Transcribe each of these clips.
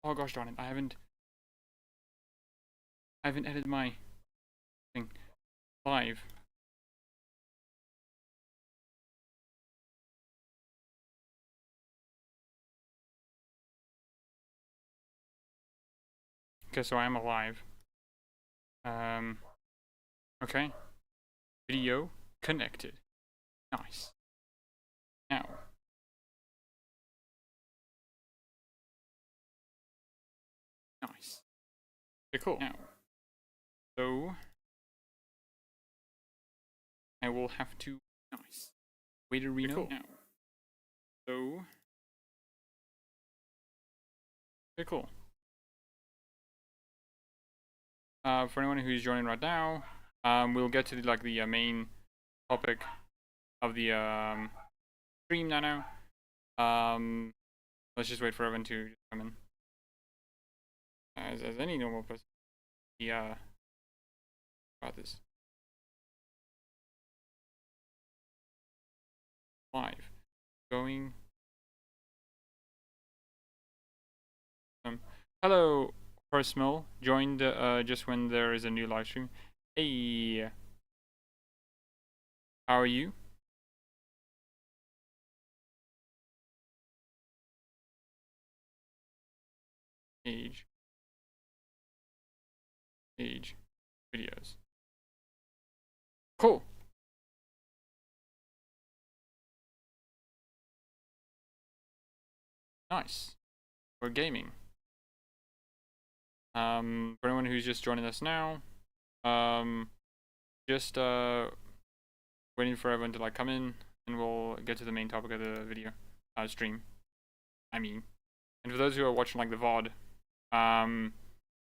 Oh gosh darn it, I haven't edited my thing live. Okay, so I am alive. Okay. Video connected. Nice. Now. Nice. Okay, cool. Now. So I will have to. Nice. Wait a Reno. Cool. Now. So. Okay, cool. For anyone who's joining right now, we'll get to the main topic of the stream now. Let's just wait for everyone to come in. As any normal person, yeah. About this. Live. Going. Hello, Personal. Joined just when there is a new live stream. Hey. How are you? Age videos. Cool. Nice. We're gaming. For anyone who's just joining us now, just waiting for everyone to come in, and we'll get to the main topic of the video stream. I mean, and for those who are watching the VOD,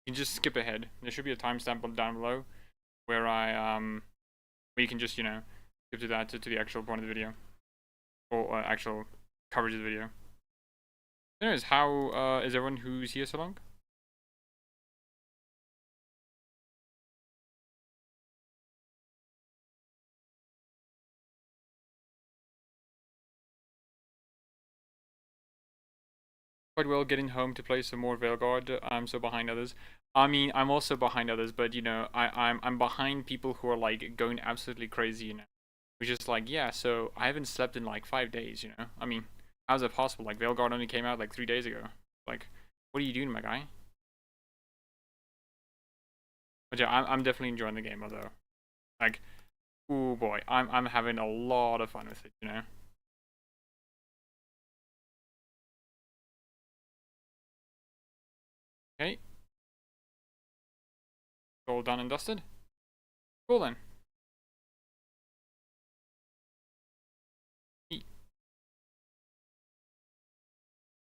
you can just skip ahead. There should be a timestamp down below where where you can just skip to that to the actual point of the video, or actual coverage of the video. Anyways, how is everyone who's here so long? Quite well, getting home to play some more Veilguard. I'm so behind others. I mean, I'm also behind others, but I'm behind people who are going absolutely crazy, Which is yeah, so I haven't slept in 5 days, I mean, how's that possible? Veilguard only came out 3 days ago. What are you doing, my guy? But yeah, I'm definitely enjoying the game, although, oh boy, I'm having a lot of fun with it, Okay. All done and dusted. Cool then.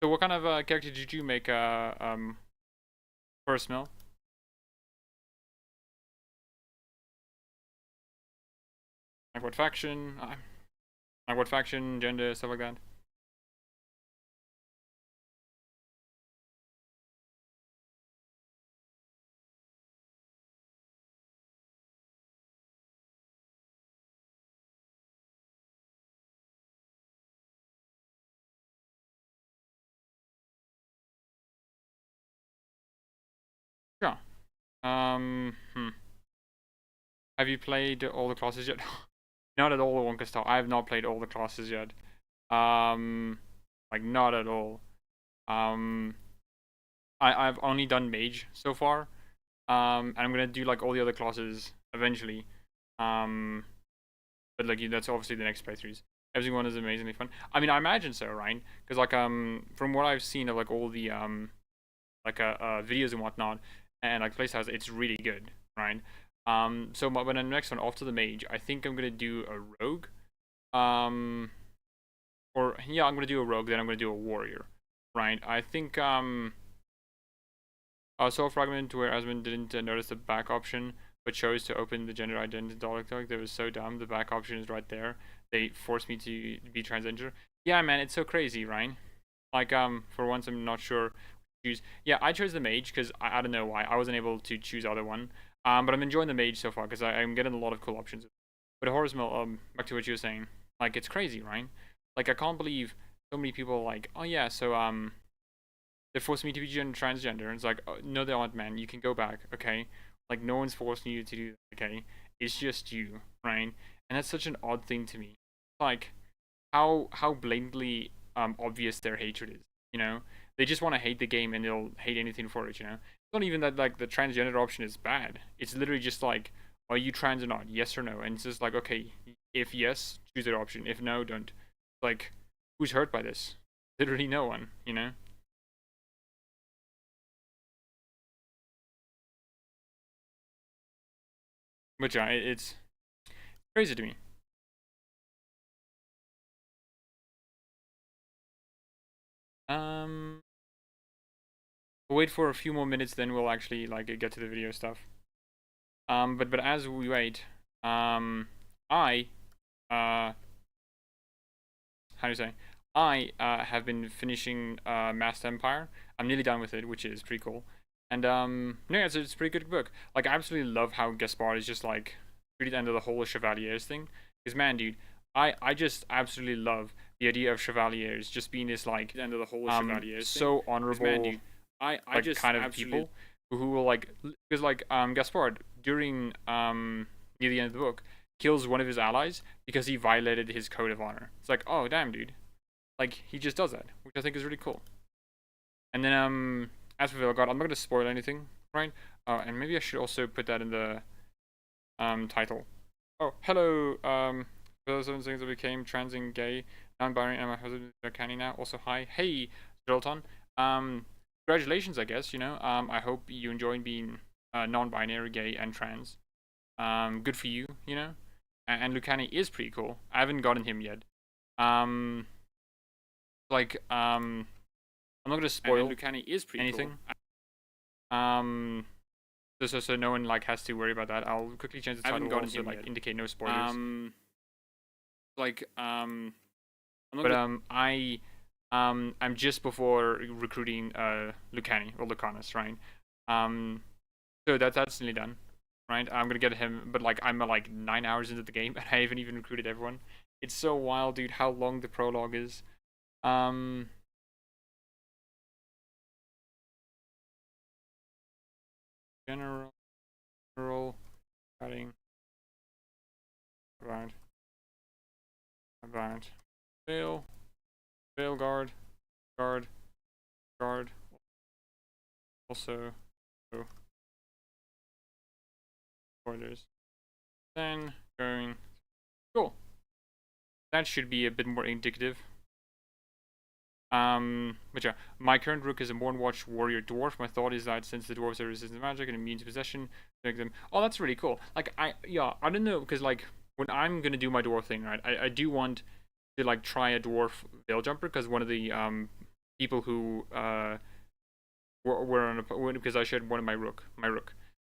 So what kind of character did you make first, Mill? What faction? What faction, gender, stuff like that? Sure. Have you played all the classes yet? Not at all, Wonka style. I have not played all the classes yet. Not at all. I've only done mage so far. And I'm gonna do all the other classes eventually. But that's obviously the next playthroughs. Everyone is amazingly fun. I mean, I imagine so, right? Because from what I've seen of all the videos and whatnot, and playstyles, it's really good, right? So when the next one after the mage, I think I'm gonna do a rogue. I'm gonna do a rogue. Then I'm gonna do a warrior, right? I think I saw a fragment where Asmund didn't notice the back option, but chose to open the gender identity dialog. That was so dumb. The back option is right there. They forced me to be transgender. Yeah, man, it's so crazy, right? For once, I'm not sure. Yeah, I chose the mage because I don't know why. I wasn't able to choose other one. But I'm enjoying the mage so far because I'm getting a lot of cool options. But Horace, back to what you were saying. It's crazy, right? I can't believe so many people oh yeah, so they forced me to be transgender. And it's like, oh, no, they aren't, man. You can go back, okay? Like, no one's forcing you to do that, okay? It's just you, right? And that's such an odd thing to me. Like, how blatantly obvious their hatred is, you know? They just want to hate the game and they'll hate anything for it, you know? It's not even that, like, the transgender option is bad. It's literally just like, are you trans or not? Yes or no? And it's just like, okay, if yes, choose that option. If no, don't. Like, who's hurt by this? Literally no one, you know? But yeah, it's crazy to me. We'll wait for a few more minutes, then we'll actually like get to the video stuff. But as we wait, I how do you say? I have been finishing Masked Empire. I'm nearly done with it, which is pretty cool. And no, it's a pretty good book. Like, I absolutely love how Gaspard is just like really the end of the whole Chevaliers thing. Because man, dude, I just absolutely love the idea of Chevaliers just being this like the end of the whole Chevaliers so thing. Honorable, man, dude, I like just kind of people who will like, because like Gaspard during near the end of the book kills one of his allies because he violated his code of honor. It's like, oh damn, dude, like he just does that, which I think is really cool. And then as for Veilguard, I'm not gonna spoil anything, right? And maybe I should also put that in the title. Oh, hello, those things that became trans and gay, non-binary, and my husband is canny now. Also, hi, hey, Zoltan. Congratulations, I guess. You know, I hope you enjoy being non-binary, gay, and trans. Good for you, you know. And Lucani is pretty cool. I haven't gotten him yet. I'm not gonna spoil Lucani is pretty anything. Cool. So no one like has to worry about that. I'll quickly change the title. I haven't gotten him like yet. Indicate no spoilers. I'm just before recruiting Lucani or Lucanus, right? So that's nearly done. Right, I'm gonna get him, but like I'm like 9 hours into the game and I haven't even recruited everyone. It's so wild, dude, how long the prologue is. General chatting about Veilguard, guard, also. Spoilers. Then going cool. That should be a bit more indicative. But yeah, my current rook is a Mornwatch warrior dwarf. My thought is that since the dwarves are resistant to magic and immune to possession, make them. Oh, that's really cool. Like I don't know, because like when I'm gonna do my dwarf thing, right? I do want to like try a dwarf veil jumper, because one of the people who were on a, because I shared one of my rook,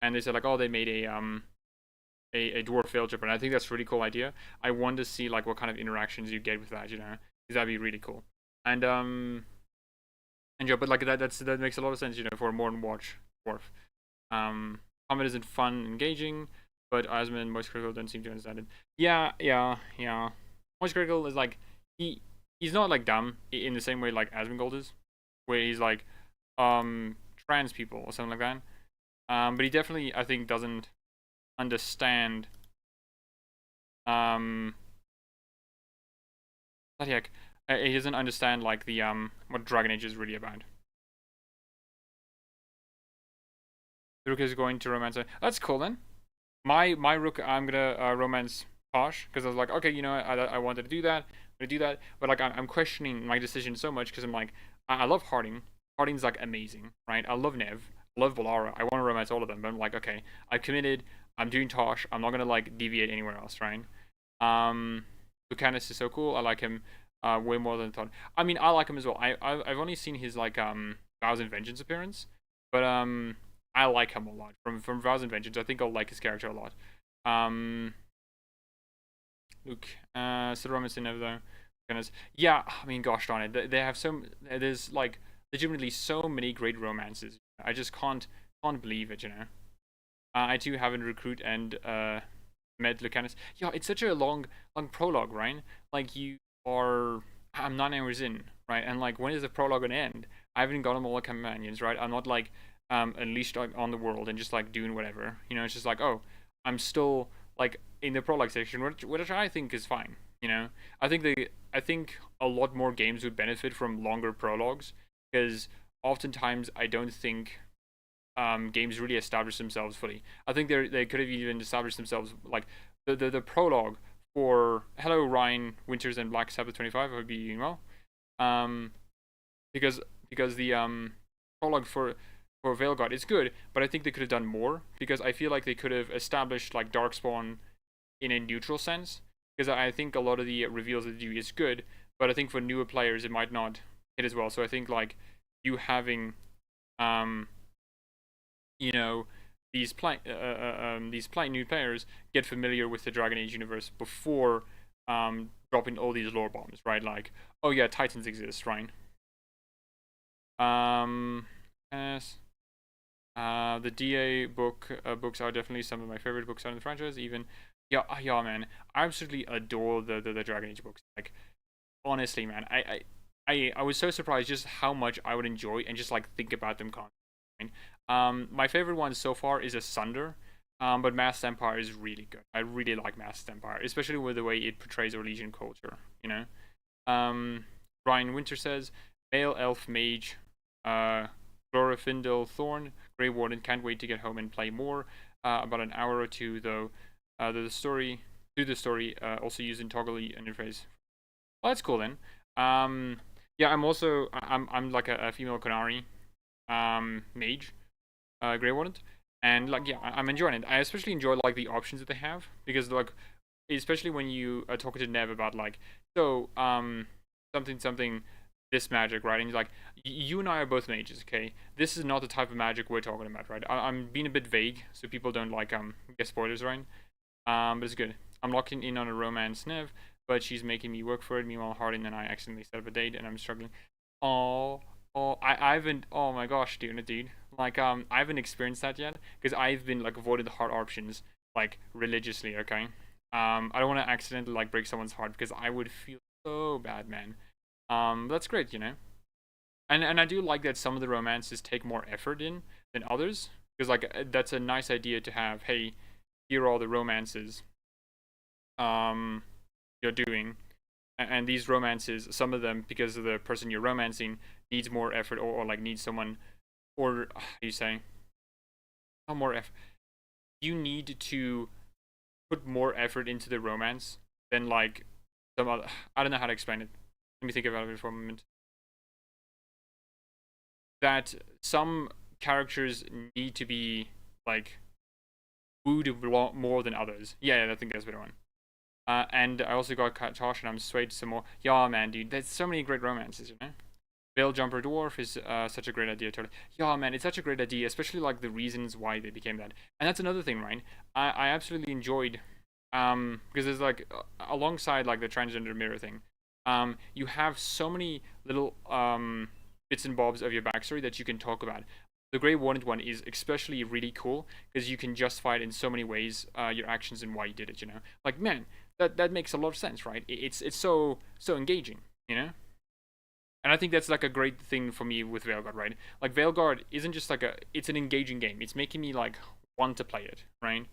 and they said like, oh, they made a dwarf veil jumper, and I think that's a really cool idea. I want to see like what kind of interactions you get with that, you know, because that'd be really cool. And yeah, but like that makes a lot of sense, you know, for a Mornwatch dwarf. Combat isn't fun, engaging, but Asmund and Moist Critical don't seem to understand it. Yeah. Moist Critical is like he's not like dumb in the same way like Asmongold is, where he's like trans people or something like that. But he definitely, I think, doesn't understand what the heck. He doesn't understand like the what Dragon Age is really about. The rook is going to romance. That's cool then. My rook, I'm gonna romance Tosh, because I was like, okay, you know, I wanted to do that, but like I'm questioning my decision so much, because I'm like, I love Harding. Harding's like amazing, right? I love Nev. I love Valara. I want to romance all of them, but I'm like, okay, I've committed. I'm doing Tosh. I'm not gonna like deviate anywhere else, right? Lucanus is so cool. I like him way more than I thought. I mean, I like him as well. I've only seen his like Vows and Vengeance appearance, but I like him a lot from Vows and Vengeance. I think I'll like his character a lot. Luke, so romance in Nev though. Yeah, I mean, gosh darn it, they have there's like legitimately so many great romances. I just can't believe it, you know. I too haven't recruit and met Lucanus. Yeah, it's such a long prologue, right? Like I'm 9 hours in, right? And like, when is the prologue gonna end? I haven't got them all like companions, right? I'm not like unleashed on the world and just like doing whatever. You know, it's just like, oh, I'm still like in the prologue section, which I think is fine. You know, I think a lot more games would benefit from longer prologues because oftentimes I don't think games really establish themselves fully. I think they could have even established themselves like the prologue for Hello Ryan Winters and Black Sabbath 25. I hope you're doing well. Um, because the prologue for Veilguard is good, but I think they could have done more because I feel like they could have established like Darkspawn in a neutral sense. Because I think a lot of the reveals that they do is good, but I think for newer players it might not hit as well. So I think like you having um you know these new players get familiar with the Dragon Age universe before dropping all these lore bombs, right? Like, oh yeah, Titans exist, right? Yes. The DA books are definitely some of my favorite books out in the franchise. Even, yeah, man, I absolutely adore the Dragon Age books. Like, honestly, man, I was so surprised just how much I would enjoy and just like think about them constantly. My favorite one so far is Asunder, but Masked Empire is really good. I really like Masked Empire, especially with the way it portrays Orlesian culture. You know, Brian Winter says male elf mage, Glorfindel Thorn, Grey Warden. Can't wait to get home and play more. About an hour or two though. The story through the story also using toggle interface. Well, that's cool then. Yeah, I'm like a female Konari mage, Grey Warden, and like yeah, I'm enjoying it. I especially enjoy like the options that they have because like especially when you are talking to Nev about like so something this magic, right? And he's like, you and I are both mages, okay? This is not the type of magic we're talking about, right? I'm being a bit vague so people don't like get spoilers, right? But it's good. I'm locking in on a romance Nev, but she's making me work for it. Meanwhile, Hardin and I accidentally set up a date, and I'm struggling. Oh, I haven't. Oh my gosh, dude. Like, I haven't experienced that yet because I've been like avoiding the hard options like religiously. Okay. I don't want to accidentally like break someone's heart because I would feel so bad, man. That's great, you know. And I do like that some of the romances take more effort in than others because like that's a nice idea to have. Hey, here are all the romances you're doing, and these romances, some of them because of the person you're romancing needs more effort or like needs someone or how do you say how more effort you need to put more effort into the romance than like some other. I don't know how to explain it. Let me think about it for a moment. That some characters need to be like wooed more than others. Yeah, I think that's a better one. And I also got Tosh and I'm swayed some more. Yeah, man, dude, there's so many great romances, you know? Veil Jumper Dwarf is such a great idea, totally. Yeah, man, it's such a great idea, especially like the reasons why they became that. And that's another thing, right? I absolutely enjoyed, because there's like, alongside like the transgender mirror thing, you have so many little bits and bobs of your backstory that you can talk about. The Grey Warden one is especially really cool because you can justify it in so many ways, your actions and why you did it. You know, like man, that makes a lot of sense, right? It's so engaging, you know. And I think that's like a great thing for me with Veilguard, right? Like Veilguard isn't just like it's an engaging game. It's making me like want to play it, right?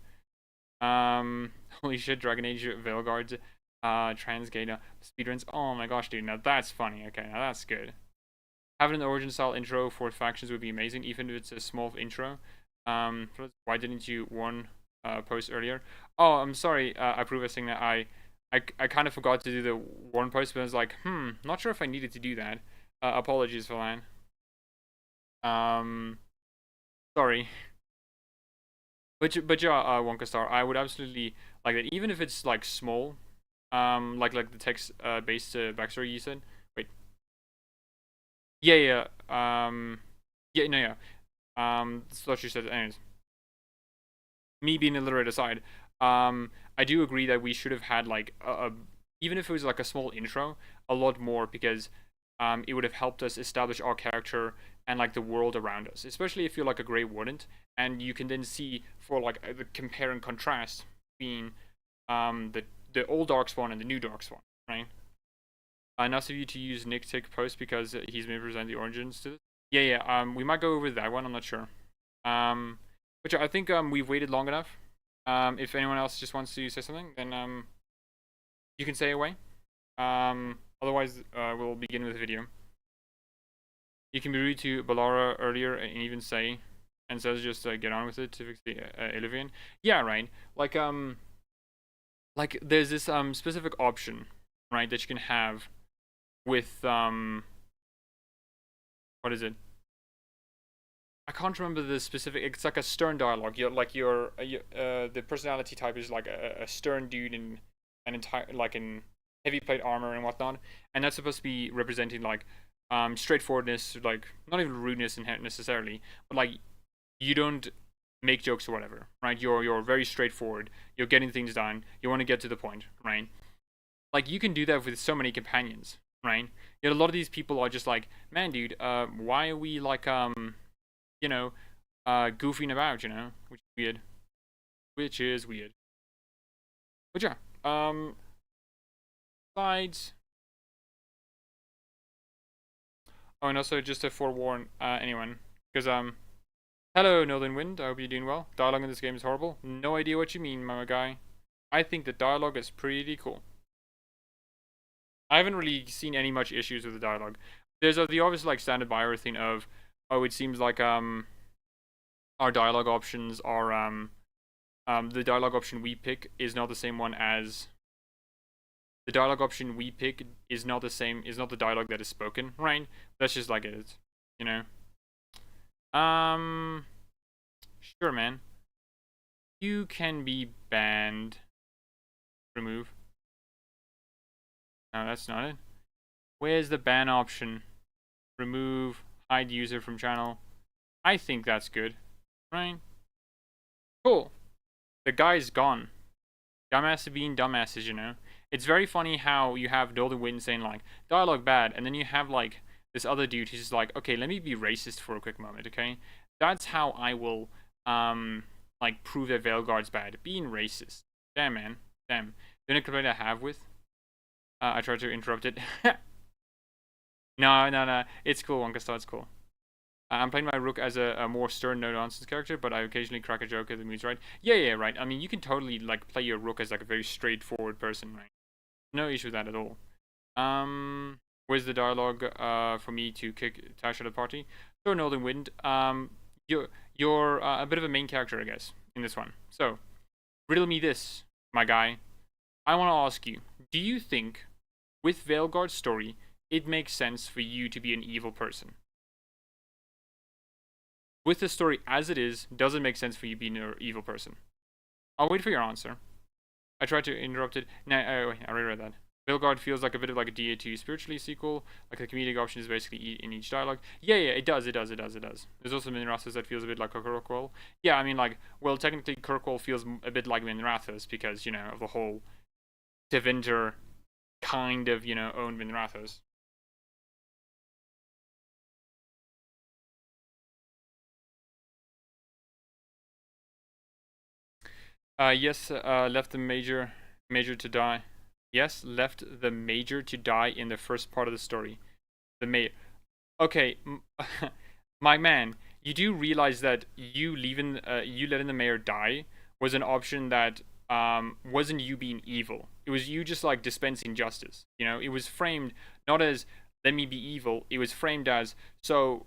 Holy shit, Dragon Age Veilguard, Transgator speedruns. Oh my gosh, dude, now that's funny. Okay, now that's good. Having an origin style intro for factions would be amazing, even if it's a small intro. Why didn't you warn post earlier? Oh, I'm sorry. I prove a thing that I kind of forgot to do the warn post, but I was like, not sure if I needed to do that. Apologies for that. Sorry. But yeah, Wonka Star, I would absolutely like that, even if it's like small. Like the text based backstory you said. Wait. Yeah. Yeah. No. Yeah. That's what you said. Anyways, me being illiterate aside, I do agree that we should have had like even if it was like a small intro, a lot more because it would have helped us establish our character and like the world around us, especially if you're like a Grey Warden, and you can then see for like the compare and contrast between the old Darkspawn and the new Darkspawn, right? Nice of you to use Nick Tick post because he's misrepresented the origins to this. Yeah. We might go over that one. I'm not sure. Which I think we've waited long enough. If anyone else just wants to say something, then you can say away. Otherwise, we'll begin with the video. You can be rude to Balara earlier and even say, and says just get on with it to fix the Illivian. Yeah, right. Like there's this specific option, right, that you can have with what is it? I can't remember the specific. It's like a stern dialogue. The personality type is like a stern dude in an entire like in heavy plate armor and whatnot, and that's supposed to be representing like straightforwardness, like not even rudeness necessarily, but like you don't make jokes or whatever, right? You're very straightforward. You're getting things done. You want to get to the point, right? Like you can do that with so many companions, right? Yet a lot of these people are just like, man, dude, why are we like you know, goofing about, you know, which is weird. Which is weird. But yeah, slides. Oh, and also just to forewarn anyone, because hello Northern Wind. I hope you're doing well. Dialogue in this game is horrible. No idea what you mean, my guy. I think the dialogue is pretty cool. I haven't really seen any much issues with the dialogue. There's the obvious like standard buyer thing of, oh, it seems like our dialogue options are the dialogue option we pick is not the same one as the dialogue option we pick is not the dialogue that is spoken, right? That's just like it is, you know. Sure, man. You can be banned. Remove. No, that's not it. Where's the ban option? Remove, hide user from channel. I think that's good, right? Cool. The guy's gone. Dumbasses being dumbasses, you know. It's very funny how you have Northern Wind saying like dialogue bad, and then you have like this other dude who's just like, okay, let me be racist for a quick moment, okay? That's how I will like prove that Veilguard's bad. Being racist. Damn, man. Damn. The only complaint I have with I tried to interrupt it. No. It's cool, Wonka. It's cool. I'm playing my Rook as a more stern, no-nonsense character, but I occasionally crack a joke if the mood's right. Yeah, right. I mean, you can totally like play your Rook as like a very straightforward person, right? No issue with that at all. Where's the dialogue for me to kick Tash out of the party? So Northern Wind, you're a bit of a main character, I guess, in this one. So, riddle me this, my guy. I want to ask you, do you think, with Veilguard's story, it makes sense for you to be an evil person? With the story as it is, does it make sense for you being an evil person? I'll wait for your answer. I tried to interrupt it. Nah, wait, I already read that. Veilguard feels like a bit of like a DA2 spiritually sequel. Like the comedic option is basically in each dialogue. Yeah, it does. There's also Minrathous that feels a bit like a Kirkwall. Yeah, I mean like, well, technically Kirkwall feels a bit like Minrathous because, you know, of the whole Tevinter kind of, you know, owned Minrathous. Yes, left the major to die. Yes, left the major to die in the first part of the story. The mayor. Okay, my man, you do realize that you letting the mayor die was an option that wasn't you being evil. It was you just like dispensing justice. You know, it was framed not as let me be evil. It was framed as so.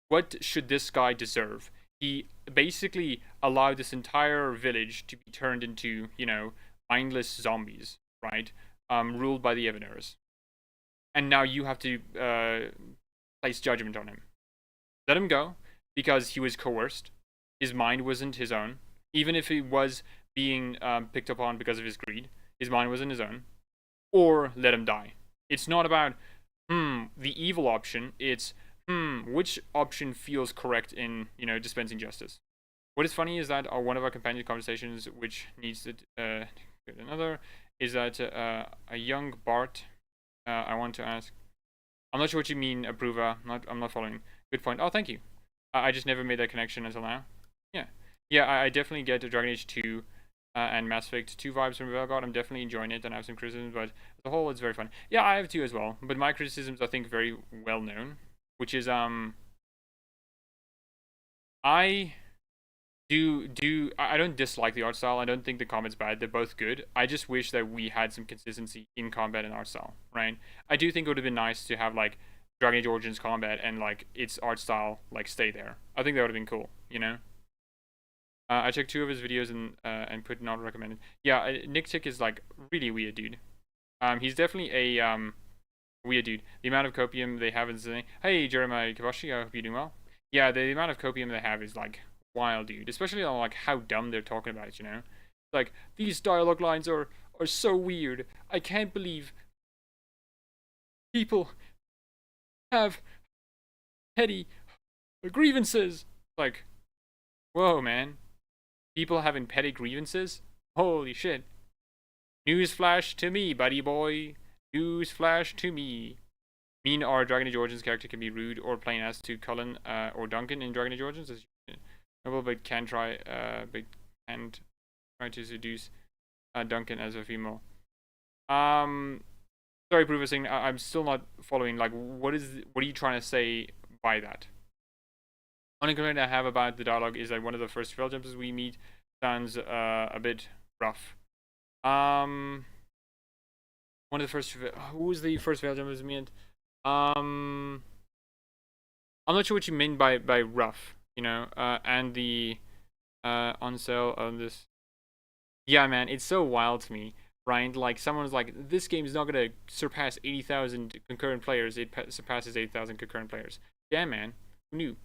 What should this guy deserve? He basically allowed this entire village to be turned into, you know, mindless zombies, right? Ruled by the Evaners. And now you have to place judgment on him. Let him go because he was coerced. His mind wasn't his own. Even if he was being picked upon because of his greed, his mind wasn't his own. Or let him die. It's not about, the evil option. It's, which option feels correct in, you know, dispensing justice. What is funny is that one of our companion conversations, which needs to another, is that a young Bart. I want to ask. I'm not sure what you mean, approver. I'm not following. Good point. Oh, thank you. I just never made that connection until now. Yeah. I definitely get Dragon Age 2 and Mass Effect 2 vibes from Veilguard. I'm definitely enjoying it, and I have some criticisms, but as a whole, it's very fun. Yeah, I have 2 as well, but my criticisms I think very well known, which is I I don't dislike the art style. I don't think the combat's bad. They're both good. I just wish that we had some consistency in combat and art style, right? I do think it would have been nice to have like Dragon Age Origins combat and like its art style like stay there. I think that would have been cool, you know. I checked 2 of his videos and put not recommended. Yeah, Nick Tick is like really weird, dude. He's definitely a weird dude. The amount of copium they have is hey Jeremiah Kabashi, I hope you're doing well. Yeah, the amount of copium they have is like wild, dude. Especially on like how dumb they're talking about it, you know. Like these dialogue lines are so weird. I can't believe people have petty grievances. Like, whoa, man. People having petty grievances? Holy shit. Newsflash to me, buddy boy. Newsflash to me. Mean our Dragon Age Origins character can be rude or plain as to Cullen or Duncan in Dragon Age Origins. But can't try to seduce Duncan as a female. Sorry, Proof is saying I'm still not following. Like, what are you trying to say by that? Only complaint I have about the dialogue is that one of the first fail jumpers we meet sounds a bit rough. One of the first who was the first fail jumpers we meet? I'm not sure what you mean by rough, you know, and the on sale on this. Yeah, man, it's so wild to me, right? Like someone's like, this game is not gonna surpass 80,000 concurrent players. It surpasses 8,000 concurrent players. Yeah, man, who knew?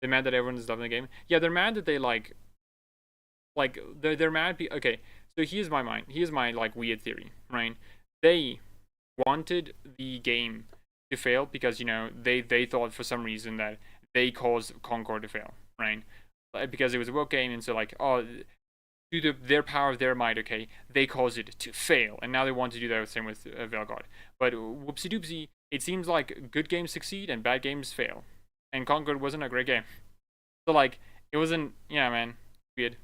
They're mad that everyone's loving the game. Yeah, they're mad that they like they're mad. Okay, so here's my mind. Here's my like weird theory, right? They wanted the game to fail because, you know, they thought for some reason that they caused Concord to fail, right? Because it was a woke game, and so like, oh, due to their power of their might, okay, they caused it to fail, and now they want to do that same with Veilguard. But whoopsie doopsie, it seems like good games succeed and bad games fail, and Concord wasn't a great game. So like, it wasn't. Yeah, man, weird.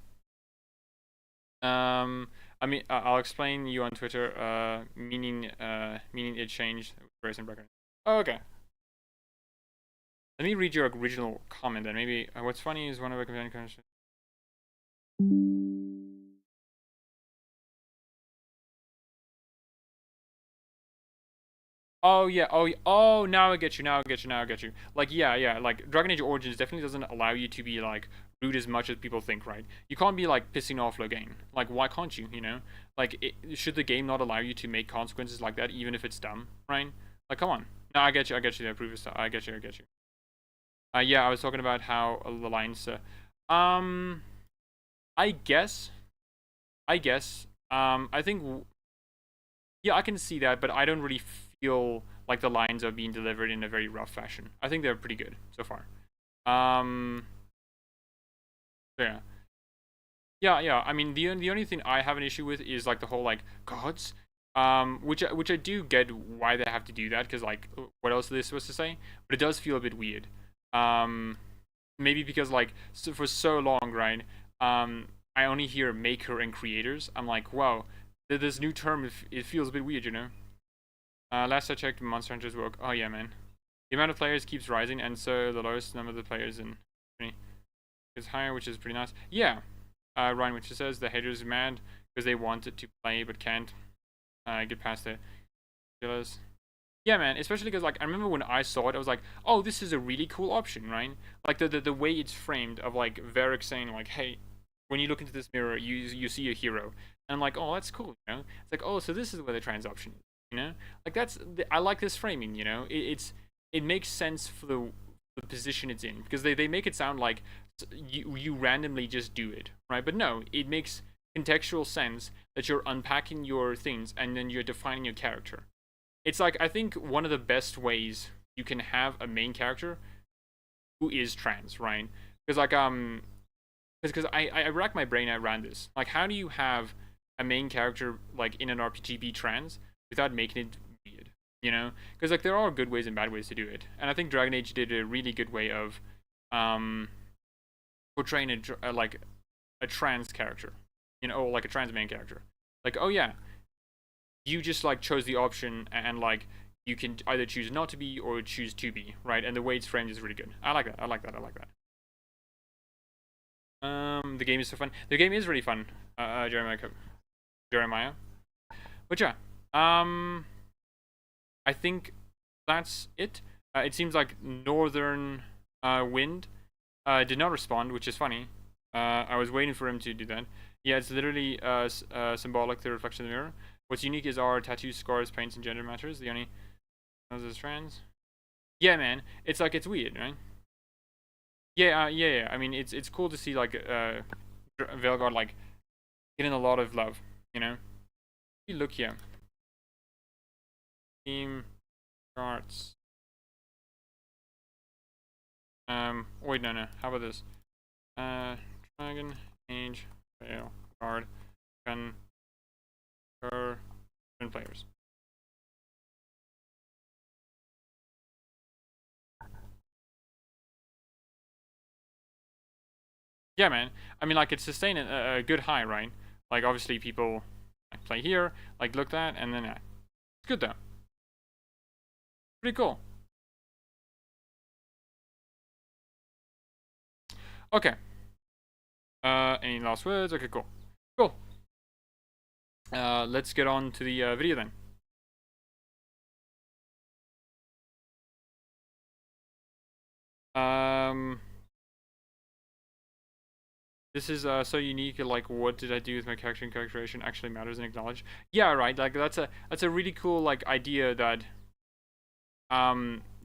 I mean, I'll explain you on Twitter. Meaning it changed. Oh, okay. Let me read your original comment then. Maybe what's funny is one of our companion comments. Oh yeah. Oh. Now I get you. Now I get you. Now I get you. Like yeah. Like Dragon Age Origins definitely doesn't allow you to be like rude as much as people think, right? You can't be like pissing off Logain. Like why can't you? You know? Like should the game not allow you to make consequences like that, even if it's dumb, right? Like come on. No, I get you. I get you. There, previous. I get you. I get you. Yeah, I was talking about how the lines. I guess. I think. Yeah, I can see that, but I don't really feel like the lines are being delivered in a very rough fashion. I think they're pretty good so far. Yeah. Yeah. I mean, the only thing I have an issue with is like the whole like gods, which I do get why they have to do that, because like what else are they supposed to say? But it does feel a bit weird. Um, Maybe because like for so long, right? I only hear maker and creators. I'm like, wow, this new term, it feels a bit weird, you know. Last I checked, Monster Hunter's work. Oh yeah, man. The amount of players keeps rising, and so the lowest number of the players in is higher, which is pretty nice. Yeah. Ryan, which says the haters are mad because they wanted to play but can't get past the killers. Yeah, man. Especially because like I remember when I saw it, I was like, oh, this is a really cool option, right? Like the way it's framed of like Varric saying like, hey, when you look into this mirror, you see a hero, and I'm like, oh, that's cool, you know. It's like, oh, so this is where the trans option is, you know. Like I like this framing, you know. It makes sense for the position it's in, because they make it sound like you randomly just do it, right? But no, it makes contextual sense that you're unpacking your things and then you're defining your character. It's like, I think one of the best ways you can have a main character who is trans, right? Because like because I rack my brain around this. Like, how do you have a main character like in an RPG be trans without making it weird? You know, because like there are good ways and bad ways to do it, and I think Dragon Age did a really good way of portraying like a trans character, you know, or like a trans main character. Like, oh yeah, you just like chose the option, and like you can either choose not to be or choose to be, right? And the way it's framed is really good. I like that. I like that. The game is so fun. The game is really fun, Jeremiah. But yeah, I think that's it. It seems like Northern Wind did not respond, which is funny. I was waiting for him to do that. Yeah, it's literally symbolic, the reflection of the mirror. What's unique is our tattoos, scars, paints, and gender matters. The only knows is trans. Yeah, man, it's like, it's weird, right? Yeah. I mean, it's cool to see like Veilguard like getting a lot of love, you know. You look here. Team charts. Wait, no. How about this? Dragon Age Veilguard concurrent players. Yeah, man. I mean, like, it's sustaining a good high, right? Like, obviously, people like, play here, like, look that, and then it's good though. Pretty cool. Okay. Any last words? Okay, cool. Let's get on to the video then. This is so unique. Like, what did I do with my character and characterization actually matters and acknowledge. Yeah, right. Like, that's a really cool like idea that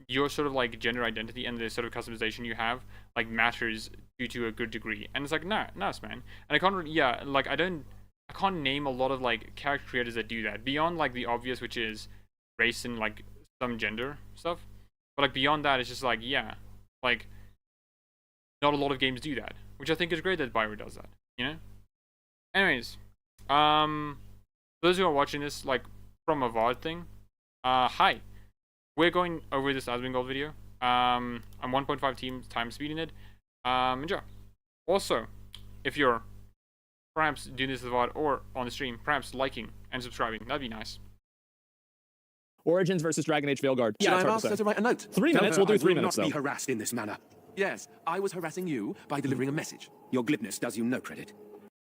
your sort of like gender identity and the sort of customization you have like matters due to a good degree. And it's like, nice, man. And I can't really, yeah, like I can't name a lot of like character creators that do that beyond like the obvious, which is race and like some gender stuff. But like beyond that, it's just like, yeah, like not a lot of games do that, which I think is great that Bioware does that, you know. Anyways, those who are watching this like from a VOD thing, hi. We're going over this Asmongold video. I'm 1.5 times speeding it. Enjoy. Also, if you're perhaps doing this as a VOD or on the stream, perhaps liking and subscribing, that'd be nice. Origins versus Dragon Age Veilguard. Should I have asked her to write a note? 3 minutes, we'll do 3 minutes, I will though. not be harassed in this manner. Yes, I was harassing you by delivering a message. Your glibness does you no credit.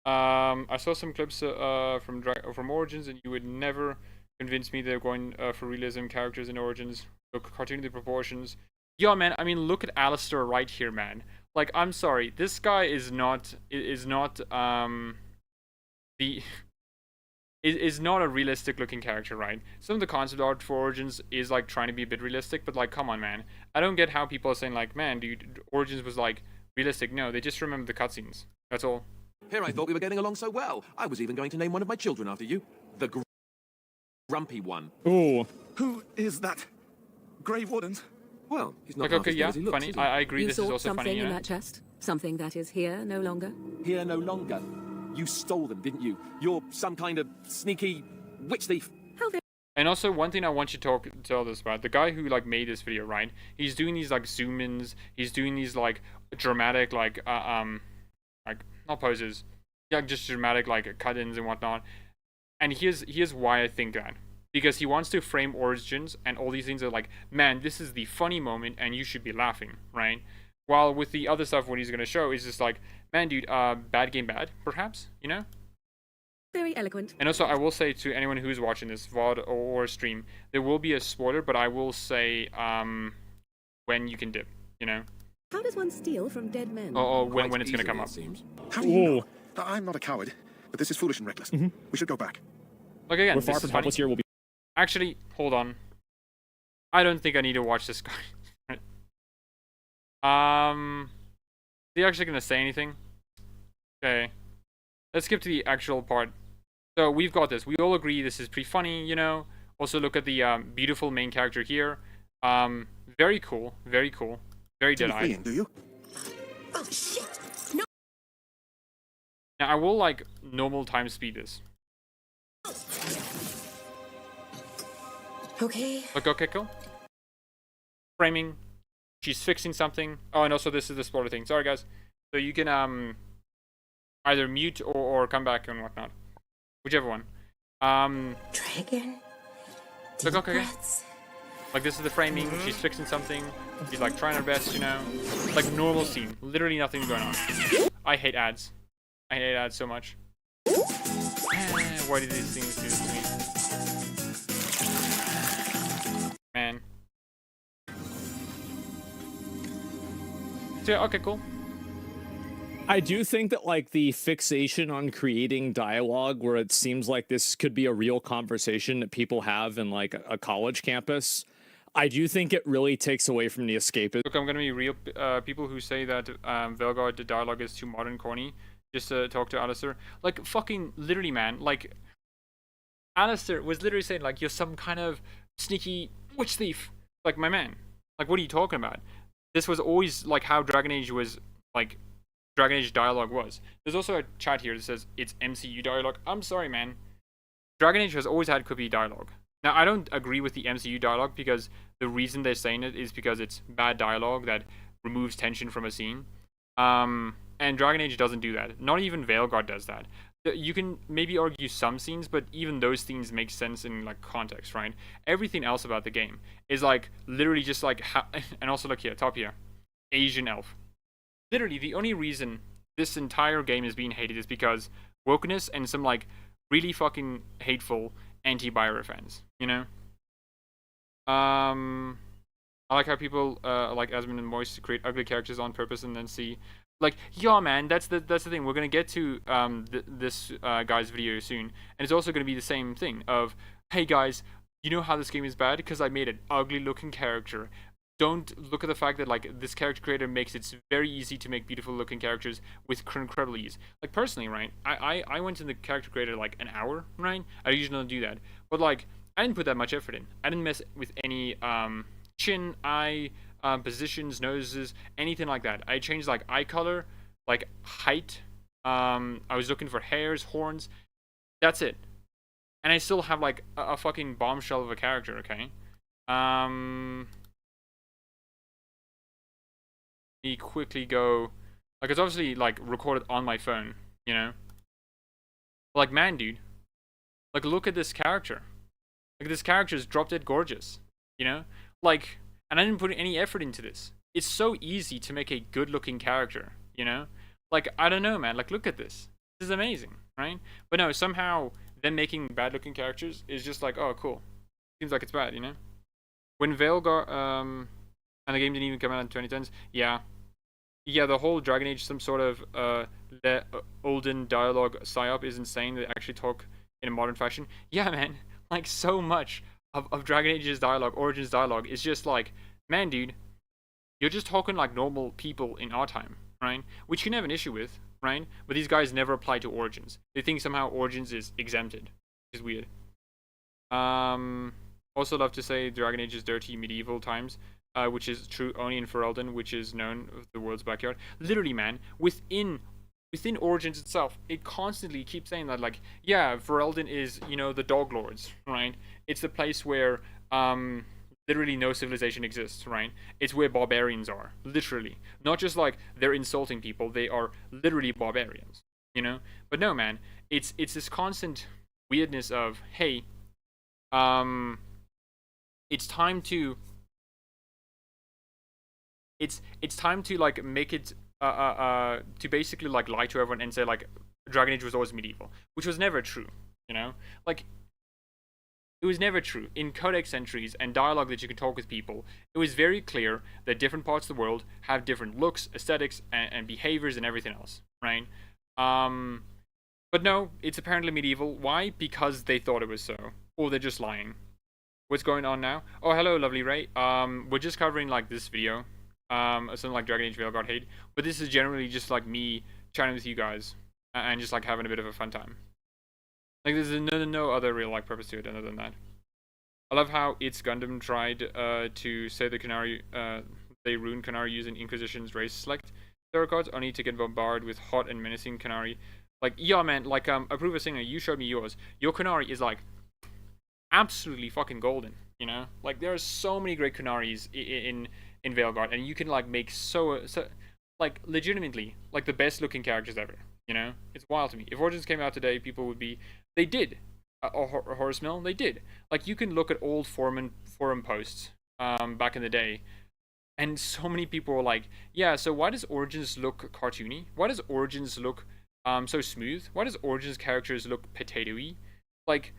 I saw some clips from Origins, and you would never convince me they're going for realism characters in Origins. Look, cartoony the proportions. Yo, man, I mean, look at Alistair right here, man. Like, I'm sorry, this guy is not not a realistic looking character, right? Some of the concept art for Origins is like trying to be a bit realistic, but like, come on, man. I don't get how people are saying like, man, dude, Origins was like realistic. No, they just remember the cutscenes. That's all. Here I thought we were getting along so well. I was even going to name one of my children after you. The grumpy one. Ooh. Who is that? Grave Warden? Well, he's not Like, half okay, as good yeah, as he looks, funny. is he? I agree. You This is sought also something funny, you in know. that chest? Something that is here no longer? Here no longer. You stole them, didn't you? You're some kind of sneaky witch thief. How very And also, one thing I want you to tell this about, the guy who like made this video, right? He's doing these like zoom ins. He's doing these like dramatic like not poses, yeah, just dramatic like cut ins and whatnot. And here's why I think that. Because he wants to frame Origins and all these things are like, man, this is the funny moment and you should be laughing, right? While with the other stuff, what he's gonna show is just like, man, dude, bad game bad, perhaps, you know? very eloquent. And also, I will say to anyone who's watching this VOD or stream, there will be a spoiler, but I will say when you can dip, you know? How does one steal from dead men? Or when Quite it's gonna easily, come it up. seems. How do you Ooh. know? I'm not a coward, but this is foolish and reckless. We should go back. Like again, We're this far is from funny. helpless here. We'll be. Actually, hold on. I don't think I need to watch this guy. Is he actually gonna say anything? Okay. Let's skip to the actual part. So we've got this. We all agree this is pretty funny, you know. Also look at the beautiful main character here. Very cool. Very cool. Very You're dead-eyed. fleeing, do you? Oh, shit! No! Now I will like normal time speed this. Okay. Look, okay, cool. Framing. She's fixing something. Oh, and also this is the spoiler thing. Sorry, guys. So you can either mute or come back and whatnot, whichever one. Dragon. Look, Deep okay. breaths. Like this is the framing. She's fixing something. She's like trying her best, you know. Like normal scene. Literally nothing going on. I hate ads. I hate ads so much. Why do these things do this to me? Man. So yeah, okay, cool. I do think that like the fixation on creating dialogue where it seems like this could be a real conversation that people have in like a college campus, I do think it really takes away from the escapism. Look, I'm gonna be real. People who say that Veilguard, the dialogue is too modern, corny, just to talk to Alistair. Like, fucking literally, man. Like, Alistair was literally saying, like, you're some kind of sneaky witch thief. Like, my man. Like, what are you talking about? This was always, like, how Dragon Age was, like, Dragon Age dialogue was. There's also a chat here that says, it's MCU dialogue. I'm sorry, man. Dragon Age has always had quippy dialogue. Now, I don't agree with the MCU dialogue because the reason they're saying it is because it's bad dialogue that removes tension from a scene. And Dragon Age doesn't do that. Not even Veilguard does that. You can maybe argue some scenes, but even those scenes make sense in like context, right? Everything else about the game is like literally just like and also look here, top here, Asian elf. Literally, the only reason this entire game is being hated is because wokeness and some like really fucking hateful anti-Byra fans, you know? I like how people like Asmund and Moist create ugly characters on purpose and then see, like, yeah, man, that's the thing. We're gonna get to this guy's video soon, and it's also gonna be the same thing of, hey guys, you know how this game is bad because I made an ugly-looking character. Don't look at the fact that like this character creator makes it very easy to make beautiful-looking characters with incredible ease. Like personally, right? I went in the character creator like an hour, right? I usually don't do that, but like I didn't put that much effort in. I didn't mess with any chin, eye, positions, noses, anything like that. I changed like eye color, like height. I was looking for hairs, horns. That's it. And I still have like a fucking bombshell of a character. Okay. Me quickly go. Like it's obviously like recorded on my phone. You know. Like man, dude. Like look at this character. Like this character is drop dead gorgeous. You know. Like. And I didn't put any effort into this. It's so easy to make a good-looking character, you know? Like, I don't know, man. Like, look at this. This is amazing, right? But no, somehow them making bad-looking characters is just like, oh, cool. Seems like it's bad, you know? When Veilguard, and the game didn't even come out in 2010s, yeah. Yeah, the whole Dragon Age, some sort of olden dialogue psyop is insane. They actually talk in a modern fashion. Yeah, man. Like, so much of Dragon Age's dialogue, Origins dialogue, is just like, man, dude, you're just talking like normal people in our time, right? Which you can have an issue with, right? But these guys never apply to Origins. They think somehow Origins is exempted, which is weird. Also love to say Dragon Age is dirty medieval times, which is true only in Ferelden, which is known as the world's backyard. Literally, man, within Origins itself, it constantly keeps saying that, like, yeah, Ferelden is, you know, the Dog Lords, right? It's the place where literally no civilization exists, right? It's where barbarians are, literally. Not just like they're insulting people, they are literally barbarians, you know? But no, man, it's this constant weirdness of, hey, it's time to like make it to basically like lie to everyone and say like Dragon Age was always medieval, which was never true, you know? Like it was never true. In codex entries and dialogue that you can talk with people, it was very clear that different parts of the world have different looks, aesthetics, and behaviors and everything else, right? But no, it's apparently medieval. Why? Because they thought it was so. Or they're just lying. What's going on now? Oh, hello, lovely Ray. We're just covering like this video. Something like Dragon Age Veilguard hate. But this is generally just like me chatting with you guys and just like having a bit of a fun time. Like there's no other real like purpose to it other than that. I love how It's Gundam tried to say the Canary they ruined Canary using Inquisition's race select tarot cards only to get bombarded with hot and menacing Canary. Like yeah man, like Approve a Singer, you showed me yours. Your Canary is like absolutely fucking golden, you know? Like there are so many great Canaries in Veilguard, and you can like make so like legitimately like the best looking characters ever, you know? It's wild to me. If Origins came out today, people would be, they did. Horace Mill, they did. Like you can look at old forum posts back in the day, And so many people were like, yeah, so why does Origins look cartoony? Why does Origins look so smooth? Why does Origins characters look potatoey? Like,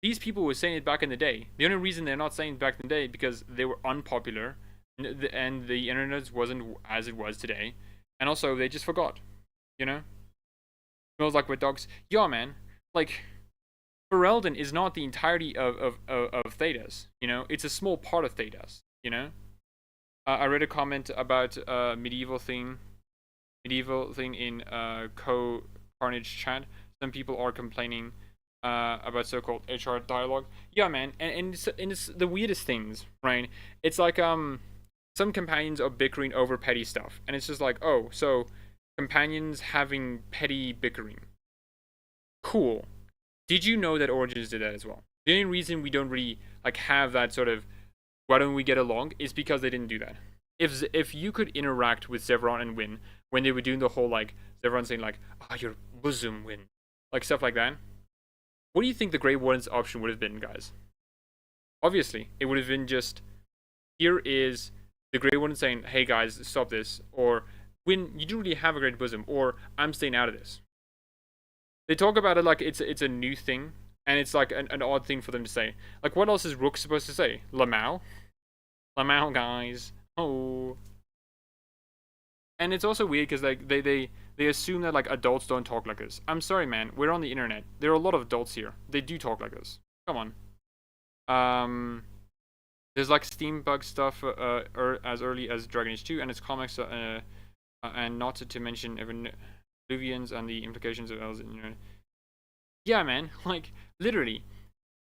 these people were saying it back in the day. The only reason they're not saying it back in the day because they were unpopular and the internet wasn't as it was today. And also, they just forgot, you know? Smells like wet dogs. Yeah, man. Like, Ferelden is not the entirety of Thedas, you know? It's a small part of Thedas, you know? I read a comment about medieval thing in Carnage chat. Some people are complaining about so-called HR dialogue. Yeah, man, and it's the weirdest things, right? It's like some companions are bickering over petty stuff, and it's just like, oh, so companions having petty bickering. Cool. Did you know that Origins did that as well? The only reason we don't really like have that sort of why don't we get along is because they didn't do that. If you could interact with Zevran and win when they were doing the whole like Zevran saying like, ah, your bosom win, like stuff like that. What do you think the Grey Warden's option would have been, guys? Obviously, it would have been just, here is the Grey Warden saying, hey guys, stop this, or Win, you don't really have a great bosom, or I'm staying out of this. They talk about it like it's a new thing, and it's like an odd thing for them to say. Like, what else is Rook supposed to say? Lamau? Lamau, guys. Oh. And it's also weird because like they assume that like adults don't talk like this. I'm sorry, man. We're on the internet. There are a lot of adults here. They do talk like this. Come on. There's like steampunk stuff as early as Dragon Age 2 and its comics, and not to mention even Oblivions and the implications of elves. You know. Yeah, man. Like literally,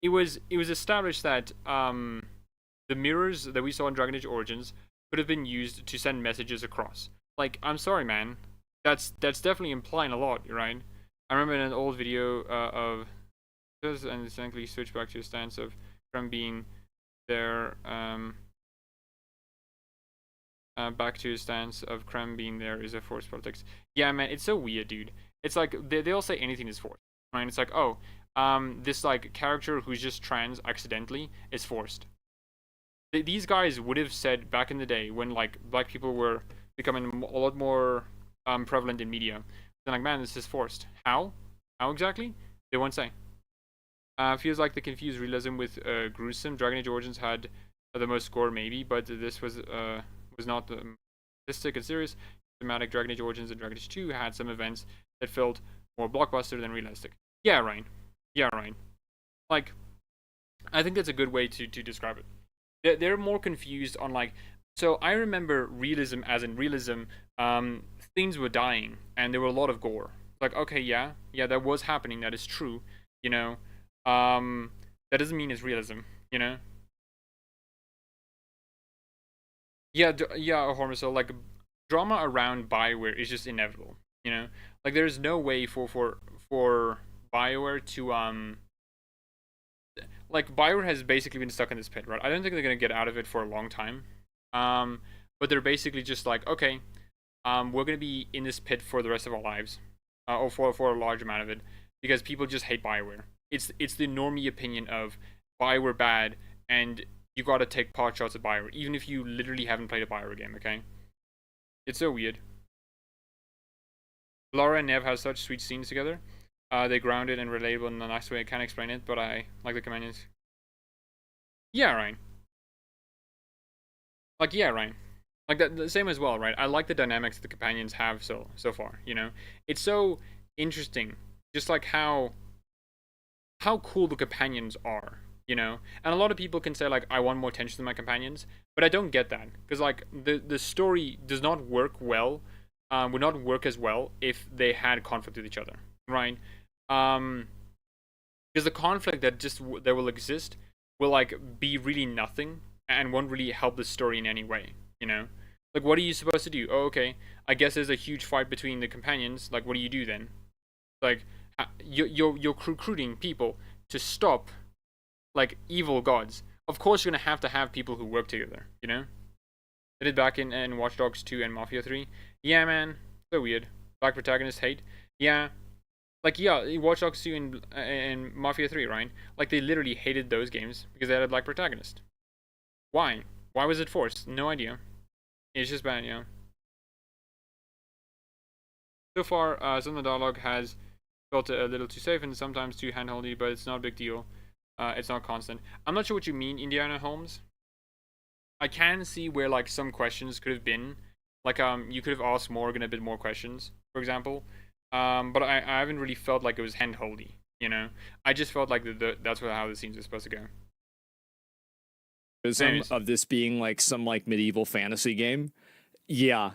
it was established that the mirrors that we saw in Dragon Age Origins could have been used to send messages across. Like, I'm sorry, man. That's definitely implying a lot, right? I remember in an old video of this, and essentially switch back to a stance of Krem being there, back to a stance of Krem being there is a forced politics. Yeah, man, it's so weird, dude. It's like they'll say anything is forced, right? It's like, oh, this like character who's just trans accidentally is forced. These guys would have said back in the day when like black people were becoming a lot more prevalent in media. They're like, man, this is forced. How? How exactly? They won't say. Feels like the confused realism with gruesome. Dragon Age Origins had the most score maybe, but this was not the realistic and serious. Thematic Dragon Age Origins and Dragon Age 2 had some events that felt more blockbuster than realistic. Yeah, Ryan. Yeah, Ryan. Like, I think that's a good way to describe it. They're more confused on like, so I remember realism as in realism, things were dying and there were a lot of gore. Like, okay, yeah, that was happening, that is true, you know. That doesn't mean it's realism, you know. Yeah, Hormisol, like drama around BioWare is just inevitable, you know. Like there's no way for BioWare to like BioWare has basically been stuck in this pit, right? I don't think they're gonna get out of it for a long time. But they're basically just like, okay, we're gonna be in this pit for the rest of our lives, or for a large amount of it, because people just hate BioWare. It's the normie opinion of BioWare bad, and you gotta take pot shots at BioWare, even if you literally haven't played a BioWare game. Okay, it's so weird. Laura and Nev have such sweet scenes together. They grounded and relatable in a nice way. I can't explain it, but I like the companions. Yeah, Ryan. Like, yeah, Ryan. Like that, the same as well, right? I like the dynamics that the companions have so far. You know, it's so interesting, just like how cool the companions are. You know, and a lot of people can say like, I want more tension than my companions, but I don't get that because like the story does not work well, would not work as well if they had conflict with each other, right? Because the conflict that will exist will like be really nothing and won't really help the story in any way, you know. Like, what are you supposed to do? Oh, okay, I guess there's a huge fight between the companions. Like, what do you do then? Like, you're recruiting people to stop like evil gods. Of course, you're gonna have people who work together, you know. They did back in Watch Dogs 2 and Mafia 3. Yeah, man, so weird. Black protagonist hate. Yeah. Like, yeah, Watch Dogs 2 and Mafia 3, right? Like, they literally hated those games because they had a black protagonist. Why? Why was it forced? No idea. It's just bad, yeah. So far, some of the dialogue has felt a little too safe and sometimes too handholdy, but it's not a big deal. It's not constant. I'm not sure what you mean, Indiana Holmes. I can see where like some questions could have been, like you could have asked Morgan a bit more questions, for example. But I haven't really felt like it was handholdy. You know, I just felt like that's how the scenes are supposed to go. Anyways. Of this being like some like medieval fantasy game. Yeah.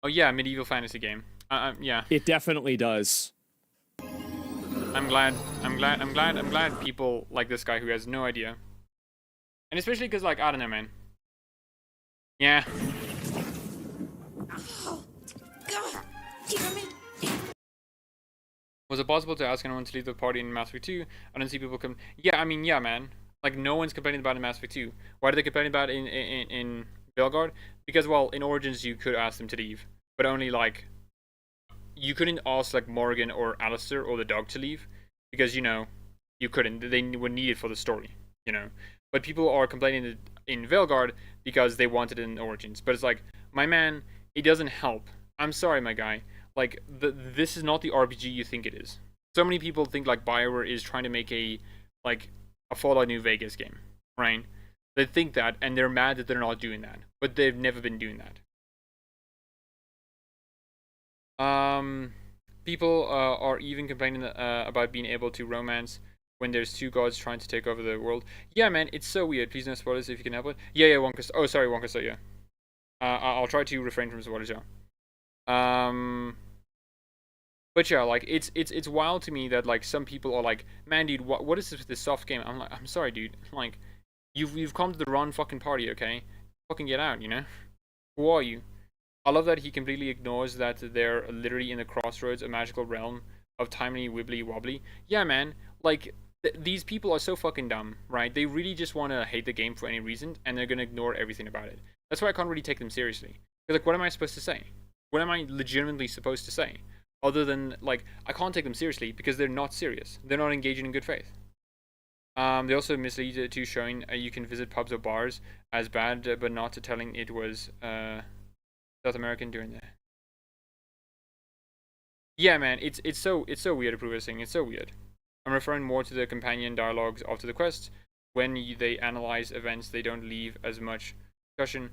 Oh yeah, medieval fantasy game. Yeah. It definitely does. I'm glad people like this guy who has no idea. And especially because, like, I don't know, man. Yeah. Was it possible to ask anyone to leave the party in Mass Effect 2? I don't see people come. Yeah, I mean, yeah, man. Like, no one's complaining about it in Mass Effect 2. Why do they complain about it in Veilguard? Because, well, in Origins you could ask them to leave, but only like you couldn't ask like Morgan or Alistair or the dog to leave because, you know, you couldn't. They were needed for the story, you know. But people are complaining in Veilguard because they wanted it in Origins. But it's like, my man, it doesn't help. I'm sorry, my guy. Like, this is not the RPG you think it is. So many people think like BioWare is trying to make a Fallout New Vegas game, right? They think that, and they're mad that they're not doing that. But they've never been doing that. People are even complaining about being able to romance when there's two gods trying to take over the world. Yeah, man, it's so weird. Please no spoilers if you can help it. Yeah, Wonka. Oh, sorry, Wonka. So yeah. I'll try to refrain from spoilers. Yeah. But yeah, like it's wild to me that like some people are like, man, dude, what is this with this soft game? I'm like, I'm sorry, dude. Like, you've come to the wrong fucking party, okay? Fucking get out, you know? Who are you? I love that he completely ignores that they're literally in the crossroads, a magical realm of timely wibbly wobbly. Yeah, man. Like, these people are so fucking dumb, right? They really just want to hate the game for any reason, and they're gonna ignore everything about it. That's why I can't really take them seriously. Because, like, what am I supposed to say? What am I legitimately supposed to say? Other than, like, I can't take them seriously because they're not serious. They're not engaging in good faith. They also mislead to showing you can visit pubs or bars as bad, but not to telling it was South American during the. Yeah, man, it's so weird, Approving. It's so weird. I'm referring more to the companion dialogues after the quest. When they analyze events, they don't leave as much discussion.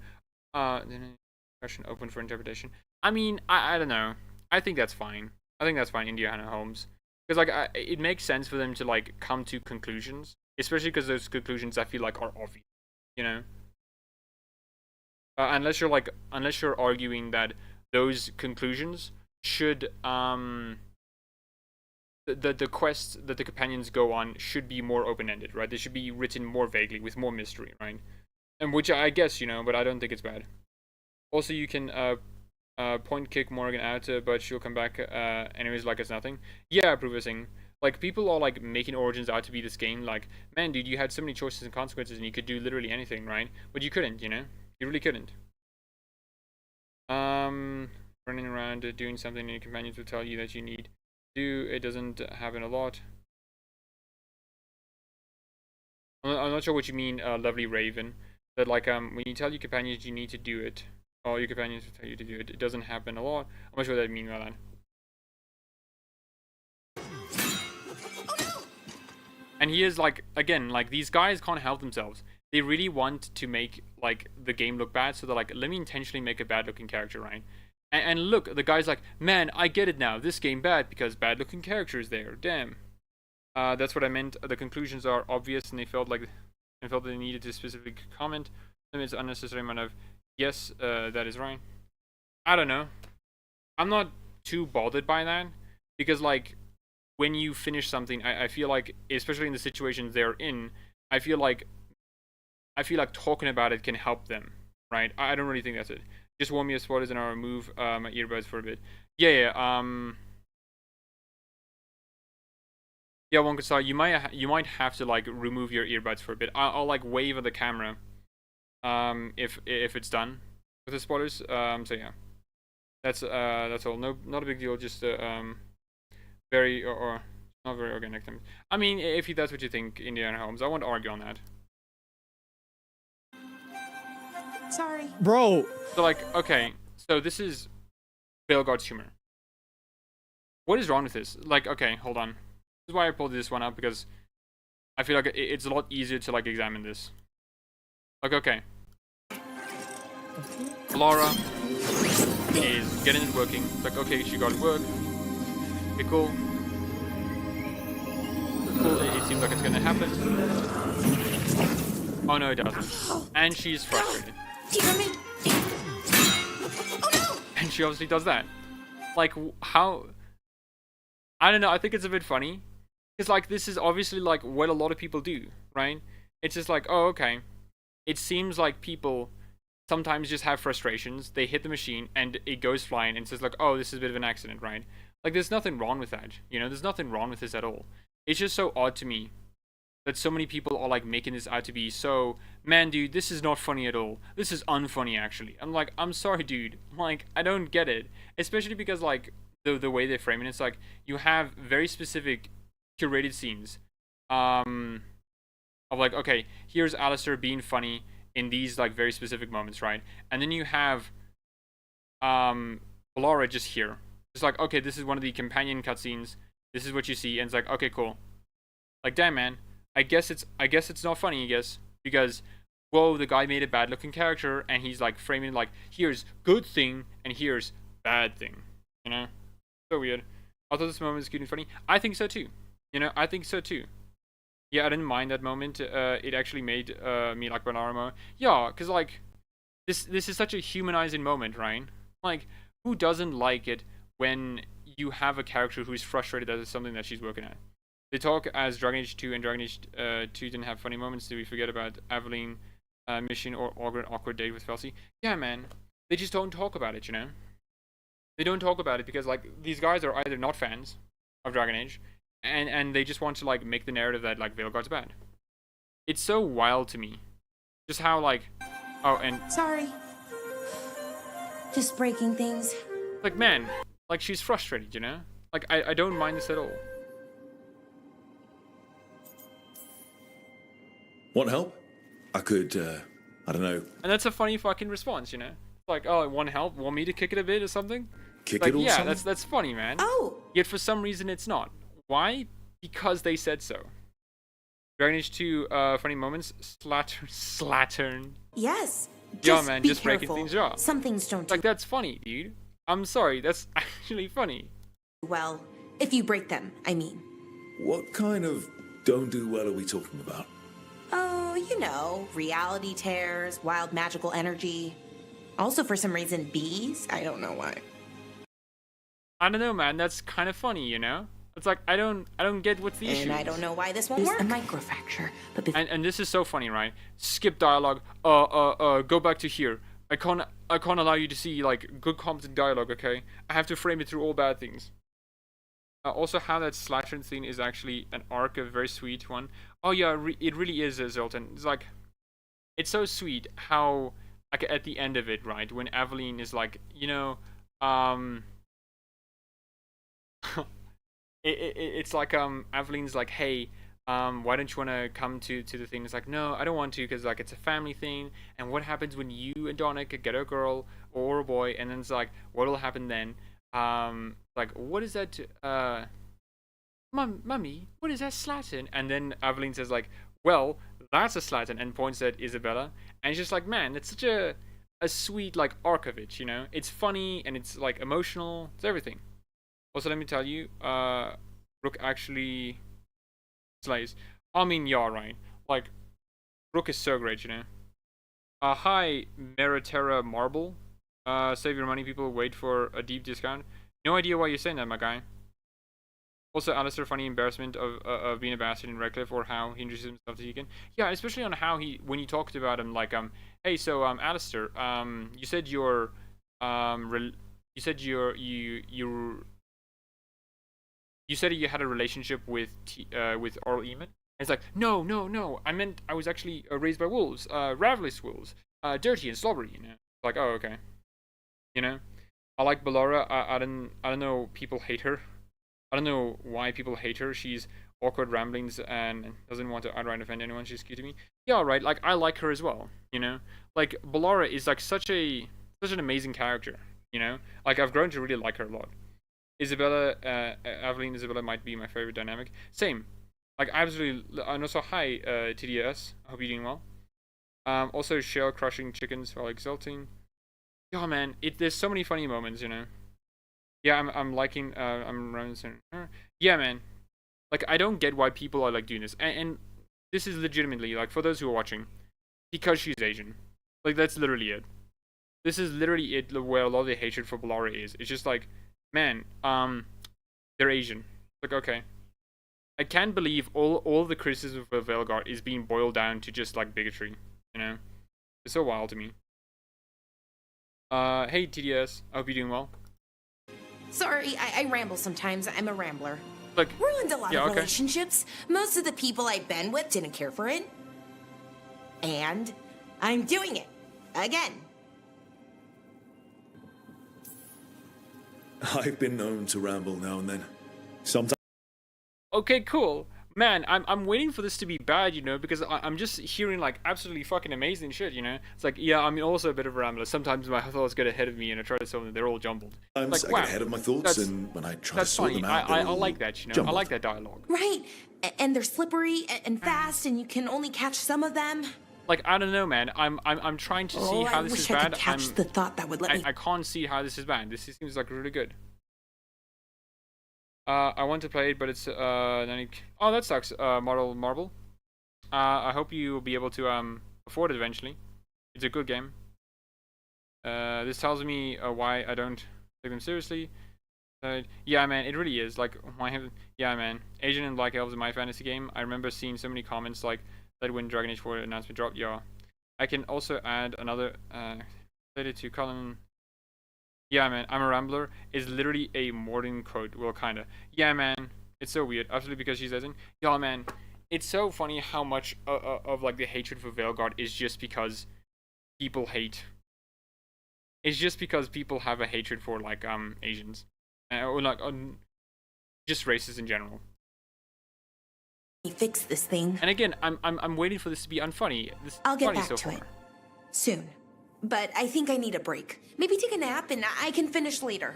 Discussion open for interpretation. I mean, I don't know. I think that's fine. I think that's fine, Indiana Holmes. Because, like, it makes sense for them to, like, come to conclusions. Especially because those conclusions, I feel like, are obvious. You know? Unless you're arguing that those conclusions should, the quests that the companions go on should be more open-ended, right? They should be written more vaguely, with more mystery, right? And which I guess, you know, but I don't think it's bad. Also, you can, point kick Morgan out, but she'll come back anyways like it's nothing. Yeah, Approving. Like, people are like making Origins out to be this game. Like, man, dude, you had so many choices and consequences, and you could do literally anything, right? But you couldn't, you know. You really couldn't. Running around doing something, and your companions will tell you that you need to do. It doesn't happen a lot. I'm not sure what you mean, lovely Raven. But like, when you tell your companions you need to do it. All your companions will tell you to do it. It doesn't happen a lot. I'm not sure what that means by that. And he is like, again, like, these guys can't help themselves. They really want to make like the game look bad, so they're like, let me intentionally make a bad looking character, right? And look, the guy's like, man, I get it now. This game bad because bad looking character is there. Damn. That's what I meant. The conclusions are obvious, and they felt they needed to specifically comment. It's unnecessary amount of. Yes, that is right. I don't know. I'm not too bothered by that because, like, when you finish something, I feel like, especially in the situations they're in, I feel like talking about it can help them, right? I don't really think that's it. Just warn me of spoilers and I'll remove my earbuds for a bit. Yeah, Wonka, sorry, you might have to like remove your earbuds for a bit. I'll like wave at the camera, if it's done with the spoilers. So yeah, that's all. No, not a big deal. Just very or not very organic things. I mean, if that's what you think, Indiana Holmes, I won't argue on that. Sorry. Bro, So like, okay, so this is Veilguard's humor. What is wrong with this? Like, okay, hold on. This is why I pulled this one up, because I feel like it's a lot easier to like examine this. Like, okay, Laura is getting it working. It's like, okay, she got it work. Okay, cool. Cool. It seems like it's gonna happen. Oh no, it doesn't. And she's frustrated. And she obviously does that. Like, how? I don't know. I think it's a bit funny, because like this is obviously like what a lot of people do, right? It's just like, oh, okay. It seems like people sometimes just have frustrations. They hit the machine and it goes flying, and says like, oh, this is a bit of an accident, right? Like, there's nothing wrong with that. You know, there's nothing wrong with this at all. It's just so odd to me that so many people are like making this out to be so, man, dude, this is not funny at all. This is unfunny, actually. I'm like, I'm sorry, dude. Like, I don't get it. Especially because like the way they frame it, it's like you have very specific curated scenes of like, okay, here's Alistair being funny in these like very specific moments, right? And then you have Laura just here. It's like, okay, this is one of the companion cutscenes. This is what you see, and it's like, okay, cool. Like, damn, man. I guess it's not funny, I guess, because whoa, the guy made a bad looking character, and he's like framing it like, here's good thing and here's bad thing. You know? So weird. I thought this moment was cute and funny. I think so too. You know, I think so too. Yeah, I didn't mind that moment. It actually made me like Banaramo. Yeah, because like this is such a humanizing moment, right? Like, who doesn't like it when you have a character who's frustrated that it's something that she's working at? They talk as Dragon Age 2 and Dragon Age 2 didn't have funny moments. Do we forget about Aveline mission or awkward date with Felsi? Yeah, man. They just don't talk about it, you know? They don't talk about it because like these guys are either not fans of Dragon Age, and they just want to like make the narrative that like Veilguard's bad. It's so wild to me. Just how like, oh, and Sorry. Just breaking things. like, man, like she's frustrated, you know? Like I don't mind this at all. Want help? I could, I don't know, And that's a funny fucking response, you know? Like, oh, want help? Want me to kick it a bit or something? kick Like, it or yeah, something? that's funny, man. Oh. Yet for some reason it's not. Why? Because they said so. Dragon Age 2 funny moments. Slattern. Yes. Yeah, Just man, be just breaking careful. things up. Some things don't Like, do that's funny, dude. I'm sorry, that's actually funny. well. If you break them, I mean. What kind of don't do well are we talking about? Oh, you know, reality tears, wild magical energy. Also, for some reason, bees. I don't know why. I don't know, man, that's kind of funny, you know? It's like, I don't get what's the issue. And I don't know why this won't work. A microfracture, but And this is so funny, right? Skip dialogue. Go back to here. I can't allow you to see like good competent dialogue. Okay, I have to frame it through all bad things. Also, how that Slattern scene is actually an arc, a very sweet one. Oh yeah, it really is, Zoltan. It's like, it's so sweet how like at the end of it, right, when Aveline is like, you know, it's like Aveline's like, hey, why don't you want to come to the thing? It's like, no, I don't want to, because like it's a family thing, and what happens when you and Donna could get a girl or a boy? And then it's like, what will happen then? Like, what is that? Mummy, what is that Slattern? And then Aveline says like, well, that's a Slattern, and points at Isabella, and it's just like, man, it's such a sweet like arc of it, you know? It's funny and it's like emotional, it's everything. Also, let me tell you, Rook actually slays. I mean, yeah, right. Like, Rook is so great, you know. Hi, Meritera Marble. Save your money, people. Wait for a deep discount. No idea why you're saying that, my guy. Also, Alistair, funny embarrassment of being a bastard in Redcliffe, or how he introduces himself to Deacon. Yeah, especially on how when you talked about him, like, hey, so, Alistair, you said you're, you said you said you had a relationship with Arl Eamon. And it's like, no. I meant I was actually raised by wolves, ravenous wolves, dirty and slobbery. You know, like, oh, okay. You know, I like Ballora. I don't know. People hate her. I don't know why people hate her. She's awkward ramblings and doesn't want to outright offend anyone. She's cute to me. Yeah, right. Like, I like her as well. You know, like Ballora is like such an amazing character, you know. Like I've grown to really like her a lot. Isabella, Aveline Isabella might be my favorite dynamic. Same, like absolutely. And also hi, TDS. I hope you're doing well. Also shell crushing chickens while exulting. Yeah, man, there's so many funny moments, you know. Yeah, I'm liking. I'm reminiscing. Yeah, man. Like I don't get why people are like doing this, and this is legitimately like for those who are watching, because she's Asian. Like that's literally it. This is literally it. Where a lot of the hatred for Ballora is. It's just like, man, they're Asian. Like okay, I can't believe all the criticism of Veilguard is being boiled down to just like bigotry. You know, it's so wild to me. Hey TDS, I hope you're doing well. Sorry, I ramble sometimes. I'm a rambler. Like, Ruined a lot of okay. relationships. Most of the people I've been with didn't care for it. And I'm doing it. Again. I've been known to ramble now and then. Sometimes. Okay, cool. Man, I'm waiting for this to be bad, you know, because I'm just hearing like absolutely fucking amazing shit, you know. It's like, yeah, I'm also a bit of a rambler. Sometimes my thoughts get ahead of me and I try to solve them. They're all jumbled. Sometimes Like, I wow, get ahead of my thoughts, and when I try to that's sort funny. them out, I they're all like that, you know. jumbled. I like that dialogue. Right. And they're slippery and fast, and you can only catch some of them. Like I don't know, man. I'm trying to see how I this wish is I bad. could catch the thought that would let me. I can't see how this is bad. This seems like really good. I want to play it, but it's oh, that sucks. Marble. I hope you will be able to afford it eventually. It's a good game. This tells me why I don't take them seriously. Yeah, man, it really is. Like, yeah, man. Asian and Black Elves in my fantasy game. I remember seeing so many comments like that when Dragon Age 4 announcement dropped. Yeah, I can also add another related to Colin. Yeah, man, I'm a rambler is literally a modern quote. Well, kinda. Yeah, man, it's so weird. Absolutely, because she's Asian. Yeah, man, it's so funny how much of like the hatred for Veilguard is just because people hate. It's just because people have a hatred for like Asians, or like just races in general. Fix this thing. And again, I'm waiting for this to be unfunny. This is I'll get funny back so to far. it soon. But I think I need a break. Maybe take a nap and I can finish later.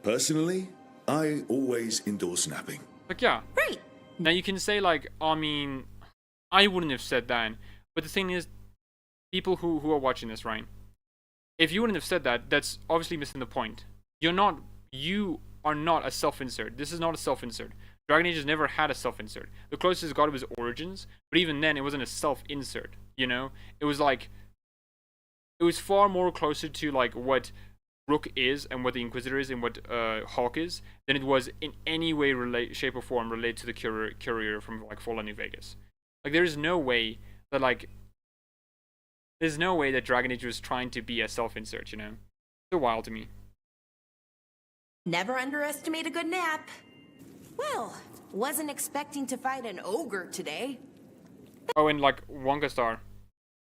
Personally, I always endorse napping. Like yeah. Right. Now you can say like, I mean, I wouldn't have said that, but the thing is, people who are watching this, right? If you wouldn't have said that, that's obviously missing the point. You are not a self-insert. This is not a self-insert. Dragon Age has never had a self-insert. The closest it got was Origins, but even then, it wasn't a self-insert. You know, it was like, it was far more closer to like what Rook is and what the Inquisitor is and what Hawk is than it was in any way, shape, or form related to the courier from like Fallout New Vegas. Like, there is no way that like, there's no way that Dragon Age was trying to be a self-insert. You know, it's so wild to me. Never underestimate a good nap. Well, wasn't expecting to fight an ogre today. Oh, and like Wonka Star.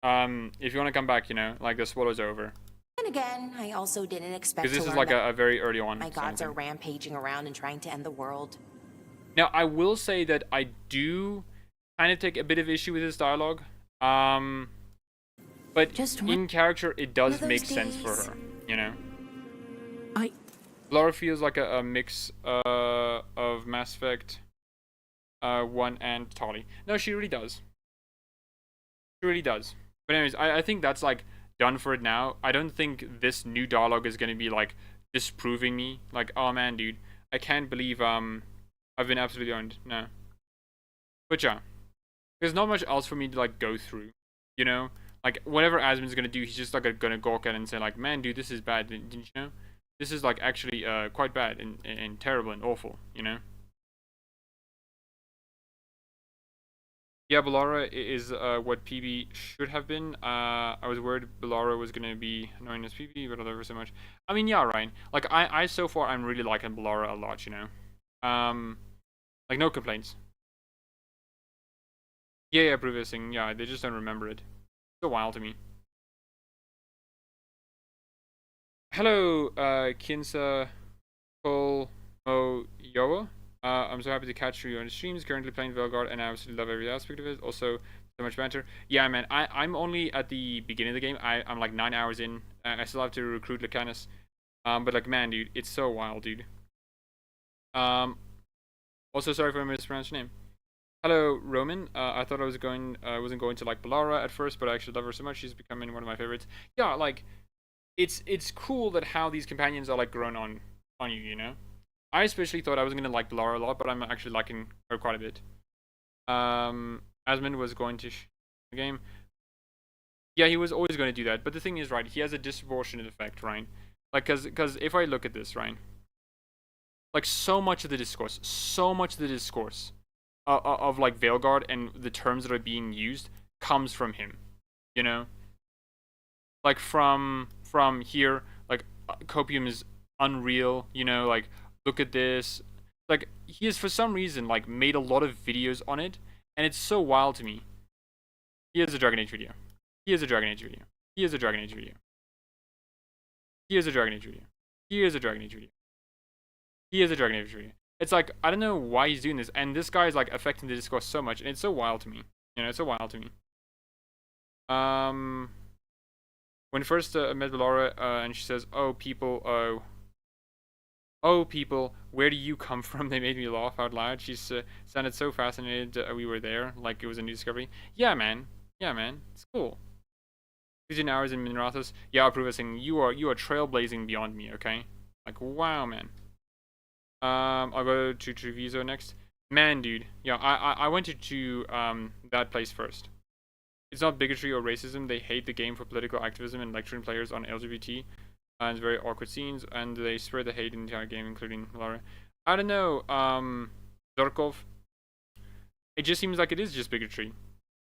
If you want to come back, you know, like the swallow's over. And again, I also didn't expect Because to this is learn like that a very early on. my kind of gods are thing. rampaging around and trying to end the world. Now, I will say that I do kind of take a bit of issue with this dialogue. But Just in character, it does those make sense for days. her, you know? I Laura feels like a mix of Mass Effect 1 and Tali. No, she really does. She really does. But anyways, I think that's like done for it now. I don't think this new dialogue is going to be like disproving me. Like, oh man, dude, I can't believe I've been absolutely owned. No. But yeah, there's not much else for me to like go through, you know? Like, whatever Asmon's gonna do, he's just like gonna gawk at it and say like, man, dude, this is bad, didn't you know? This is like actually quite bad and terrible and awful, you know? Yeah, Ballora is what PB should have been. I was worried Ballora was gonna be annoying as PB, but I love her so much. I mean, yeah, Ryan. Like, I so far I'm really liking Ballora a lot, you know. Like, no complaints. Yeah, previous thing. Yeah, they just don't remember it. So wild to me. Hello, Kinsa Cole Mo Yoa. I'm so happy to catch you on the streams. Currently playing Veilguard, and I absolutely love every aspect of it. Also, So much banter. Yeah, man. I'm only at the beginning of the game. I'm like 9 hours in. I still have to recruit Lucanus. But like, man, dude, it's so wild, dude. Also, sorry if I mispronounced your name. Hello, Roman. I thought I wasn't going to like Balara at first, but I actually love her so much. She's becoming one of my favorites. Yeah, like, it's cool that how these companions are like grown on you, you know. I especially thought I was gonna like Balara a lot, but I'm actually liking her quite a bit. Asmund was going to the game. Yeah, he was always going to do that. But the thing is, right, he has a disproportionate effect, right? Like, cause if I look at this, right, like so much of the discourse of like Veilguard and the terms that are being used comes from him, you know. Like from here, like copium is unreal, you know. Like, look at this. Like, he has for some reason like made a lot of videos on it, and it's so wild to me. He has a Dragon Age video. He has a Dragon Age video. He has a Dragon Age video. He has a Dragon Age video. He has a Dragon Age video. He has a Dragon Age video. It's like, I don't know why he's doing this, and this guy is like affecting the discourse so much, and it's so wild to me. You know, it's so wild to me. When first I met Laura, and she says, "Oh people, oh people, where do you come from?" They made me laugh out loud. She sounded so fascinated we were there, like it was a new discovery. Yeah, man. Yeah, man. It's cool. 15 hours in Minrathos. Yeah, I'll prove it, saying you are trailblazing beyond me. Okay. Like, wow, man. I'll go to Treviso next. Man, dude. Yeah, I went to that place first. It's not bigotry or racism. They hate the game for political activism and lecturing players on LGBT. And it's very awkward scenes, and they spread the hate in the entire game, including Lara. I don't know, Zorkov. It just seems like it is just bigotry.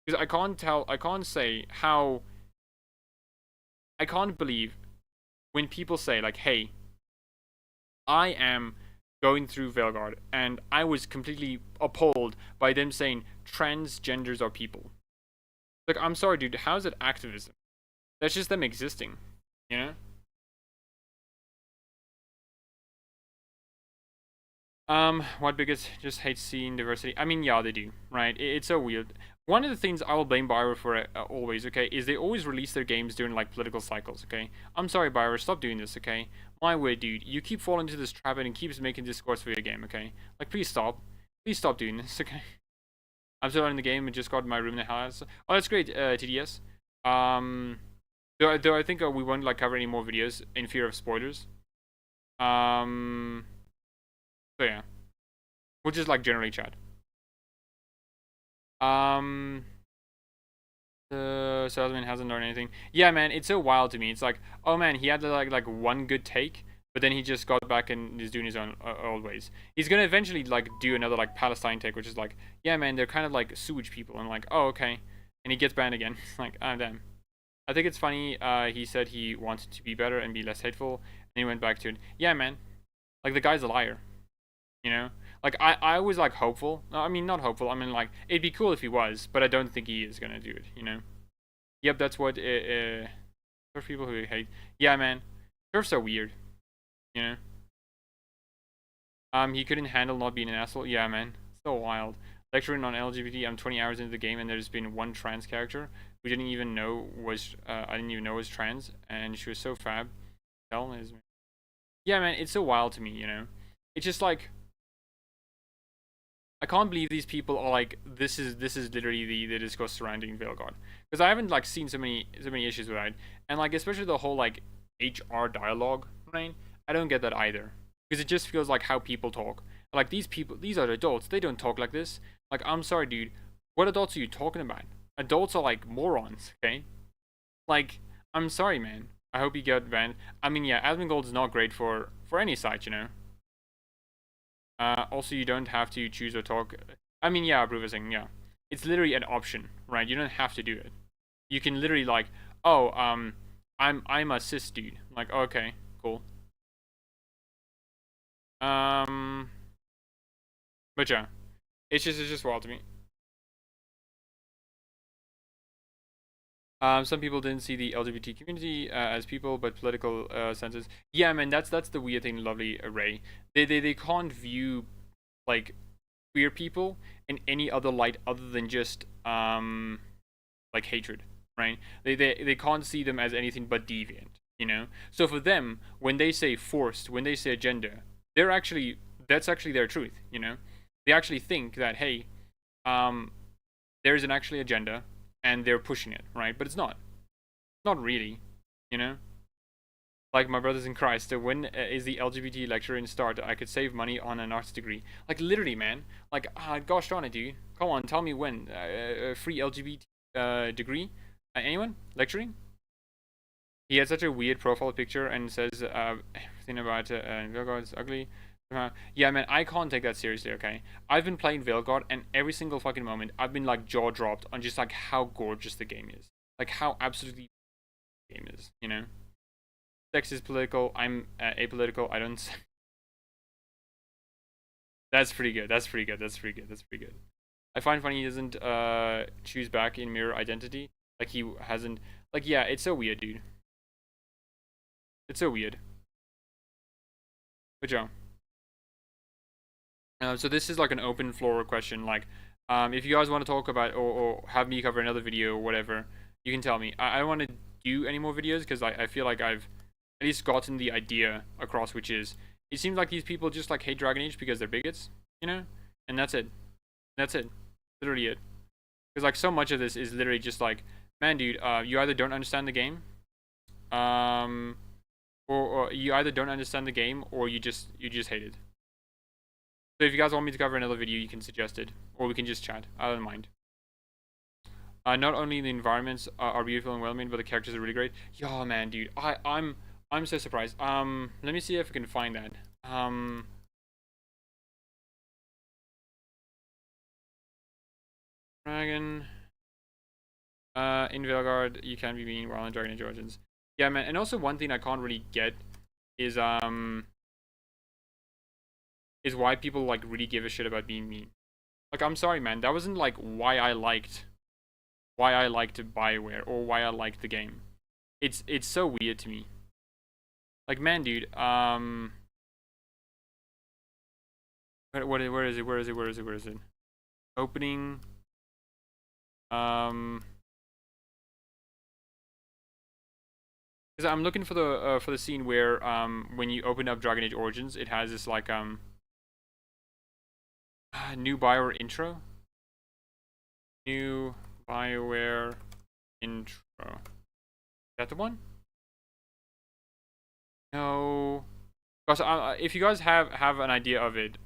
Because I can't believe when people say, like, hey, I am going through Veilguard, and I was completely appalled by them saying transgenders are people. Like, I'm sorry, dude, how's it activism? That's just them existing, you know? White bigots just hate seeing diversity. I mean, yeah, they do, right? It's so weird. One of the things I will blame Bioware for always, okay, is they always release their games during, like, political cycles, okay? I'm sorry, Bioware, stop doing this, okay? My word, dude, you keep falling into this trap and it keeps making discourse for your game, okay? Like, please stop. Please stop doing this, okay? I'm still in the game and just got my room in the house. Oh, that's great, TDS. Though I think we won't, like, cover any more videos in fear of spoilers. So yeah. We'll just, like, generally chat. The salesman hasn't learned anything. Yeah, man, it's so wild to me. It's like, oh man, he had like one good take, but then he just got back and is doing his own old ways. He's gonna eventually like do another like Palestine take, which is like, yeah, man, they're kind of like sewage people. And like, oh, okay. And he gets banned again. Like, oh damn. I think it's funny. He said he wanted to be better and be less hateful, and he went back to it. Yeah, man. Like, the guy's a liar. You know? Like, I was, like, hopeful. No, I mean, not hopeful. I mean, like, it'd be cool if he was, but I don't think he is gonna do it, you know? Yep, that's what, for people who hate. Yeah, man. Turfs are weird. You know? He couldn't handle not being an asshole. Yeah, man. So wild. Lecturing on LGBT, I'm 20 hours into the game, and there's been one trans character who didn't even know was, I didn't even know was trans, and she was so fab. Yeah, man, it's so wild to me, you know? It's just, like, I can't believe these people are like, this is literally the discourse surrounding Veilguard, because I haven't like seen so many issues with that, and like especially the whole like HR dialogue, right? I don't get that either, because it just feels like how people talk. Like, these people, these are adults, they don't talk like this. Like, I'm sorry, dude, what adults are you talking about? Adults are like morons, okay? Like, I'm sorry, man. I hope you get banned. I mean, yeah, Asmongold is not great for any site, you know. Also, you don't have to choose or talk. I mean, yeah, Bruvising, yeah. It's literally an option, right? You don't have to do it. You can literally like, oh, I'm a cis dude. Like, okay, cool. But yeah, it's just wild to me. Some people didn't see the LGBT community as people, but political senses. Yeah, man, that's the weird thing, lovely Ray. They can't view like queer people in any other light other than just like hatred, right? They can't see them as anything but deviant, you know. So for them, when they say forced, when they say agenda, that's actually their truth, you know. They actually think that, hey, there's an actually agenda and they're pushing it, right? But it's not really, you know. Like my brothers in Christ, when is the LGBT lecture in start? I could save money on an arts degree. Like literally, man. Like, gosh darn it, dude. Come on, tell me when. Free LGBT degree? Anyone lecturing? He had such a weird profile picture and says everything about Veilguard is ugly. Yeah, man, I can't take that seriously. Okay, I've been playing Veilguard, and every single fucking moment, I've been like jaw dropped on just like how gorgeous the game is, like how absolutely the game is. You know. Sex is political. I'm apolitical. I don't. That's pretty good. That's pretty good. That's pretty good. That's pretty good. I find funny he doesn't choose back in mirror identity. Like he hasn't. Like yeah, it's so weird, dude. It's so weird. Good job. So this is like an open floor question. Like, if you guys want to talk about or have me cover another video or whatever, you can tell me. I don't want to do any more videos because I feel like I've at least gotten the idea across, which is it seems like these people just like hate Dragon Age because they're bigots, you know, and that's it. That's it. Literally it. Because like so much of this is literally just like, man, dude, you either don't understand the game, or you either don't understand the game or you just hate it. So if you guys want me to cover another video, you can suggest it, or we can just chat. I don't mind. Not only the environments are beautiful and well made, but the characters are really great. Yeah, man, dude, I'm so surprised. Let me see if I can find that. Dragon. In Veilguard, you can be mean while in Dragon Age Origins. Yeah, man, and also one thing I can't really get is why people like really give a shit about being mean. Like, I'm sorry, man, that wasn't like why I liked BioWare or why I liked the game. It's so weird to me. Like, man, dude, where is it? Opening, because I'm looking for the scene where when you open up Dragon Age Origins, it has this like new BioWare intro. New BioWare intro. Is that the one? No. Gosh, if you guys have an idea of it,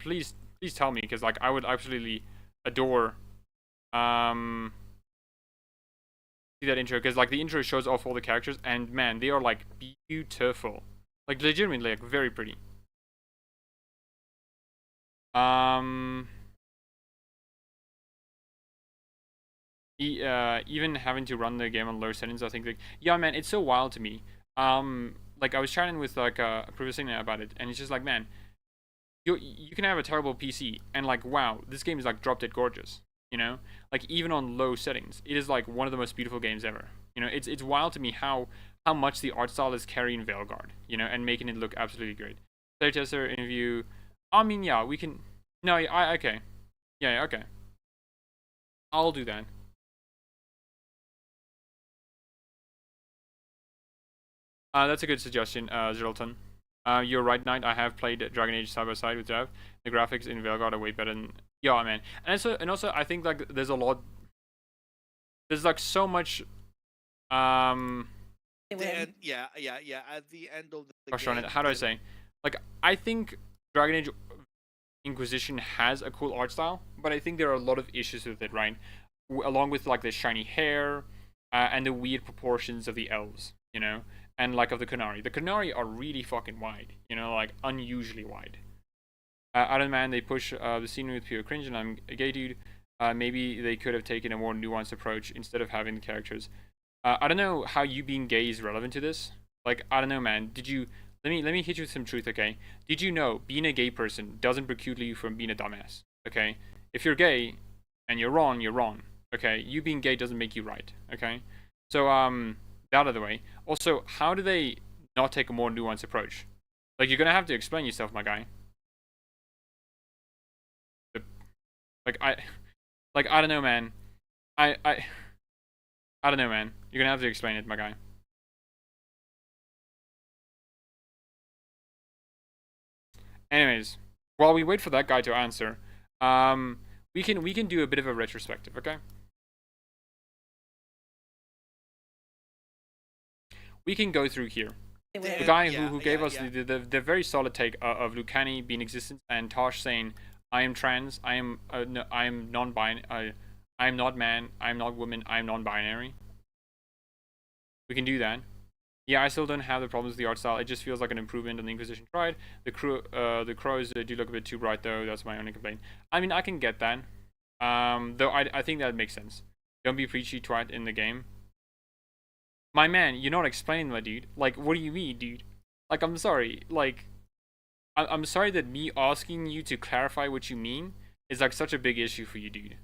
please tell me, because like I would absolutely adore see that intro, because like the intro shows off all the characters, and man, they are like beautiful, like legitimately like very pretty. Even having to run the game on low settings, I think like, yeah, man, it's so wild to me. Like I was chatting with like a previous thing about it, and it's just like, man, you can have a terrible PC and like, wow, this game is like drop dead gorgeous, you know, like even on low settings, it is like one of the most beautiful games ever. You know, it's wild to me how much the art style is carrying Veilguard, you know, and making it look absolutely great. Playtester interview. I mean, yeah, we can. No, okay, yeah, okay. I'll do that. That's a good suggestion, Zerlton. You're right, Knight. I have played Dragon Age side by side with Dev. The graphics in Veilguard are way better than, yeah, man. And also, I think like there's a lot. There's like so much. Yeah. At the end of the Gosh darn it, how do I say? Like, I think Dragon Age Inquisition has a cool art style, but I think there are a lot of issues with it, right? Along with like the shiny hair and the weird proportions of the elves, you know, and like of the Qunari. The Qunari are really fucking wide, you know, like unusually wide. Iron Man, they push the scenery with pure cringe, and I'm a gay dude. Maybe they could have taken a more nuanced approach instead of having the characters. I don't know how you being gay is relevant to this. Like, I don't know, man. Did you... Let me hit you with some truth, okay? Did you know being a gay person doesn't preclude you from being a dumbass, okay? If you're gay and you're wrong, you're wrong, okay? You being gay doesn't make you right, okay? So, that out of the way. Also, how do they not take a more nuanced approach? Like, you're gonna have to explain yourself, my guy. Like, I don't know, man. I don't know, man. You're gonna have to explain it, my guy. Anyways, while we wait for that guy to answer, we can do a bit of a retrospective, okay? We can go through here. The guy who gave us the very solid take of Lucani being existence, and Tosh saying, I am trans, I am no, I am non-binary, I am not man, I am not woman, I am non-binary. We can do that. Yeah, I still don't have the problems with the art style. It just feels like an improvement on the Inquisition tried. The crows do look a bit too bright though. That's my only complaint. I mean, I can get that. Though I think that makes sense. Don't be preachy twat in the game. My man, you're not explaining that, dude. Like, what do you mean, dude? Like, I'm sorry. Like, I'm sorry that me asking you to clarify what you mean is like such a big issue for you, dude.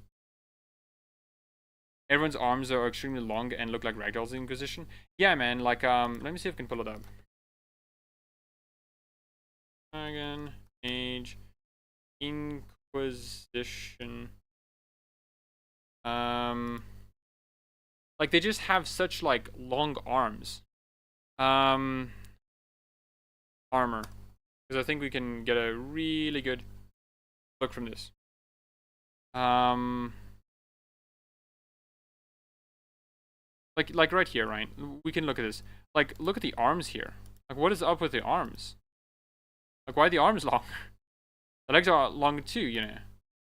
Everyone's arms are extremely long and look like ragdolls in Inquisition. Yeah, man, like, let me see if I can pull it up. Dragon, Age, Inquisition. Like, they just have such, like, long arms. Armor. Because I think we can get a really good look from this. Like right here, right? We can look at this. Like, look at the arms here. Like, what is up with the arms? Like, why are the arms long? The legs are long too, you know.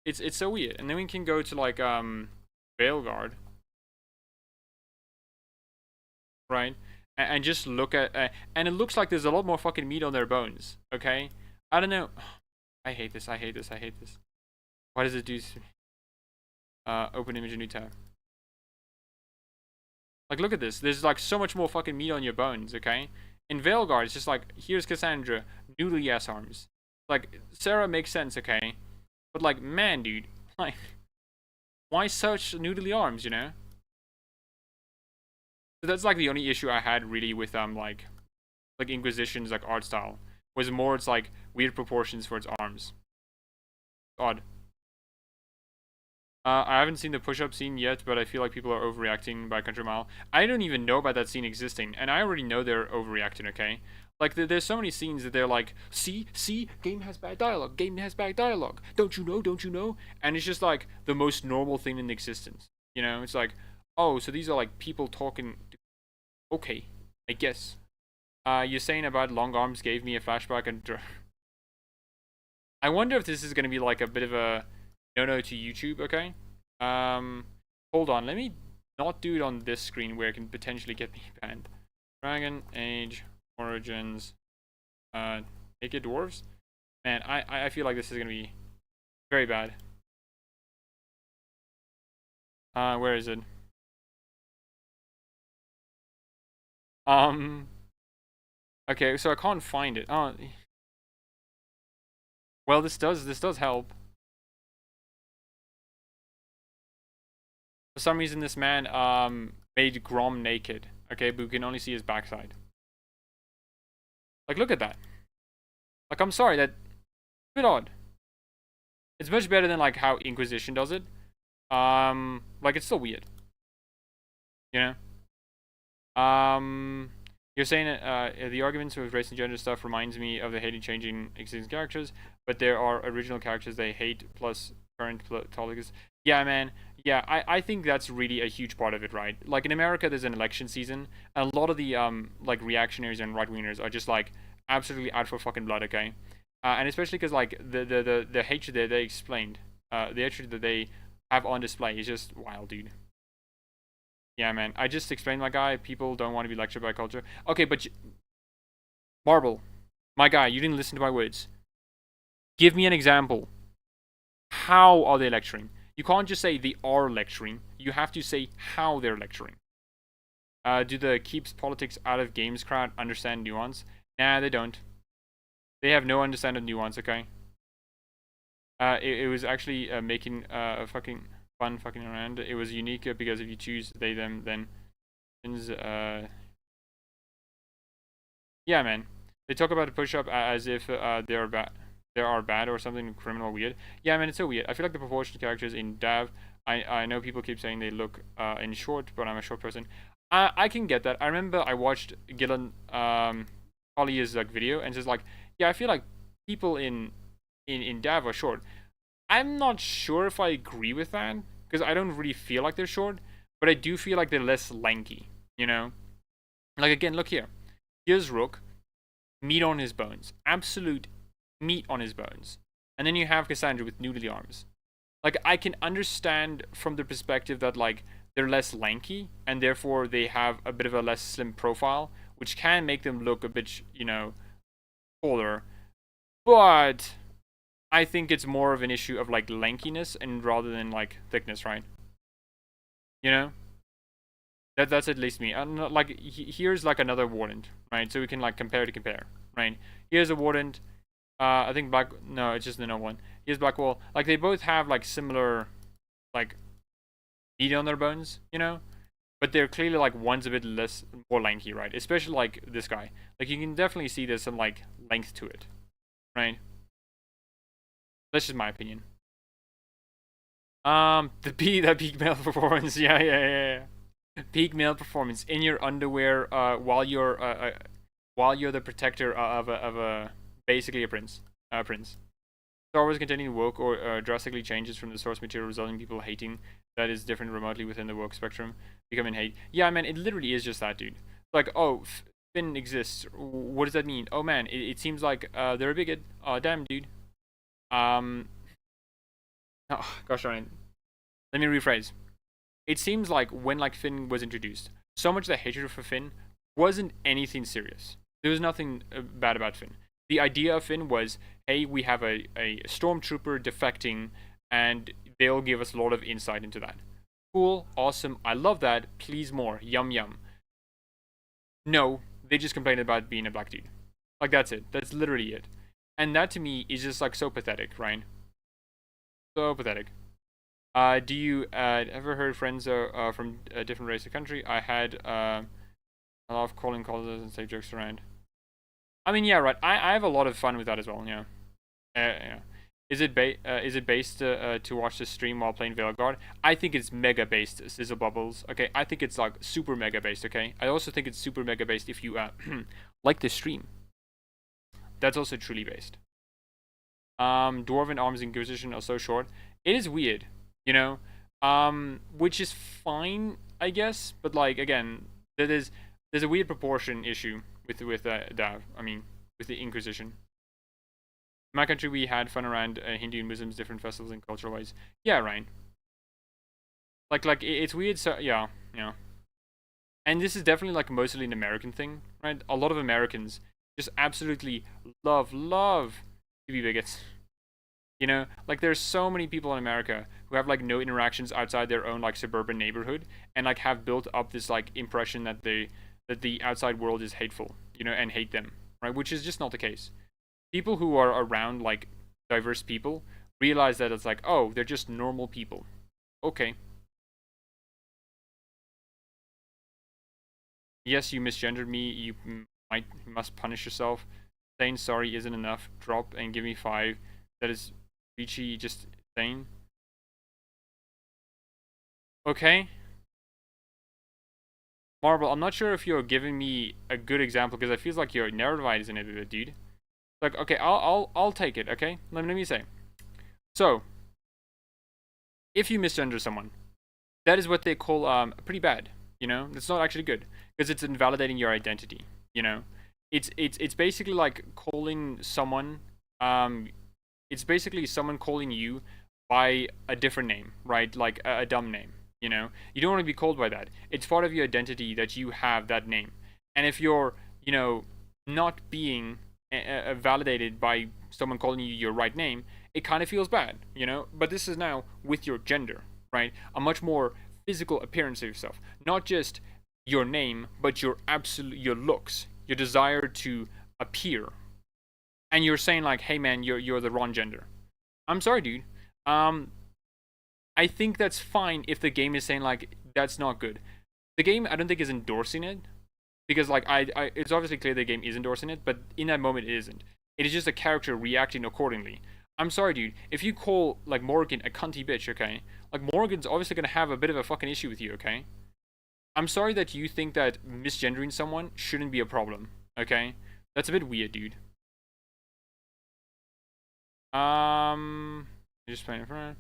It's so weird. And then we can go to like Veilguard, right? And just look at and it looks like there's a lot more fucking meat on their bones. Okay, I don't know. I hate this. I hate this. I hate this. Why does it do? Open image, a new tab. Like, look at this. There's like so much more fucking meat on your bones, okay? In Veilguard, it's just like, here's Cassandra, noodly ass arms. Like, Sarah makes sense, okay? But like, man, dude, like, why such noodly arms, you know? So that's like the only issue I had really with like Inquisition's like art style. Was more it's like weird proportions for its arms. Odd. I haven't seen the push-up scene yet, but I feel like people are overreacting by country mile. I don't even know about that scene existing, and I already know they're overreacting, okay? Like, there's so many scenes that they're like, see, game has bad dialogue, don't you know? And it's just like the most normal thing in existence, you know? It's like, oh, so these are like people talking, okay, I guess. You're saying about long arms gave me a flashback, and I wonder if this is going to be like a bit of a no to YouTube, okay? Hold on, let me not do it on this screen where it can potentially get me banned. Dragon Age Origins Naked Dwarves? Man, I feel like this is gonna be very bad. Where is it? Okay, so I can't find it. Oh, well, this does help. For some reason, this man made Grom naked. Okay, but we can only see his backside. Like, look at that. Like, I'm sorry, that's a bit odd. It's much better than like how Inquisition does it. Like, it's still weird. You know. You're saying the arguments with race and gender stuff reminds me of the hating changing existing characters, but there are original characters they hate plus current politics. Yeah, man. Yeah, I think that's really a huge part of it, right? Like, in America, there's an election season, and a lot of the like reactionaries and right-wingers are just like absolutely out for fucking blood, okay? And especially because like the hatred that they explained, the hatred that they have on display is just wild, dude. Yeah, man. I just explained, my guy. People don't want to be lectured by culture. Okay, but Marble, my guy, you didn't listen to my words. Give me an example. How are they lecturing? You can't just say they are lecturing. You have to say how they're lecturing. Do the keeps politics out of games crowd understand nuance? Nah, they don't. They have no understanding of nuance, okay? It was actually making a fucking fun fucking around. It was unique because if you choose they, them, then... Yeah, man. They talk about a push-up as if they are bad or something criminal weird. Yeah, man, it's so weird. I feel like the proportion of characters in Dav I know people keep saying they look in short, but I'm a short person. I can get that. I remember I watched Gillen Collier's like video, and just like, yeah, I feel like people in Dav are short. I'm not sure if I agree with that, because I don't really feel like they're short, but I do feel like they're less lanky, you know? Like, again, look here. Here's Rook, meat on his bones. Absolute meat on his bones. And then you have Cassandra with noodly arms. Like, I can understand from the perspective that, like, they're less lanky, and therefore they have a bit of a less slim profile, which can make them look a bit, you know, taller. But I think it's more of an issue of, like, lankiness and rather than, like, thickness, right? You know? That's at least me. And like, here's like another Warden, right? So we can like compare, right? Here's a Warden. I think Black. No, it's just the no one. Here's Blackwall. Like, they both have like similar, like, meat on their bones, you know? But they're clearly like one's a bit more lanky, right? Especially like this guy. Like, you can definitely see there's some like length to it, right? That's just my opinion. The peak male performance. Yeah. Peak male performance in your underwear while you're the protector of a basically a prince. Star Wars containing woke or drastically changes from the source material, resulting in people hating that is different remotely within the woke spectrum, becoming hate. Yeah, man, it literally is just that, dude. Like, oh, Finn exists. What does that mean? Oh man, it seems like they're a bigot. Oh damn, dude. Oh gosh darn it. Let me rephrase. It seems like when like Finn was introduced, so much of the hatred for Finn wasn't anything serious. There was nothing bad about Finn. The idea of Finn was, hey, we have a stormtrooper defecting, and they'll give us a lot of insight into that. Cool, awesome, I love that, please more, yum yum. No, they just complained about being a black dude. Like, that's it. That's literally it. And that to me is just like so pathetic, Ryan. So pathetic. Do you ever heard friends from a different race or country? I had a lot of calling calls and say jokes around. I mean, yeah, right. I have a lot of fun with that as well. Yeah. Yeah. Is it based to watch the stream while playing Veilguard? I think it's mega based, Sizzle Bubbles. Okay, I think it's like super mega based. Okay, I also think it's super mega based if you like the stream. That's also truly based. Dwarven Arms Inquisition are so short. It is weird. You know, which is fine, I guess, but like, again, there's a weird proportion issue with that. I mean, with the Inquisition. In my country, we had fun around Hindu and Muslims, different festivals and cultural ways. Yeah, Ryan. Like it's weird. So yeah. And this is definitely like mostly an American thing, right? A lot of Americans just absolutely love to be bigots. You know, like there's so many people in America who have like no interactions outside their own like suburban neighborhood, and like have built up this like impression that the outside world is hateful, you know, and hate them, right? Which is just not the case. People who are around like diverse people realize that it's like, oh, they're just normal people. Okay. Yes, you misgendered me. You must punish yourself. Saying sorry isn't enough. Drop and give me 5. That is Richie just saying. Okay. Marble, I'm not sure if you're giving me a good example, because it feels like you're narrativizing it a bit, dude. Like, okay, I'll take it, okay? Let me say. So, if you misgender someone, that is what they call pretty bad, you know? It's not actually good, because it's invalidating your identity, you know? It's basically like calling someone it's basically someone calling you by a different name, right? Like a dumb name, you know? You don't want to be called by that. It's part of your identity that you have that name. And if you're, you know, not being validated by someone calling you your right name, it kind of feels bad, you know? But this is now with your gender, right? A much more physical appearance of yourself. Not just your name, but your looks, your desire to appear. And you're saying like, hey man, you're the wrong gender. I'm sorry, dude. I think that's fine if the game is saying like, that's not good. The game, I don't think, is endorsing it, because like it's obviously clear the game is endorsing it, but in that moment it isn't. It is just a character reacting accordingly. I'm sorry, dude. If you call like Morgan a cunty bitch, okay, Like, Morgan's obviously gonna have a bit of a fucking issue with you, okay? I'm sorry that you think that misgendering someone shouldn't be a problem, okay? That's a bit weird, dude. Just playing in front.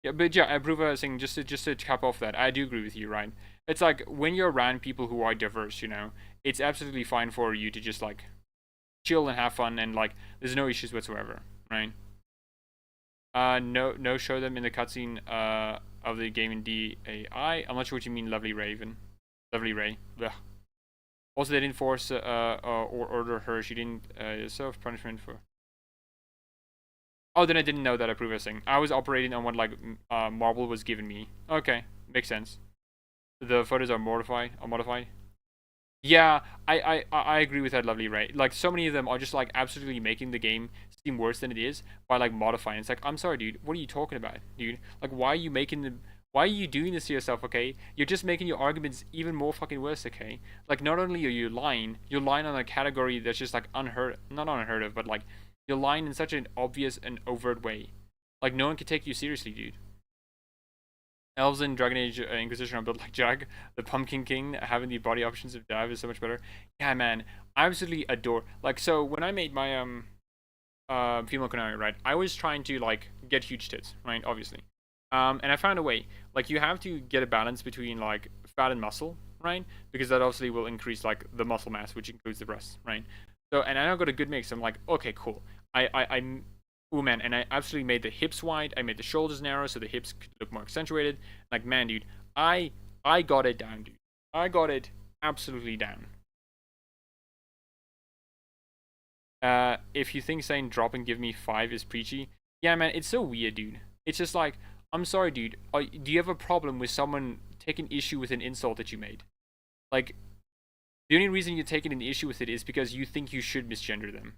Yeah, but yeah, I approve saying just to cap off that, I do agree with you, right? It's like when you're around people who are diverse, you know, it's absolutely fine for you to just like chill and have fun and like there's no issues whatsoever, right? No, show them in the cutscene of the game in DAI. I'm not sure what you mean, Lovely Raven, Lovely Ray. Ugh. Also, they didn't force or order her. She didn't self punishment for. Oh, then I didn't know that approval thing. I was operating on what like Marble was giving me. Okay, makes sense. The photos are modified. Yeah, I agree with that, Lovely Ray. Like, so many of them are just like absolutely making the game seem worse than it is by like modifying. It's like, I'm sorry, dude. What are you talking about, dude? Like, why are you making the? Why are you doing this to yourself? Okay, you're just making your arguments even more fucking worse. Okay, like not only are you lying, you're lying on a category that's just like not unheard of, but like you're lying in such an obvious and overt way. Like, no one can take you seriously, dude. Elves in Dragon Age Inquisition are built like Jag. The Pumpkin King having the body options of Dive is so much better. Yeah, man, I absolutely adore. Like, so when I made my female canary, right, I was trying to like get huge tits, right, obviously. And I found a way. Like, you have to get a balance between like fat and muscle, right? Because that obviously will increase like the muscle mass, which includes the breasts, right? So, and I got a good mix. I'm like, okay, cool. Oh man, and I absolutely made the hips wide. I made the shoulders narrow so the hips could look more accentuated. Like, man, dude, I got it down, dude. I got it absolutely down. If you think saying drop and give me 5 is preachy, yeah, man, it's so weird, dude. It's just like, I'm sorry, dude. Do you have a problem with someone taking issue with an insult that you made? Like, the only reason you're taking an issue with it is because you think you should misgender them.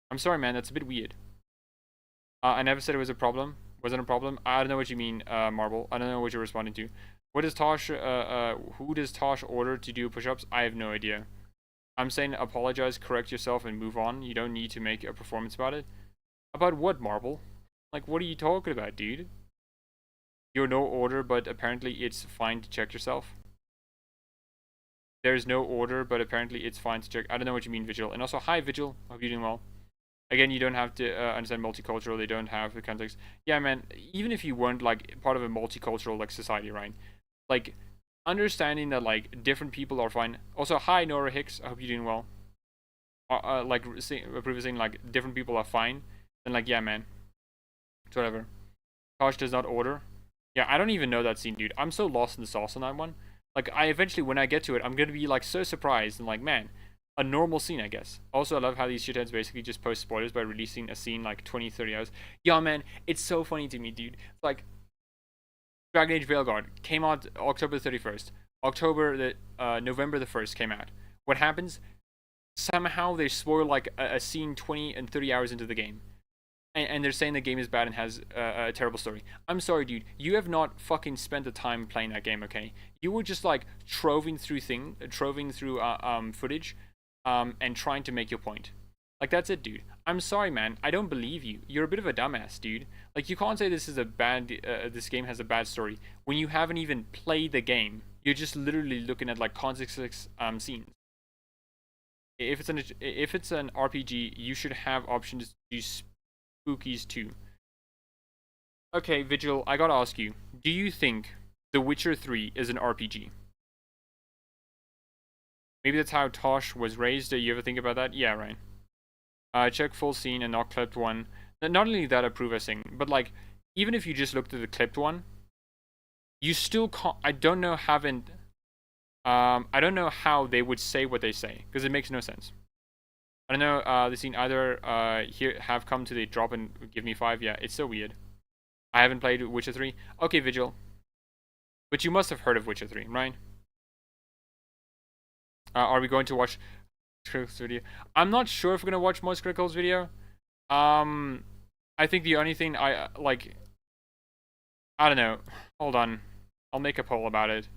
I'm sorry, man. That's a bit weird. I never said it was a problem. Wasn't a problem. I don't know what you mean, Marble. I don't know what you're responding to. What does Tosh? Who does Tosh order to do push-ups? I have no idea. I'm saying apologize, correct yourself, and move on. You don't need to make a performance about it. About what, Marble? Like, what are you talking about, dude? You're no order, but apparently it's fine to check yourself. There's no order, but apparently it's fine to check. I don't know what you mean, Vigil. And also, hi, Vigil. Hope you're doing well. Again, you don't have to understand multicultural. They don't have the context. Yeah, man. Even if you weren't like part of a multicultural like society, right? Like, understanding that like different people are fine. Also, hi, Nora Hicks. I hope you're doing well. Like saying like different people are fine. Then like, yeah, man. It's whatever. Tosh does not order. Yeah, I don't even know that scene, dude. I'm so lost in the sauce on that one. Like, I eventually, when I get to it, I'm gonna be like so surprised and like, man, a normal scene, I guess. Also, I love how these shitheads basically just post spoilers by releasing a scene like 20-30 hours. Yeah, man, it's so funny to me, dude. Like, Dragon Age Veilguard came out October 31st. November the 1st came out. What happens? Somehow they spoil like a scene 20 and 30 hours into the game. And they're saying the game is bad and has a terrible story. I'm sorry, dude. You have not fucking spent the time playing that game, okay? You were just like troving through footage, and trying to make your point. Like, that's it, dude. I'm sorry, man. I don't believe you. You're a bit of a dumbass, dude. Like, you can't say this is a bad. This game has a bad story when you haven't even played the game. You're just literally looking at like context scenes. If it's an RPG, you should have options to do spookies too. Okay, Vigil, I gotta ask you, do you think The Witcher 3 is an RPG? Maybe that's how Tosh was raised. You ever think about that? Yeah, right. Check full scene and not clipped one. Not only that, approve a thing, but like, even if you just looked at the clipped one, you still can't. I don't know how they would say what they say, because it makes no sense. I don't know, the scene either here have come to the drop and give me 5. Yeah, it's so weird. I haven't played Witcher 3. Okay, Vigil. But you must have heard of Witcher 3, right? Are we going to watch Critical's video? I'm not sure if we're going to watch most Critical's video. I think the only thing I don't know. Hold on. I'll make a poll about it.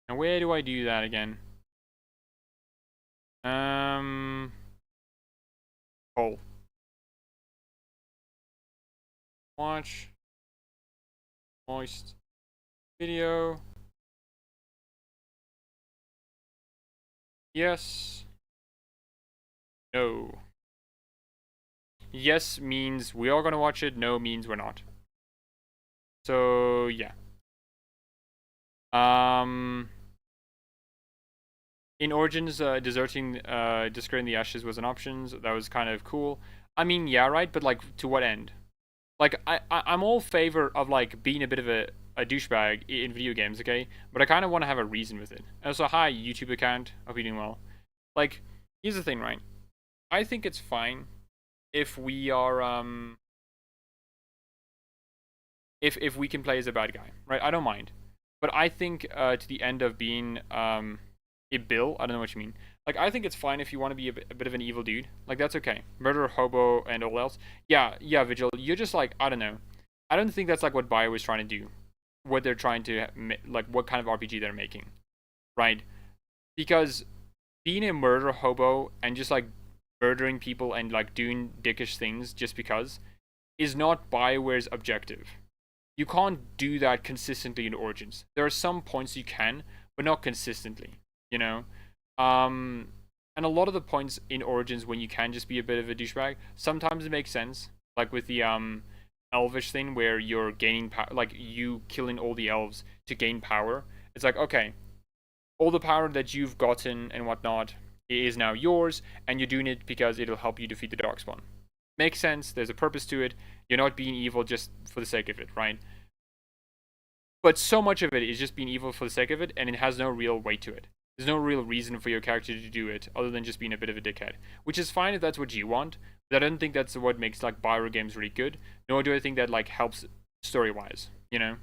And where do I do that again? Poll. Watch moist video. Yes. No. Yes means we are gonna watch it. No means we're not. So yeah. In Origins, discarding the ashes was an option. So that was kind of cool. I mean, yeah, right, but like, to what end? Like, I'm all favor of like being a bit of a douchebag in video games, okay? But I kind of want to have a reason with it. And also, hi YouTube account. Hope you're doing well. Like, here's the thing, right? I think it's fine if we are if we can play as a bad guy, right? I don't mind. But I think to the end of being a bill, I don't know what you mean. Like, I think it's fine if you want to be a bit of an evil dude. Like, that's okay. Murder, hobo, and all else. Yeah, Vigil. You're just like, I don't know. I don't think that's like what Bio was trying to do. What they're trying to, like, what kind of RPG they're making. Right? Because being a murder hobo and just like murdering people and like doing dickish things just because is not BioWare's objective. You can't do that consistently in Origins. There are some points you can, but not consistently, you know? And a lot of the points in Origins when you can just be a bit of a douchebag, sometimes it makes sense. Like with the elvish thing where you're gaining power, like you killing all the elves to gain power. It's like, okay, all the power that you've gotten and whatnot is now yours, and you're doing it because it'll help you defeat the Darkspawn. Makes sense, there's a purpose to it. You're not being evil just for the sake of it, right? But so much of it is just being evil for the sake of it, and it has no real weight to it. There's no real reason for your character to do it, other than just being a bit of a dickhead. Which is fine if that's what you want, but I don't think that's what makes like Bioware games really good, nor do I think that like helps story-wise, you know?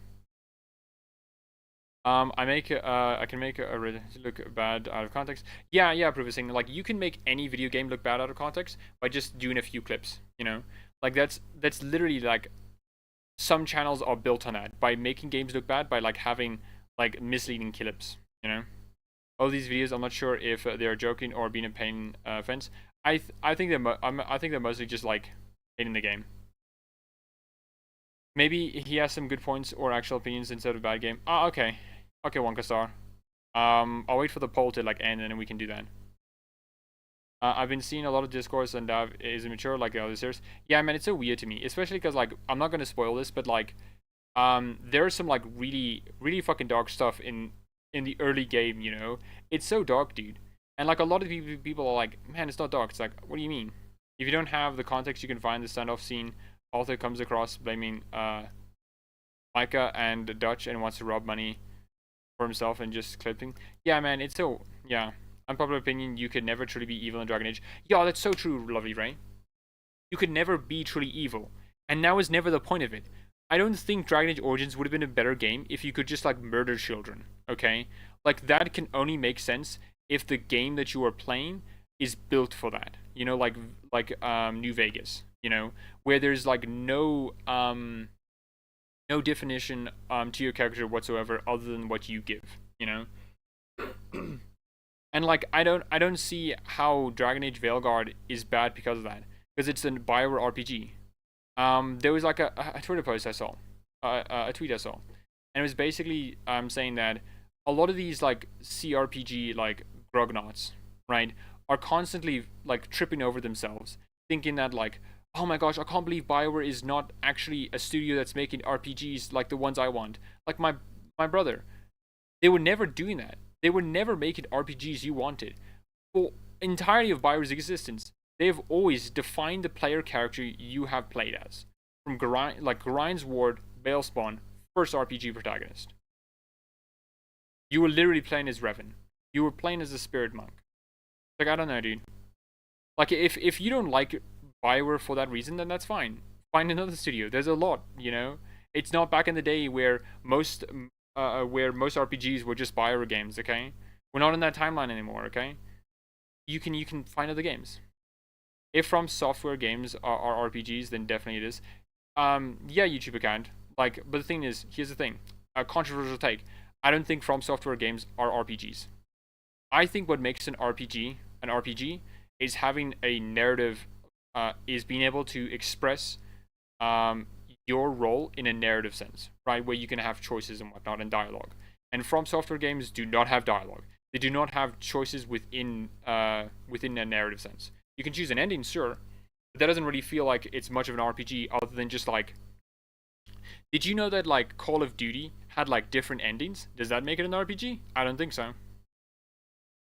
I can make a look bad out of context. Yeah, Professing. Like, you can make any video game look bad out of context by just doing a few clips, you know? Like, that's literally, like, some channels are built on that, by making games look bad, by, like, having, like, misleading clips, you know? All these videos, I'm not sure if they're joking or being a pain offense. I think they're mostly just, like, hating the game. Maybe he has some good points or actual opinions instead of a bad game. Ah, okay. Okay, Wonka Star. I'll wait for the poll to like end and then we can do that. I've been seeing a lot of discourse and Dav is immature like the other series. Yeah, man, it's so weird to me, especially because like I'm not gonna spoil this, but like there's some like really fucking dark stuff in the early game. You know, it's so dark, dude. And like a lot of people are like, man, it's not dark. It's like, what do you mean? If you don't have the context, you can find the standoff scene. Author comes across blaming Micah and Dutch and wants to rob money for himself and just clipping. Yeah, man, it's so, yeah. Unpopular opinion, you could never truly be evil in Dragon Age. Yeah, that's so true, Lovely Ray. You could never be truly evil. And now is never the point of it. I don't think Dragon Age Origins would have been a better game if you could just, like, murder children, okay? Like, that can only make sense if the game that you are playing is built for that. You know, like New Vegas, you know? Where there's, like, no definition to your character whatsoever other than what you give, you know? And like I don't see how Dragon Age Veilguard is bad because of that, because it's a Bioware RPG. There was like a Twitter post I saw, a tweet I saw, and it was basically saying that a lot of these like CRPG like grognauts, right, are constantly like tripping over themselves, thinking that like, oh my gosh, I can't believe BioWare is not actually a studio that's making RPGs like the ones I want. Like my brother. They were never doing that. They were never making RPGs you wanted. For entirety of BioWare's existence, they have always defined the player character you have played as. From Grind's Ward, Balespawn, first RPG protagonist. You were literally playing as Revan. You were playing as a spirit monk. Like, I don't know, dude. Like, if you don't like BioWare for that reason, then that's fine. Find another studio. There's a lot, you know? It's not back in the day where most RPGs were just BioWare games, okay? We're not in that timeline anymore, okay? You can find other games. If From Software games are RPGs, then definitely it is. Yeah, YouTube account. Like, but the thing is, here's the thing. A controversial take. I don't think From Software games are RPGs. I think what makes an RPG is having a narrative, is being able to express your role in a narrative sense, right? Where you can have choices and whatnot and dialogue. And From Software games do not have dialogue. They do not have choices within a narrative sense. You can choose an ending, sure, but that doesn't really feel like it's much of an RPG other than just like, did you know that like Call of Duty had like different endings? Does that make it an RPG? I don't think so.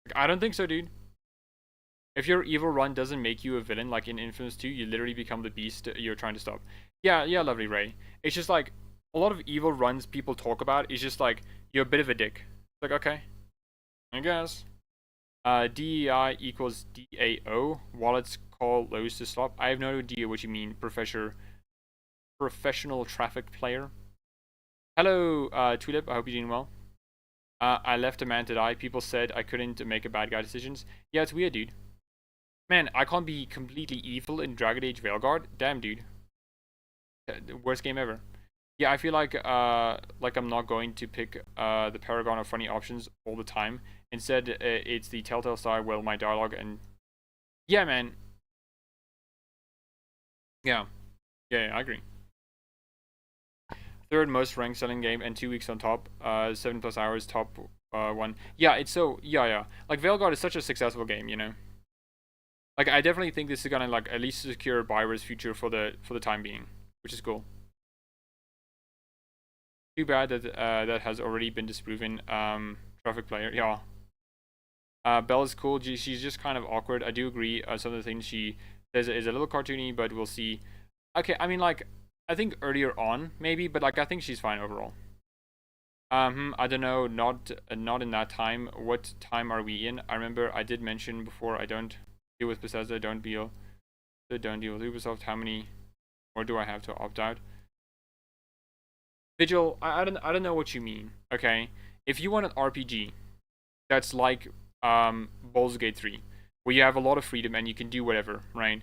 Like, I don't think so, dude. If your evil run doesn't make you a villain like in Infamous 2, you literally become the beast you're trying to stop. Yeah, lovely Ray. It's just like a lot of evil runs people talk about is just like you're a bit of a dick. Like, okay, I guess. DEI equals DAO. Wallets call lows to stop. I have no idea what you mean, professional traffic player. Hello, Tulip. I hope you're doing well. I left a man to die. People said I couldn't make a bad guy decisions. Yeah, it's weird, dude. Man, I can't be completely evil in Dragon Age Veilguard. Damn, dude. Worst game ever. Yeah, I feel like I'm not going to pick the paragon of funny options all the time. Instead, it's the Telltale style, well, my dialogue, and yeah, man. Yeah, I agree. Third most ranked selling game and 2 weeks on top. 7+ hours, top 1. Yeah, it's so yeah. Like Veilguard is such a successful game, you know. Like I definitely think this is gonna like at least secure Bioware's future for the time being, which is cool. Too bad that that has already been disproven. Traffic player, yeah. Belle is cool. She's just kind of awkward. I do agree. Some of the things she says is a little cartoony, but we'll see. Okay, I mean, like, I think earlier on maybe, but like I think she's fine overall. I don't know. Not in that time. What time are we in? I remember I did mention before. I don't deal with Bethesda. Don't deal with Ubisoft. How many more do I have to opt out? Vigil, I don't know what you mean. Okay, if you want an RPG that's like Baldur's Gate 3, where you have a lot of freedom and you can do whatever, right?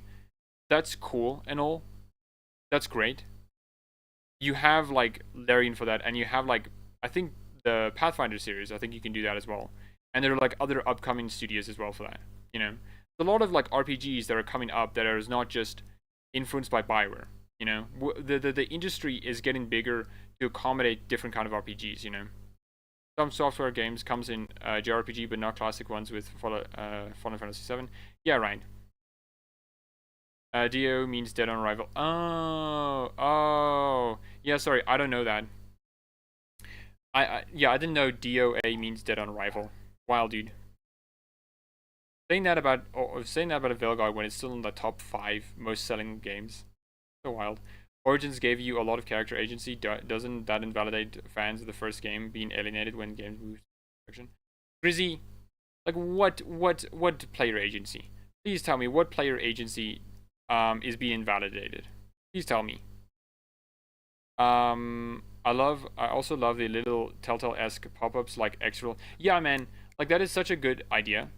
That's cool and all. That's great. You have like Larian for that, and you have like I think the Pathfinder series. I think you can do that as well. And there are like other upcoming studios as well for that. You know, there's a lot of like RPGs that are coming up that are not just influenced by Bioware. You know, the industry is getting bigger to accommodate different kind of RPGs. You know, some software games comes in JRPG, but not classic ones with Final Fantasy VII. Yeah, right. DO means dead on arrival. Oh, yeah. Sorry, I don't know that. I didn't know DOA means dead on arrival. Wild, dude. Saying that about a Veilguard when it's still in the top 5 most selling games. So wild. Origins gave you a lot of character agency. Doesn't that invalidate fans of the first game being alienated when games move direction? Grizzy, like what player agency? Please tell me what player agency is being invalidated. Please tell me. I also love the little Telltale-esque pop-ups like X-Roll. Yeah, man, like that is such a good idea.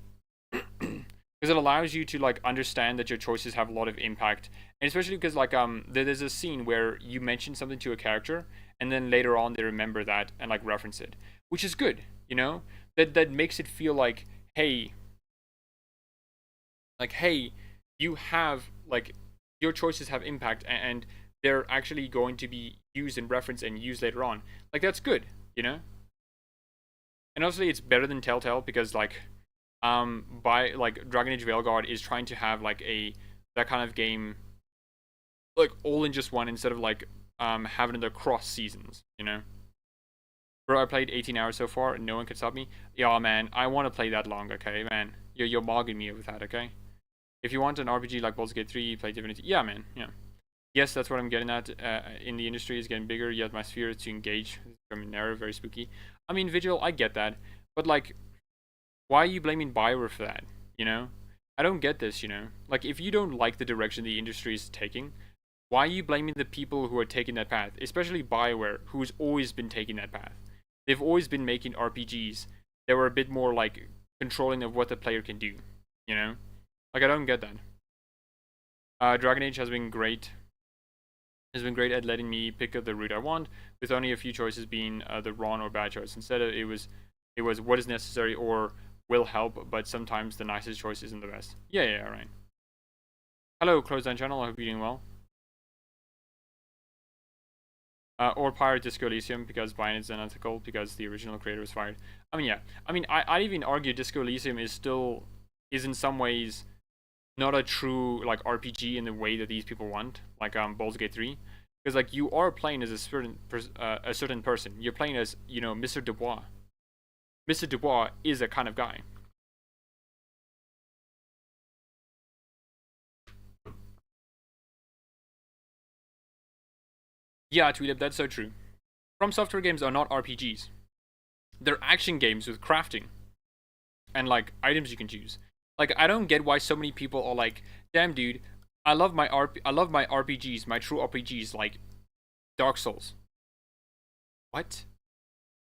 Because it allows you to like understand that your choices have a lot of impact, and especially because like there's a scene where you mention something to a character and then later on they remember that and like reference it, which is good, you know, that makes it feel like hey, you have like your choices have impact and they're actually going to be used and referenced and used later on. Like that's good, you know. And obviously it's better than Telltale because like by like Dragon Age Veilguard is trying to have like that kind of game like all in just one instead of like having the cross seasons, you know. Bro, I played 18 hours so far and no one can stop me. Yeah, man, I want to play that long, okay, man. You're mogging me with that, okay? If you want an RPG like Baldur's Gate 3, play Divinity. Yeah, man, yeah. Yes, that's what I'm getting at. In the industry is getting bigger, yet my sphere is to engage. Very narrow, very spooky. I mean, Vigil, I get that. But like, why are you blaming Bioware for that? You know? I don't get this, you know? Like, if you don't like the direction the industry is taking, why are you blaming the people who are taking that path? Especially Bioware, who's always been taking that path. They've always been making RPGs that were a bit more, like, controlling of what the player can do. You know? Like, I don't get that. Dragon Age has been great. Has been great at letting me pick up the route I want, with only a few choices being the wrong or bad choice. Instead, it was what is necessary or will help, but sometimes the nicest choice isn't the best. Yeah, right. Hello, Closed Down Channel. I hope you're doing well. Or pirate Disco Elysium because buying is unethical because the original creator was fired. I mean, yeah. I mean, I'd even argue Disco Elysium is in some ways not a true like RPG in the way that these people want, like Baldur's Gate 3, because like you are playing as a certain person. You're playing as, you know, Mr. Dubois. Mr. Dubois is a kind of guy. Yeah, Tweetup, that's so true. From Software games are not RPGs. They're action games with crafting and like items you can choose. Like, I don't get why so many people are like, damn dude, I love my RPGs, my true RPGs like Dark Souls. What?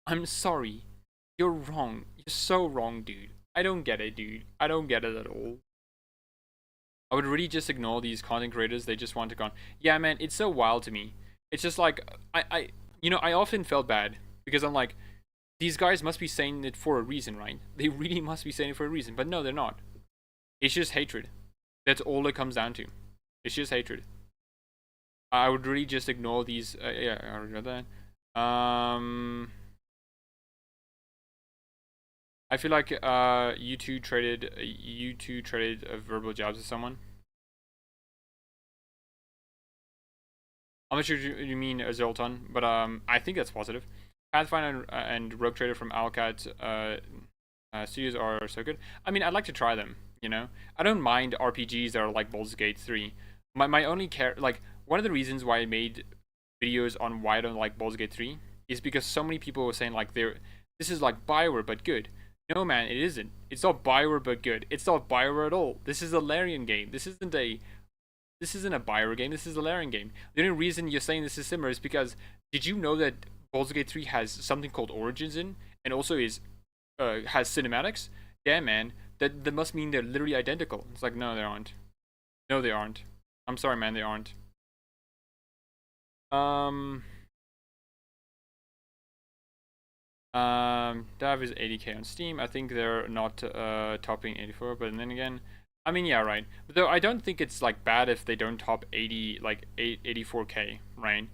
I'm sorry. You're wrong. You're so wrong, dude. I don't get it, dude. I don't get it at all. I would really just ignore these content creators. They just want to go. Yeah, man, it's so wild to me. It's just like, I often felt bad because I'm like, these guys must be saying it for a reason, right? They really must be saying it for a reason. But no, they're not. It's just hatred. That's all it comes down to. It's just hatred. I would really just ignore these. Yeah, I already read that. I feel like you two traded verbal jabs with someone. I'm not sure what you mean, Zoltan, but I think that's positive. Pathfinder and Rogue Trader from Alcat studios are so good. I mean, I'd like to try them. You know, I don't mind RPGs that are like Baldur's Gate 3. My only one of the reasons why I made videos on why I don't like Baldur's Gate 3 is because so many people were saying like this is like BioWare but good. No man, it isn't. It's not BioWare but good. It's not BioWare at all. This is a Larian game. This isn't a BioWare game. This is a Larian game. The only reason you're saying this is similar is because did you know that Baldur's Gate 3 has something called Origins in and also has cinematics? Damn man. That must mean they're literally identical. It's like, no, they aren't. No, they aren't. I'm sorry, man, they aren't. Dav is 80k on Steam. I think they're not topping 84, but then again, I mean, yeah, right. But though I don't think it's like bad if they don't top 84k, right?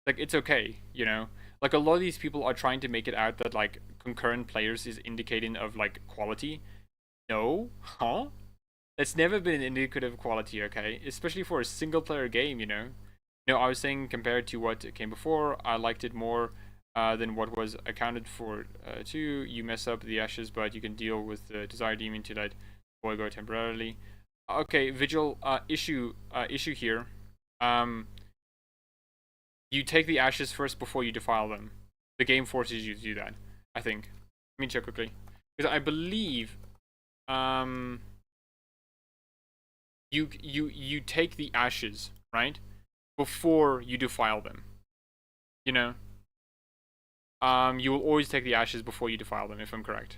Like, it's okay, you know. Like, a lot of these people are trying to make it out that like concurrent players is indicating of like quality. No? Huh? That's never been an indicative of quality, okay? Especially for a single player game, you know? No, I was saying compared to what came before, I liked it more than what was accounted for too. You mess up the ashes, but you can deal with the desire demon to let boy go temporarily. Okay, Vigil, issue here. You take the ashes first before you defile them. The game forces you to do that, I think. Let me check quickly. Because I believe you take the ashes, right? Before you defile them. You know? You will always take the ashes before you defile them, if I'm correct.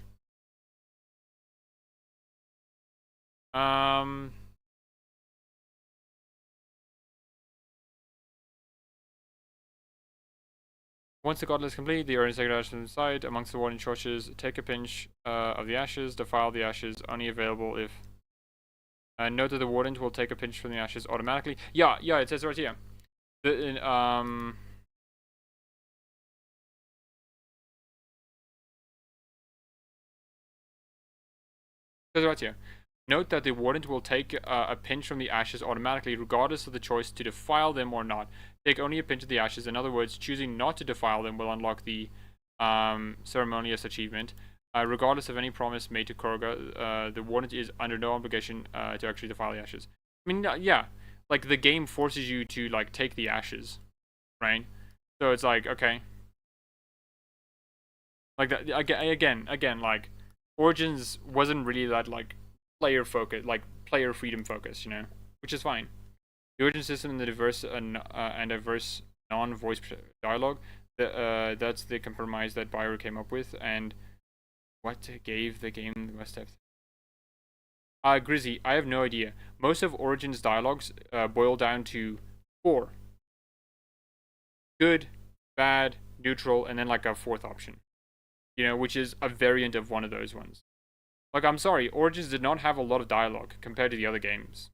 Once the gauntlet is complete, the earnest sacred ashes inside amongst the warden churches. Take a pinch of the ashes, defile the ashes, only available if. Note that the warden will take a pinch from the ashes automatically. Yeah, it says right here. It says right here. Note that the warden will take a pinch from the ashes automatically, regardless of the choice to defile them or not. Take only a pinch of the ashes. In other words, choosing not to defile them will unlock the ceremonious achievement. Regardless of any promise made to Korga, the warden is under no obligation to actually defile the ashes. I mean, yeah, like the game forces you to like take the ashes, right? So it's like, okay, like that again, like Origins wasn't really that like player focus, like player freedom focus, you know, which is fine. The Origin system and the diverse and diverse non-voice dialogue, that's the compromise that BioWare came up with, and what gave the game the most depth. Grizzy, I have no idea. Most of Origin's dialogues boil down to 4. Good, bad, neutral, and then like a 4th option. You know, which is a variant of one of those ones. Like, I'm sorry, Origins did not have a lot of dialogue compared to the other games.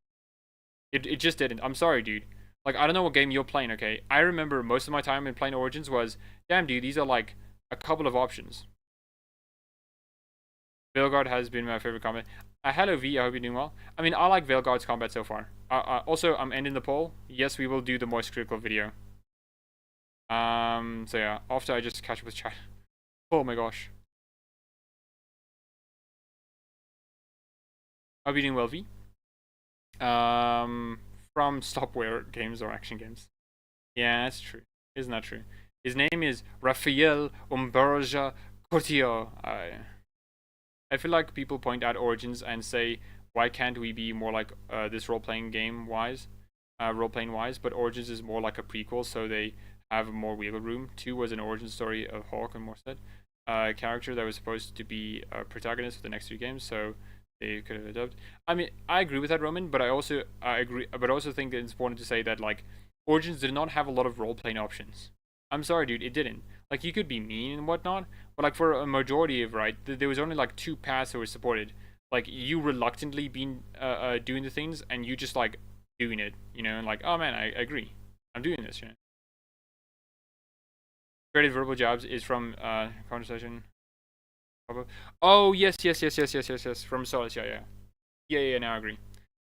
It just didn't. I'm sorry, dude. Like, I don't know what game you're playing, okay? I remember most of my time in playing Origins was, damn, dude, these are like a couple of options. Veilguard has been my favorite combat. Hello V, I hope you're doing well. I mean, I like Veilguard's combat so far. Also, I'm ending the poll. Yes, we will do the Moist Critical video. So yeah, after I just catch up with chat. Oh my gosh. Hope you're doing well, V. From Stopware games or action games. Yeah, that's true. Isn't that true? His name is Rafael Umberja Cortillo. I feel like people point at Origins and say, why can't we be more like this role-playing game wise, role-playing wise? But Origins is more like a prequel, so they have more wiggle room. 2 was an origin story of Hawk and Morstead, a character that was supposed to be a protagonist for the next 3 games, so they could have adapted. I mean, I agree with that, Roman, but I also think that it's important to say that like Origins did not have a lot of role-playing options. I'm sorry, dude, it didn't. Like, you could be mean and whatnot, but like for a majority of there was only like 2 paths that were supported. Like, you reluctantly being doing the things, and you just like doing it, you know, and like, oh man, I agree, I'm doing this, you know. Creative verbal jobs is from conversation. Oh yes, from Solace, yeah. Now I agree.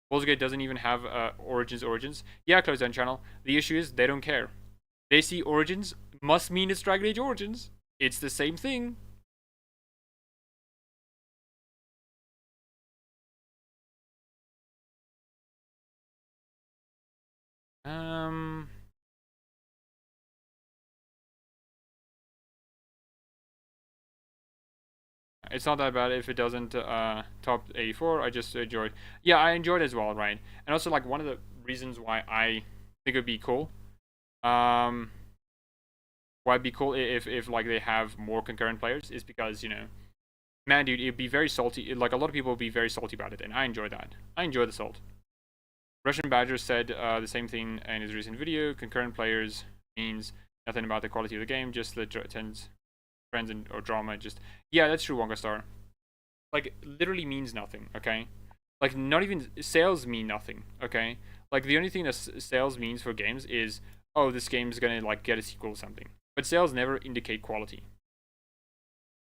Baldur's Gate doesn't even have Origins. Yeah, close down channel. The issue is they don't care. They see Origins must mean it's Dragon Age Origins. It's the same thing. It's not that bad if it doesn't top 84. I just enjoyed. Yeah, I enjoyed as well, right? And also, like, one of the reasons why I think it'd be cool, why it'd be cool if like they have more concurrent players is because, you know, man, dude, it'd be very salty. Like, a lot of people would be very salty about it, and I enjoy that. I enjoy the salt. Russian Badger said the same thing in his recent video. Concurrent players means nothing about the quality of the game, just the trends and or drama. Just, yeah, that's true, Wonka Star. Like, literally means nothing, okay? Like, not even sales mean nothing, okay? Like, the only thing that sales means for games is, oh, this game is gonna like get a sequel or something. But sales never indicate quality.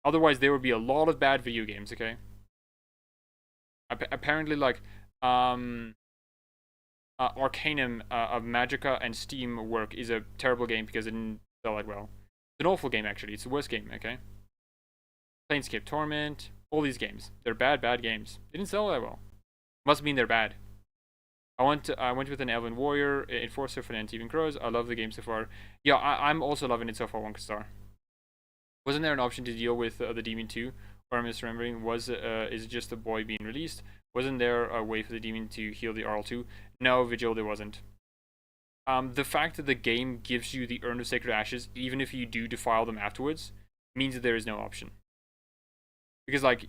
Otherwise, there would be a lot of bad video games, okay? Apparently, like, Arcanum of Magica and Steam work is a terrible game because it didn't sell that well. It's an awful game, actually. It's the worst game, okay? Planescape Torment, all these games. They're bad games. They didn't sell that well. Must mean they're bad. I went with an Elven Warrior, Enforcer for the Antivan Crows. I love the game so far. Yeah, I'm also loving it so far, Wonka Star. Wasn't there an option to deal with the Demon 2? Or I'm misremembering, is it just the boy being released? Wasn't there a way for the demon to heal the RL2? No, Vigil, there wasn't. The fact that the game gives you the Urn of Sacred Ashes, even if you do defile them afterwards, means that there is no option. Because, like,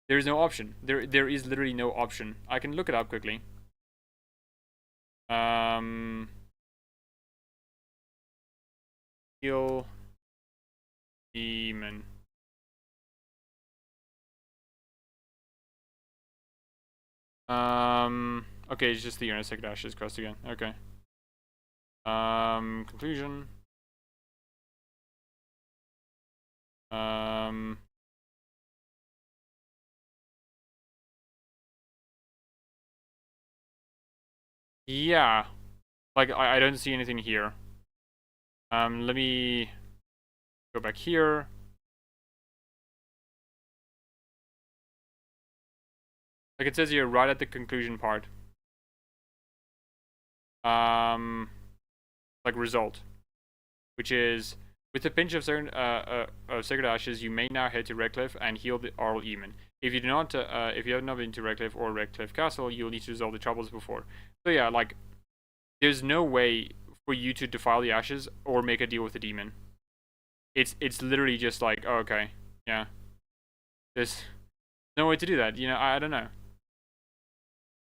there is no option. There is literally no option. I can look it up quickly. Heal demon. Okay, it's just the Urn of Sacred Ashes quest again. Okay. Conclusion. Yeah. Like, I don't see anything here. Let me go back here. Like, it says here, right at the conclusion part. Like, result. Which is, with a pinch of certain Sacred Ashes, you may now head to Redcliffe and heal the Arl Eamon. If you do not, if you have not been to Redcliffe or Redcliffe Castle, you'll need to resolve the troubles before. So yeah, like, there's no way for you to defile the ashes or make a deal with the demon. It's literally just like, oh, okay, yeah. There's no way to do that. You know, I don't know.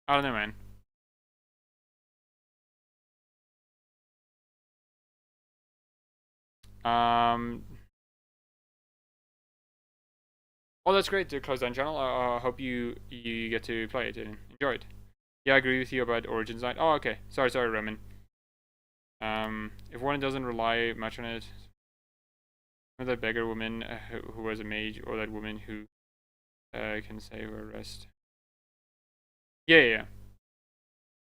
I don't know, man. Oh, that's great to close down channel. I hope you get to play it and enjoy it. Yeah, I agree with you about Origins Night. Oh, okay. Sorry, Roman. If one doesn't rely much on it, or that beggar woman who was a mage, or that woman who can save her rest. Yeah.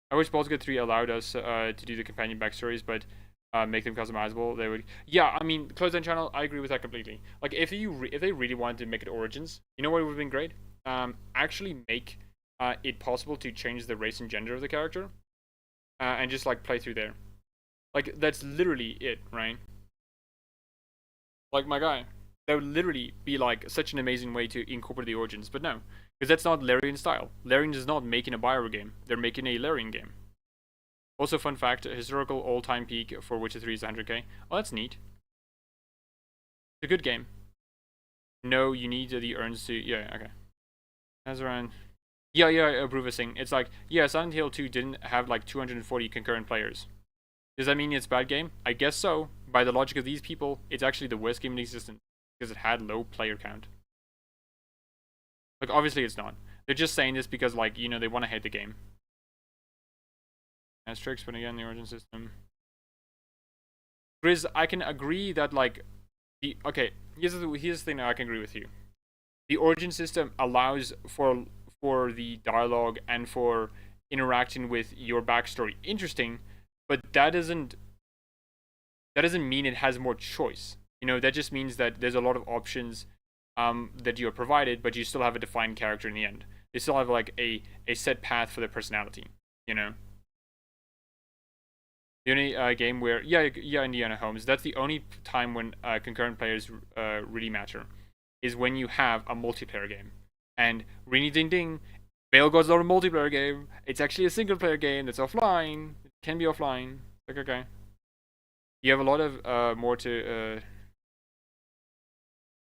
I wish Baldur's Gate 3 allowed us to do the companion backstories, but make them customizable. They would. Yeah, I mean, closed down channel. I agree with that completely. Like, if they really wanted to make it Origins, you know what would have been great? Actually make it possible to change the race and gender of the character, and just like play through there. Like, that's literally it, right? Like, my guy. That would literally be like such an amazing way to incorporate the Origins, but no. Because that's not Larian style. Larian is not making a Bioware game. They're making a Larian game. Also, fun fact, historical all-time peak for Witcher 3 is 100k. Oh, that's neat. It's a good game. No, you need the urns to... Yeah, okay. That's around... Yeah, Bruva saying. It's like, yeah, Silent Hill 2 didn't have like 240 concurrent players. Does that mean it's a bad game? I guess so. By the logic of these people, it's actually the worst game in existence. Because it had low player count. Like, obviously it's not. They're just saying this because, like, you know, they want to hate the game. As tricks, but again, the origin system. Grizz, I can agree that, like, okay, here's the thing that I can agree with you. The origin system allows for the dialogue and for interacting with your backstory. Interesting, but that doesn't mean it has more choice. You know, that just means that there's a lot of options that you are provided, but you still have a defined character in the end. They still have like a set path for their personality, you know. The only game where Indiana Homes, that's the only time when concurrent players really matter, is when you have a multiplayer game. And ring ding ding, Veilguard's not a multiplayer game. It's actually a single player game that's offline. It can be offline. Like, okay, you have a lot of more to.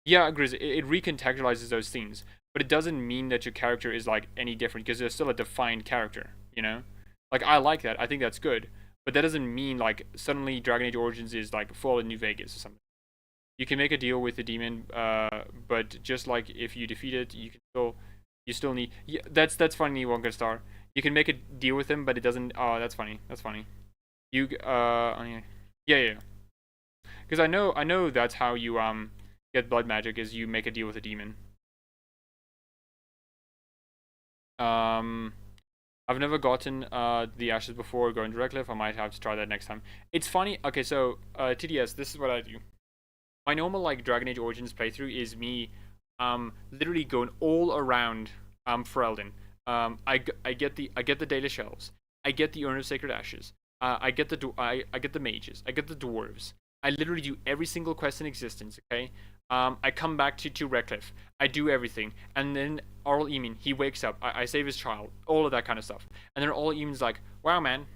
Yeah, Grizz, it recontextualizes those things, but it doesn't mean that your character is like any different because they're still a defined character, you know? Like, I like that. I think that's good, but that doesn't mean like suddenly Dragon Age Origins is like Fallout New Vegas or something. You can make a deal with the demon, but just like if you defeat it, you still need. Yeah, that's funny, Wonka Star. You can make a deal with him, but it doesn't. Oh, that's funny. That's funny. You yeah. Because I know that's how you get blood magic is you make a deal with a demon. I've never gotten the ashes before going to Redcliffe. I might have to try that next time. It's funny. Okay, so TDS, this is what I do. My normal like Dragon Age Origins playthrough is me literally going all around Ferelden. I get the data shelves. I get the Urn of Sacred Ashes. I get the mages. I get the dwarves. I literally do every single quest in existence, okay? I come back to Redcliffe. I do everything. And then Arl Eamon, he wakes up. I save his child. All of that kind of stuff. And then Arl Eamon's like, wow, man.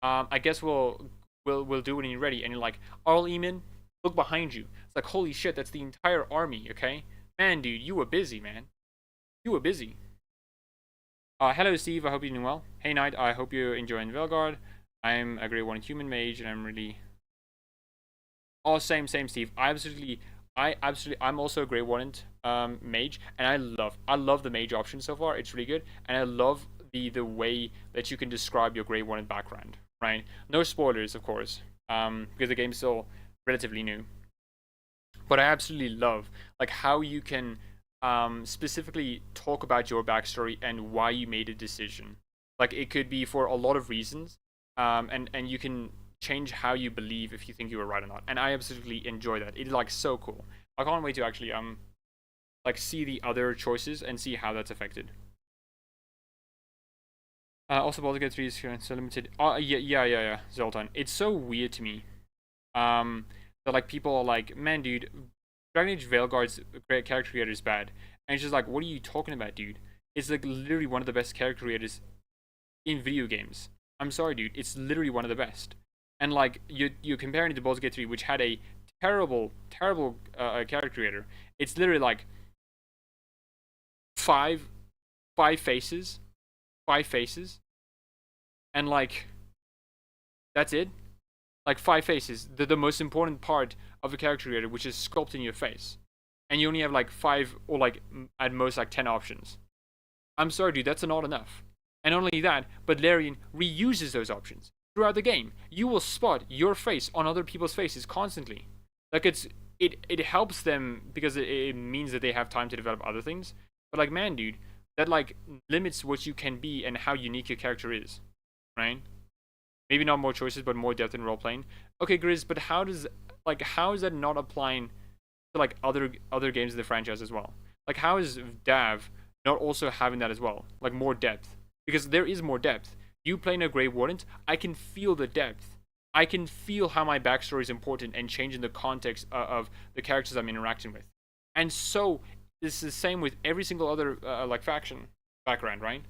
I guess we'll do it when you're ready. And you're like, Arl Eamon, look behind you. It's like, holy shit, that's the entire army, okay? Man, dude, you were busy, man. You were busy. Hello, Steve. I hope you're doing well. Hey, Knight. I hope you're enjoying Veilguard. I'm a grade 1 human mage, and I'm really... Oh, same, Steve. I'm also a grade 1 mage, and I love the mage option so far. It's really good, and I love the way that you can describe your grade 1 background, right? No spoilers, of course, because the game's still relatively new. But I absolutely love like how you can specifically talk about your backstory and why you made a decision. Like, it could be for a lot of reasons, and you can change how you believe if you think you were right or not. And I absolutely enjoy that. It's like so cool. I can't wait to actually like see the other choices and see how that's affected. Also, Baldur's Gate 3 is so limited. Oh yeah, Zoltan. It's so weird to me. That like people are like, man, dude, Dragon Age Veilguard's character creator is bad, and it's just like, what are you talking about, dude? It's like literally one of the best character creators in video games. I'm sorry, dude. It's literally one of the best. And like you're comparing it to Baldur's Gate 3, which had a terrible character creator. It's literally like five faces, and like that's it. Like 5 faces. The most important part of the character creator, which is sculpting your face, and you only have like 5 or like at most like 10 options. I'm sorry, dude. That's not enough. And not only that, but Larian reuses those options. throughout the game. You will spot your face on other people's faces constantly. Like it helps them because it means that they have time to develop other things. But like, man, dude, that like limits what you can be and how unique your character is, right? Maybe not more choices, but more depth in role playing. Okay, Grizz, but how is that not applying to like other games in the franchise as well? Like, how is Dav not also having that as well? Like more depth, because there is more depth. You playing a Grey Warden, I can feel the depth. I can feel how my backstory is important and changing the context of the characters I'm interacting with. And so this is the same with every single other like faction background, right?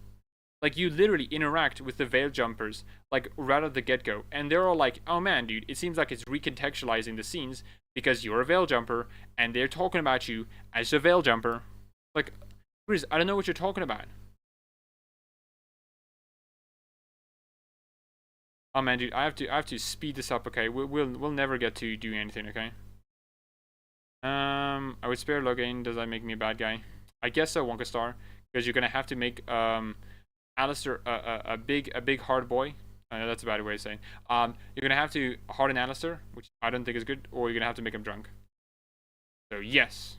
Like, you literally interact with the Veil Jumpers like right at the get-go, and they're all like, oh man, dude, it seems like it's recontextualizing the scenes because you're a Veil Jumper and they're talking about you as a Veil Jumper. Like, Grizz, I don't know what you're talking about. Oh man, dude, I have to speed this up. Okay, we'll never get to do anything. Okay. I would spare Logain. Does that make me a bad guy? I guess so, Wonka Star, because you're gonna have to make Alistair a big hard boy. I know that's a bad way of saying. You're gonna have to harden Alistair, which I don't think is good, or you're gonna have to make him drunk. So yes.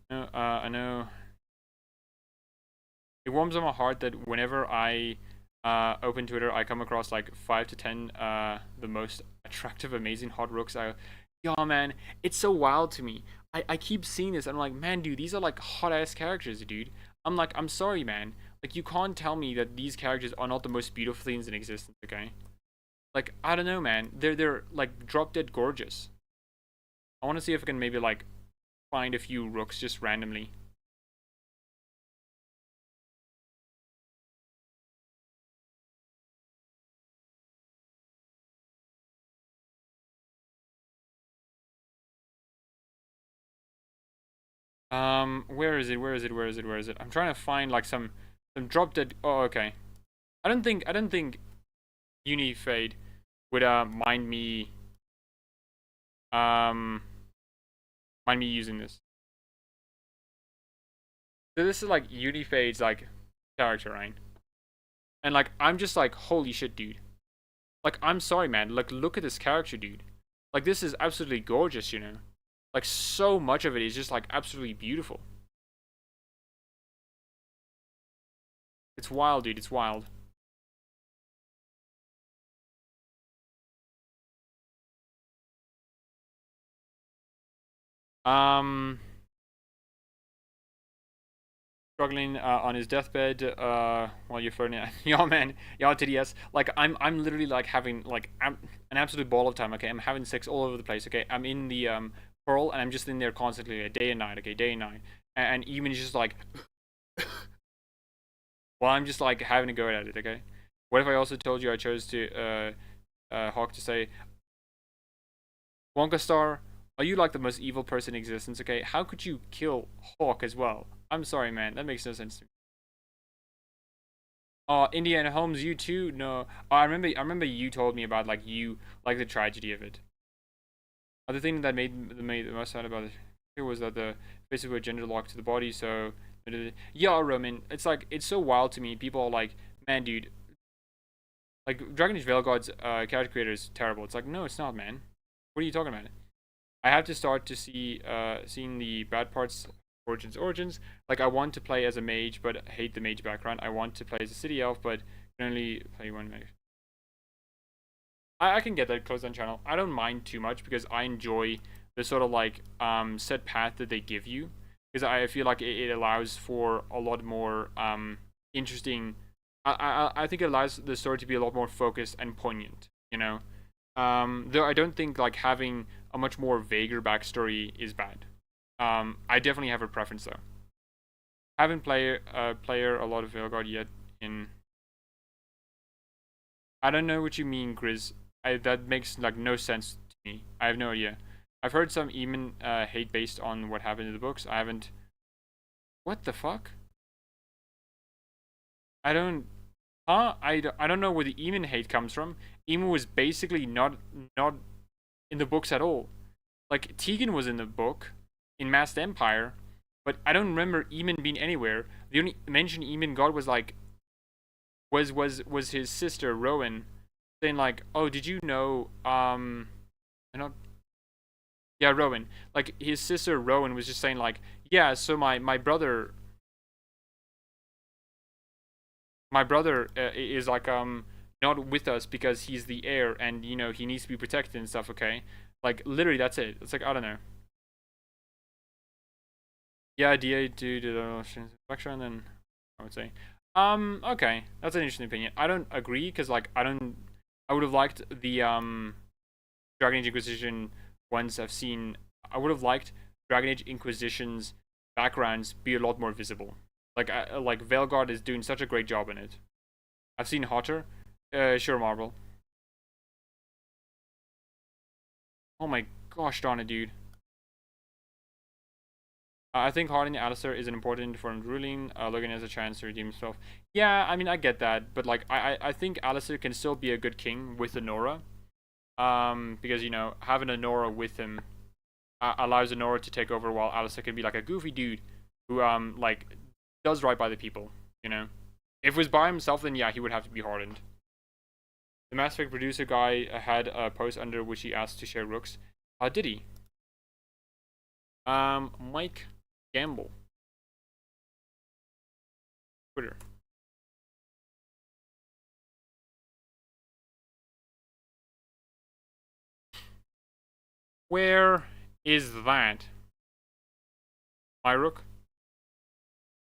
No, I know. It warms my heart that whenever I open Twitter, I come across like 5 to 10 the most attractive, amazing hot rooks. Yeah, man, it's so wild to me. I keep seeing this, and I'm like, man, dude, these are like hot ass characters, dude. I'm like, I'm sorry, man. Like, you can't tell me that these characters are not the most beautiful things in existence, okay? Like, I don't know, man. They're like drop dead gorgeous. I want to see if I can maybe like find a few rooks just randomly. Where is it? I'm trying to find like some drop dead. Oh, okay. I don't think Unifade would mind me using this. So this is like Unifade's like character, right? And like, I'm just like, holy shit, dude. Like, I'm sorry, man. Like, look at this character, dude. Like, this is absolutely gorgeous, you know. Like, so much of it is just like absolutely beautiful. It's wild, dude. It's wild. Struggling on his deathbed while you're flirting. Y'all, man, y'all TDS. Like, I'm literally like having like an absolute ball of time. Okay, I'm having sex all over the place. Okay, I'm in the Pearl, and I'm just in there constantly, like, day and night. Okay, day and night, and even just like, while I'm just like having a go at it. Okay, what if I also told you I chose to Hawk to say, Wonka Star, are you like the most evil person in existence? Okay, how could you kill Hawk as well? I'm sorry, man. That makes no sense to me. Oh, Indiana Holmes, you too? No. Oh, I remember you told me about like the tragedy of it. The thing that made the most sad about it was that the faces were gender locked to the body. So yeah, Roman. It's like, it's so wild to me. People are like, man, dude. Like, Dragon Age Veilguard's character creator is terrible. It's like, no, it's not, man. What are you talking about? I have to start to see seeing the bad parts. Origins. Like, I want to play as a mage, but hate the mage background. I want to play as a city elf, but can only play one mage. I can get that closed on channel. I don't mind too much because I enjoy the sort of like set path that they give you, because I feel like it allows for a lot more interesting. I think it allows the story to be a lot more focused and poignant. You know, though I don't think like having a much more vaguer backstory is bad. I definitely have a preference though. Haven't played a lot of Veilguard yet. I don't know what you mean, Grizz. That makes like no sense to me. I have no idea. I've heard some even hate based on what happened in the books. I haven't. What the fuck? I don't. Huh? I don't know where the Eamon hate comes from. Eamon was basically not in the books at all. Like, Tegan was in the book in Masked Empire, but I don't remember Eamon being anywhere. The only mention Eamon got was like was his sister Rowan saying like, "Oh, did you know I don't yeah, Rowan. Like his sister Rowan was just saying like, "Yeah, so my brother is like not with us because he's the heir and you know, he needs to be protected and stuff, okay?" Like literally that's it. It's like, I don't know. Yeah, DA due to the election, then I would say. Okay. That's an interesting opinion. I don't agree because like I would have liked the Dragon Age Inquisition ones I've seen. I would have liked Dragon Age Inquisition's backgrounds be a lot more visible. Like Veilguard is doing such a great job in it. I've seen hotter. Sure, Marble. Oh my gosh darn it, dude. I think hardening Alistair is an important for ruling. Logan has a chance to redeem himself. Yeah, I mean, I get that. But, like, I think Alistair can still be a good king with Honora. Because, you know, having Honora with him allows Honora to take over while Alistair can be, like, a goofy dude who, like, does right by the people, you know? If it was by himself, then, yeah, he would have to be hardened. The Mass Effect producer guy had a post under which he asked to share rooks. Did he? Mike Gamble. Twitter. Where is that? My rook?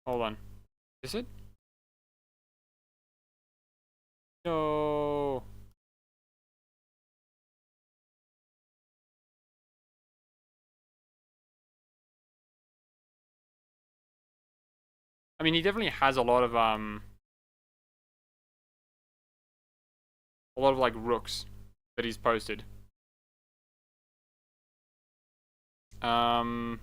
Hold on. Is it? No. I mean, he definitely has a lot of like rooks that he's posted. I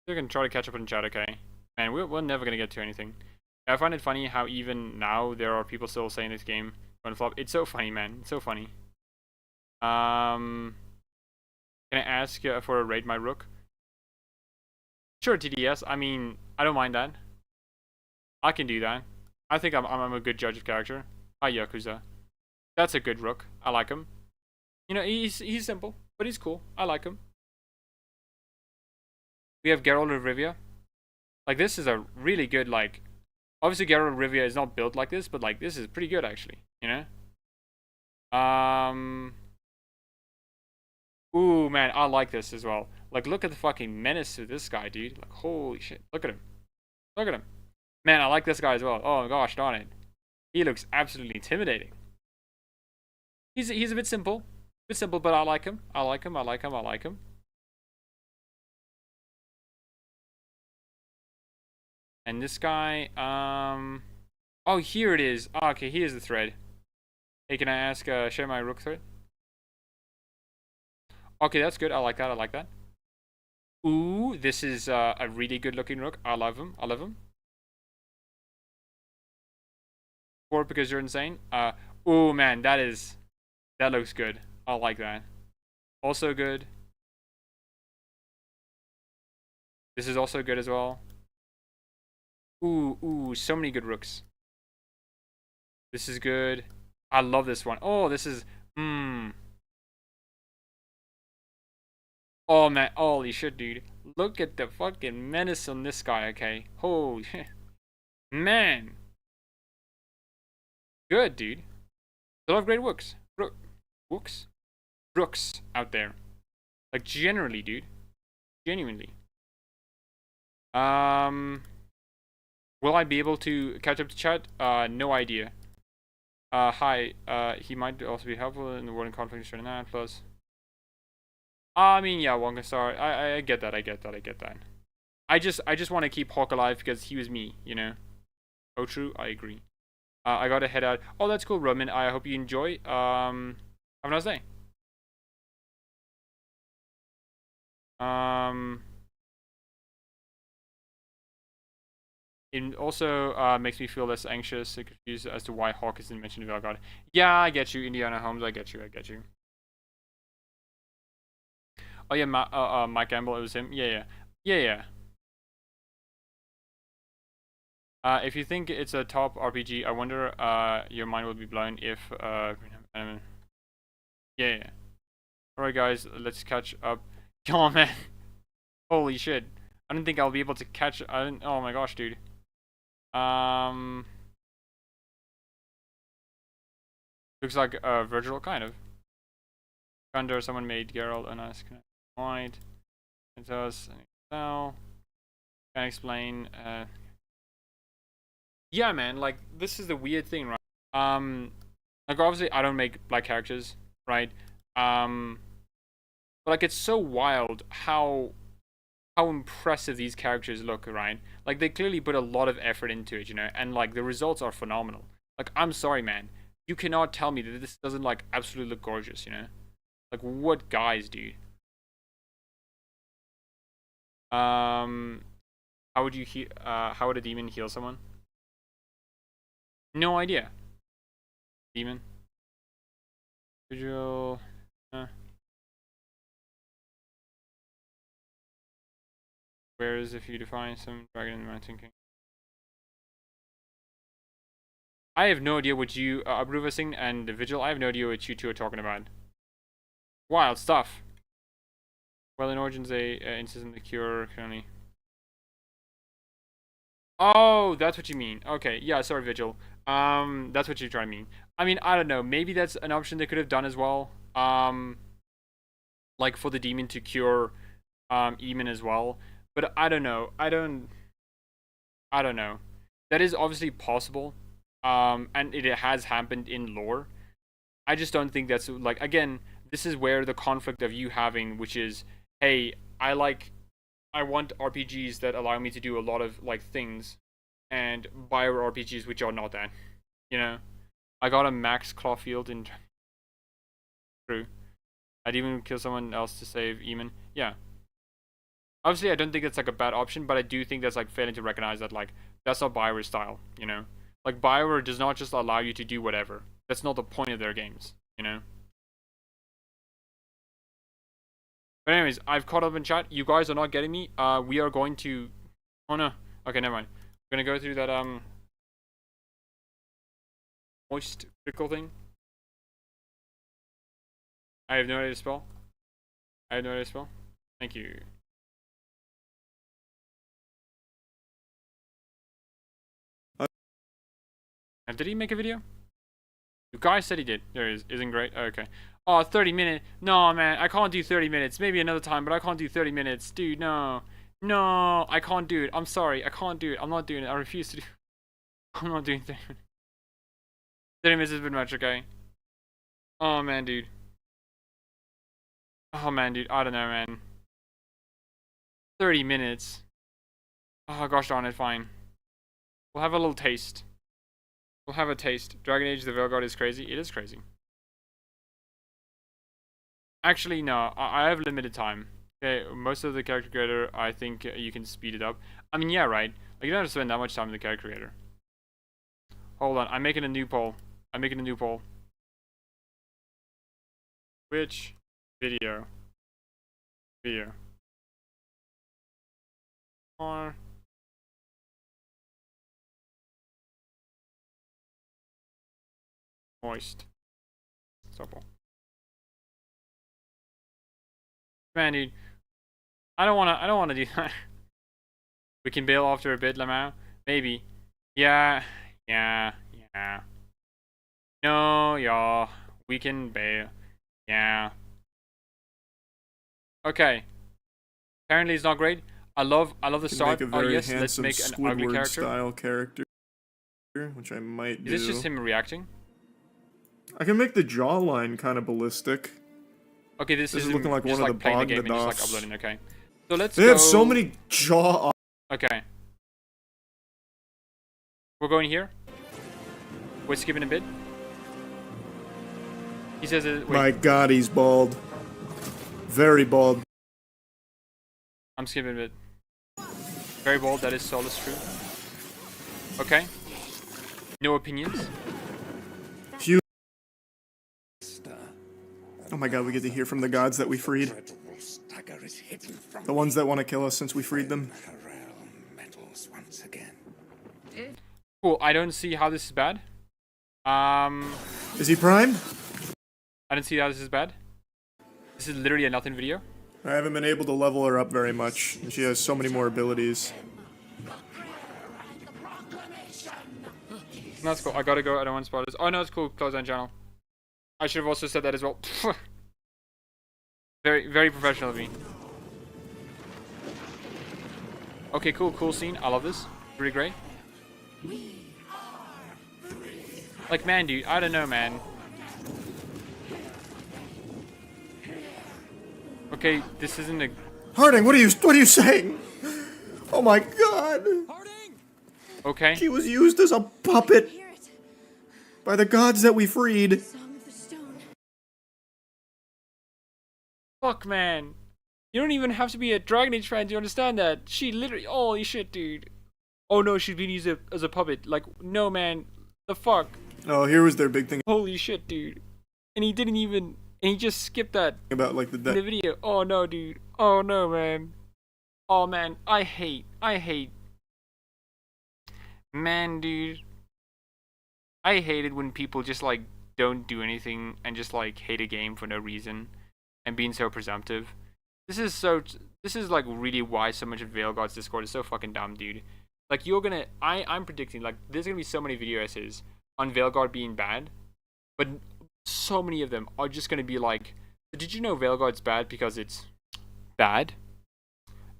can try to catch up in chat, okay? Man, we're never gonna get to anything. I find it funny how even now there are people still saying this game going flop. It's so funny, man. It's so funny. Can I ask for a raid my rook? Sure, TDS. I mean, I don't mind that. I can do that. I think I'm a good judge of character. Yakuza. That's a good rook. I like him. You know, he's simple, but he's cool. I like him. We have Geralt of Rivia. Like, this is a really good, like... Obviously, Geralt of Rivia is not built like this, but, like, this is pretty good, actually. You know? Ooh, man, I like this as well. Like, look at the fucking menace of this guy, dude. Like, holy shit. Look at him. Look at him. Man, I like this guy as well. Oh, gosh, darn it. He looks absolutely intimidating. He's a bit simple. A bit simple, but I like him. I like him. I like him. I like him. And this guy, oh, here it is. Oh, okay, here's the thread. Hey, can I ask, share my rook thread? Okay, that's good. I like that. I like that. Ooh, this is a really good looking rook. I love him. I love him. Or because you're insane. Ooh, man, that looks good. I like that. Also good. This is also good as well. Ooh, so many good rooks. This is good. I love this one. Oh, this is, Oh, man, holy shit, dude. Look at the fucking menace on this guy, okay? Holy shit. Man. Good, dude. A lot of great rooks. Rooks out there. Like, generally, dude. Genuinely. Will I be able to catch up to chat? No idea. Hi. He might also be helpful in the war and conflict right now. Plus, I mean, yeah, Wonka Star. I get that. I get that. I get that. I just want to keep Hawk alive because he was me, you know. Oh, true. I agree. I gotta head out. Oh, that's cool, Roman. I hope you enjoy. Have a nice day. It also makes me feel less anxious and confused as to why Hawk isn't mentioned in Veilguard. Yeah, I get you, Indiana Holmes. I get you. I get you. Oh yeah, Mike Gamble. It was him. Yeah. If you think it's a top RPG, I wonder your mind will be blown if yeah. Alright guys, let's catch up. Oh man. Holy shit. I don't think I'll be able to catch oh my gosh, dude. Looks like Virgil, kind of. Under someone made Geralt a nice white. It does now. Can explain yeah man, like this is the weird thing, right? Like obviously I don't make black characters, right? But like it's so wild how impressive these characters look, right? Like they clearly put a lot of effort into it, you know, and like the results are phenomenal. Like I'm sorry man, you cannot tell me that this doesn't like absolutely look gorgeous, you know? Like what guys, dude? How would you how would a demon heal someone? No idea. Demon. Visual. Whereas if you define some dragon in the mountain king. I have no idea what you, Abruvasing and Vigil, I have no idea what you two are talking about. Wild stuff. Well, in Origins, they insist on the cure currently. Oh, that's what you mean. Okay, yeah, sorry, Vigil. That's what you're trying to mean. I mean, I don't know. Maybe that's an option they could have done as well. Like for the demon to cure, Eamon as well. But I don't know. I don't know. That is obviously possible. And it has happened in lore. I just don't think that's like, again, this is where the conflict of you having, which is, hey, I want RPGs that allow me to do a lot of like things, and Bioware RPGs which are not that. You know, I got a Max Clawfield in. True. I'd even kill someone else to save Eamon. Yeah. Obviously, I don't think it's like a bad option, but I do think that's like failing to recognize that like that's not Bioware style. You know, like Bioware does not just allow you to do whatever. That's not the point of their games. You know. But anyways, I've caught up in chat. You guys are not getting me. We are going to. Oh no. Okay, never mind. We're gonna go through that moist critical thing. I have no idea to spell. I have no idea to spell. Thank you. Did he make a video? You guys said he did. There he is. Isn't great. Okay. Oh, 30 minutes. No, man. I can't do 30 minutes. Maybe another time, but I can't do 30 minutes. Dude, no. No, I can't do it. I'm sorry. I can't do it. I'm not doing it. I refuse to do it. I'm not doing 30 minutes. 30 minutes has been much, okay? Oh, man, dude. Oh, man, dude. I don't know, man. 30 minutes. Oh, gosh darn it. Fine. We'll have a little taste. We'll have a taste. Dragon Age the Veilguard is crazy. It is crazy. Actually, no. I have limited time. Okay, most of the character creator, I think you can speed it up. I mean, yeah, right. Like, you don't have to spend that much time with the character creator. Hold on. I'm making a new poll. I'm making a new poll. Which video? Or moist. Supple. Man, dude. I don't wanna do that. We can bail after a bit, Lamau. Maybe. Yeah. No, yeah. We can bail. Yeah. Okay. Apparently it's not great. I love the start. Make a very oh yes, let's handsome make an ugly Squidward character. style character, which I might do. Is this just him reacting? I can make the jawline kind of ballistic. Okay, this is looking like just one like of the playing the game and just like Bogdanovs. uploading. Okay, so let's. They have so many jaw. Okay. We're going here. We're skipping a bit. He says it. My God, he's bald. Very bald. I'm skipping a bit. Very bold. That is solid true. Okay. No opinions. Few. Oh my God, we get to hear from the gods that we freed. The ones that want to kill us since we freed them. Cool. I don't see how this is bad. Is he primed? I don't see how this is bad. This is literally a nothing video. I haven't been able to level her up very much, and she has so many more abilities. That's cool. I gotta go. I don't want to spoil this. Oh no, it's cool. Close down channel. I should have also said that as well. Very, very professional of me. Okay, cool. Cool scene. I love this. Really great. Like, man, dude. I don't know, man. Okay, this isn't a... Harding, what are you saying? Oh my god! Okay. She was used as a puppet by the gods that we freed. Fuck, man. You don't even have to be a Dragon Age fan to understand that. She literally... Holy shit, dude. Oh no, she's being used as a puppet. Like, no, man. The fuck? Oh, here was their big thing Holy shit, dude. And he didn't even... And he just skipped that about, like, in the video. Oh no, dude. Oh no, man. Oh, man. I hate. Man, dude. I hate it when people just, like, don't do anything and just, like, hate a game for no reason. And being so presumptive. This is like really why so much of Veilguard's Discord is so fucking dumb, dude. Like, you're gonna, I'm predicting, like, there's gonna be so many video essays on Veilguard being bad, but so many of them are just gonna be like, did you know Veilguard's bad because it's bad?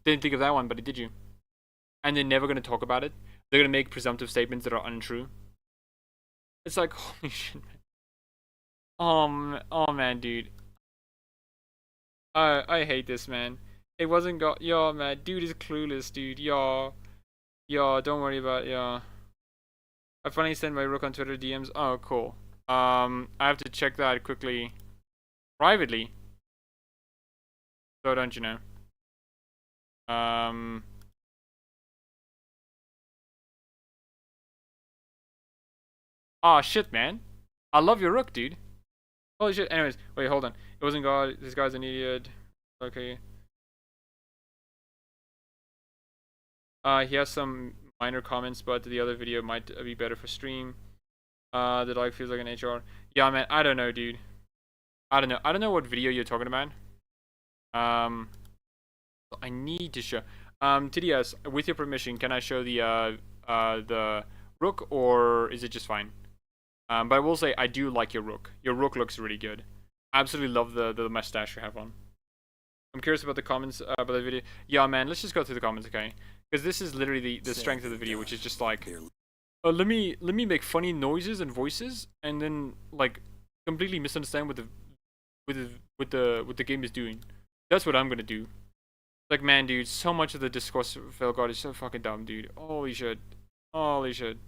Didn't think of that one, but did you? And they're never gonna talk about it. They're gonna make presumptive statements that are untrue. It's like, holy shit, man. Oh man, dude. I hate this, man. It wasn't got... Yo, man. Dude is clueless, dude. Yo, don't worry about... Yo. I finally sent my rook on Twitter DMs. Oh, cool. I have to check that quickly. Privately. So don't you know. Oh, shit, man. I love your rook, dude. Holy shit. Anyways, wait, hold on. It wasn't God. This guy's an idiot. Okay. He has some minor comments, but the other video might be better for stream. The like feels like an HR. Yeah, man. I don't know, dude. I don't know. I don't know what video you're talking about. I need to show. TDS, with your permission, can I show the rook, or is it just fine? But I will say I do like your rook. Your rook looks really good. I absolutely love the mustache you have on. I'm curious about the comments about the video. Yeah, man, let's just go through the comments, okay? Because this is literally the strength of the video, which is just like, let me make funny noises and voices, and then like completely misunderstand what the game is doing. That's what I'm gonna do. Like, man, dude, so much of the discourse of Veilguard is so fucking dumb, dude. Holy shit. Holy shit.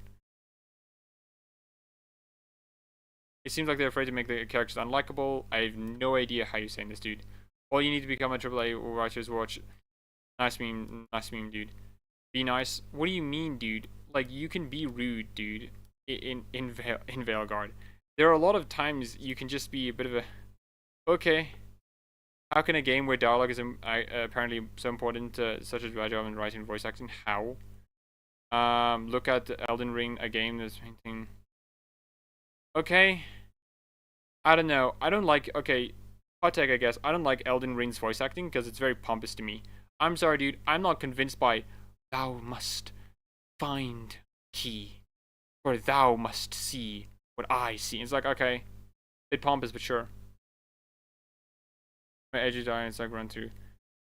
It seems like they're afraid to make the characters unlikable. I have no idea how you're saying this, dude. All you need to become a AAA watcher is watch. Nice meme, dude. Be nice. What do you mean, dude? Like, you can be rude, dude. In Veilguard, there are a lot of times you can just be a bit of a. Okay. How can a game where dialogue is apparently so important, such as bad job in writing and voice acting? How? Look at Elden Ring, a game that's painting. Okay. I don't know. I don't like... Okay. Hot take, I guess. I don't like Elden Ring's voice acting because it's very pompous to me. I'm sorry, dude. I'm not convinced by thou must find key, or thou must see what I see. It's like, okay. Bit pompous, but sure. My edgy die, it's like run through.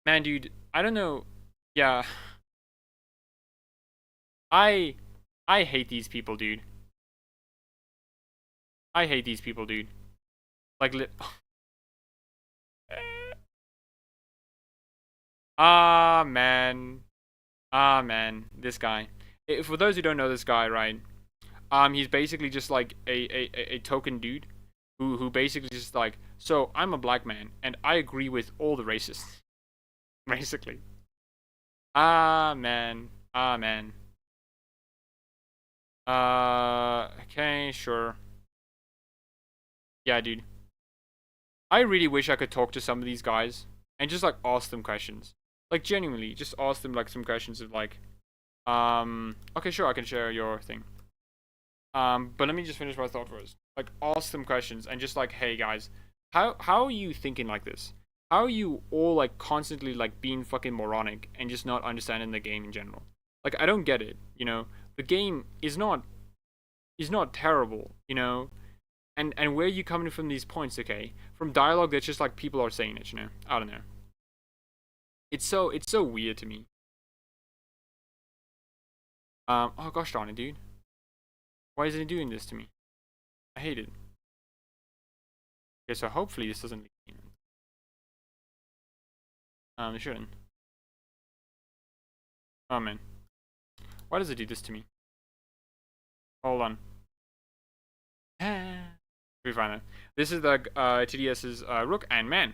Man, dude. I don't know. Yeah. I hate these people, dude. I hate these people, dude. Like, man. Man. This guy. For those who don't know this guy, right? He's basically just like a token dude who basically just like, so I'm a black man and I agree with all the racists. Basically. Man. Man. Okay, sure. Yeah, dude. I really wish I could talk to some of these guys and just like ask them questions. Like, genuinely, just ask them like some questions of like, okay, sure, I can share your thing. But let me just finish my thought first. Like, ask them questions and just like, hey guys, how are you thinking like this? How are you all like constantly like being fucking moronic and just not understanding the game in general? Like, I don't get it. You know, the game is not terrible. You know, and where are you coming from these points? Okay, from dialogue that's just like people are saying it. You know, I don't know. It's so weird to me. Oh gosh darn it, dude. Why is it doing this to me? I hate it. Okay, so hopefully this doesn't leak. It shouldn't. Oh man. Why does it do this to me? Hold on. We find that. This is the TDS's Rook, and man,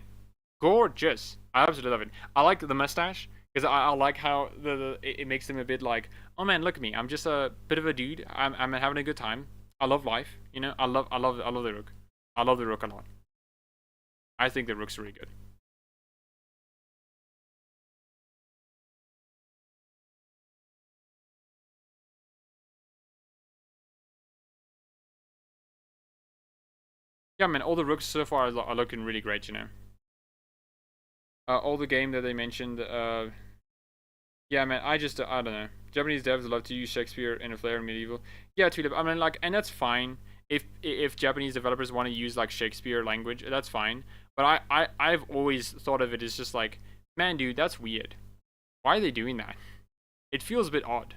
gorgeous. I absolutely love it. I like the mustache because I like how it makes him a bit like, oh man, look at me. I'm just a bit of a dude. I'm having a good time. I love life. You know, I love the Rook. I love the Rook a lot. I think the Rook's really good. Yeah, man, all the Rooks so far are looking really great, you know. All the game that they mentioned, yeah, man, I don't know. Japanese devs love to use Shakespeare in a flair in medieval. Yeah, Tulip, I mean, like, and that's fine. If Japanese developers want to use, like, Shakespeare language, that's fine. But I've always thought of it as just like, man, dude, that's weird. Why are they doing that? It feels a bit odd.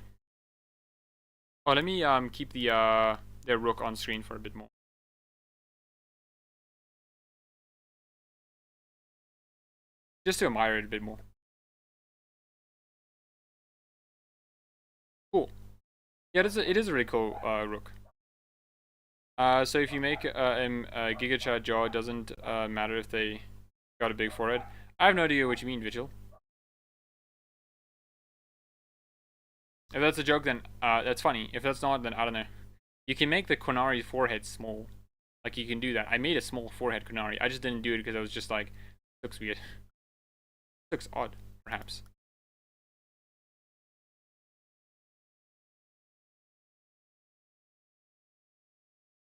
Oh, let me keep their Rook on screen for a bit more. Just to admire it a bit more. Cool. Yeah, it is a really cool Rook. So if you make a Giga Chat jaw, it doesn't matter if they got a big forehead. I have no idea what you mean, Vigil. If that's a joke, then that's funny. If that's not, then I don't know. You can make the Qunari forehead small. Like, you can do that. I made a small forehead Qunari. I just didn't do it because I was just like, looks weird. Looks odd, perhaps.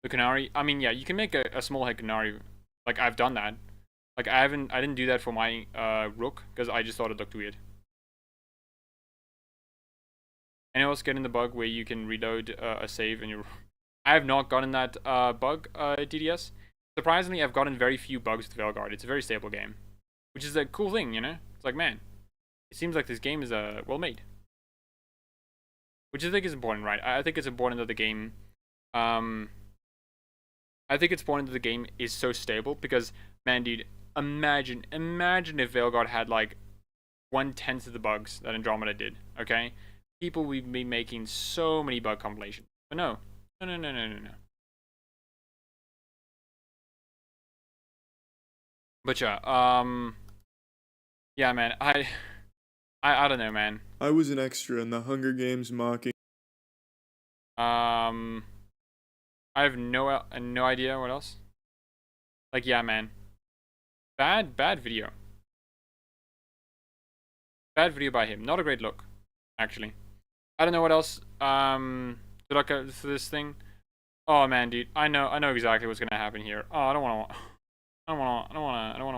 The Qunari, I mean, yeah, you can make a small head Qunari. Like, I've done that. Like, I didn't do that for my Rook because I just thought it looked weird. Anyone else getting the bug where you can reload a save and I have not gotten that bug, DDS. Surprisingly, I've gotten very few bugs with Veilguard. It's a very stable game, which is a cool thing, you know. It's like, man, it seems like this game is well made, which I think is important, right? I think it's important that the game, I think it's important that the game is so stable because, man, dude, imagine if Veilguard had like 1/10 of the bugs that Andromeda did. Okay, people would be making so many bug compilations, but no. But yeah, yeah, man, I don't know, man. I was an extra in the Hunger Games mocking. I have no idea what else. Like, yeah, man. Bad video. Bad video by him. Not a great look, actually. I don't know what else. To look at this thing. Oh man, dude. I know exactly what's gonna happen here. Oh, I don't wanna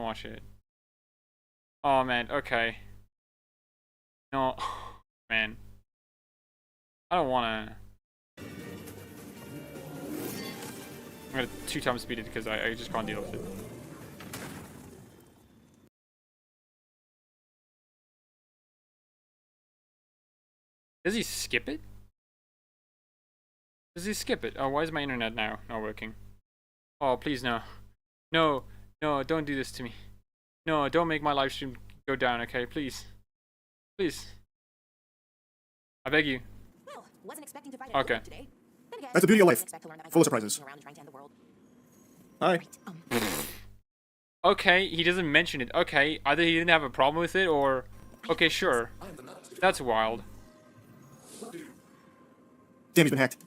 watch it. Oh man. Okay. No, man. I don't wanna. I'm gonna 2x speed it because I just can't deal with it. Does he skip it? Does he skip it? Oh, why is my internet now not working? Oh, please no. No, don't do this to me. No, don't make my live stream go down, okay? Please. Please. I beg you. Well, wasn't expecting to find okay. Today. Again, That's the beauty of life. Full of surprises. Hi. Okay, he doesn't mention it. Okay, either he didn't have a problem with it or... Okay, sure. That's wild. Damn, he's been hacked.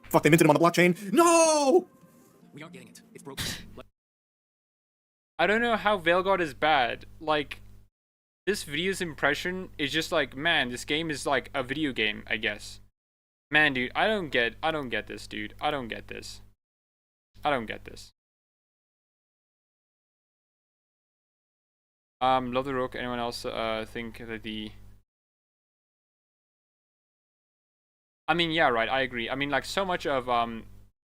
Fuck, they minted him on the blockchain. No! We aren't getting it. It's broken. I don't know how Veilguard is bad. Like, this video's impression is just like, man, this game is like a video game, I guess. Man, dude, I don't get this, dude. I don't get this. Love the Rook. Anyone else think that the... I mean, yeah, right, I agree. I mean, like, so much of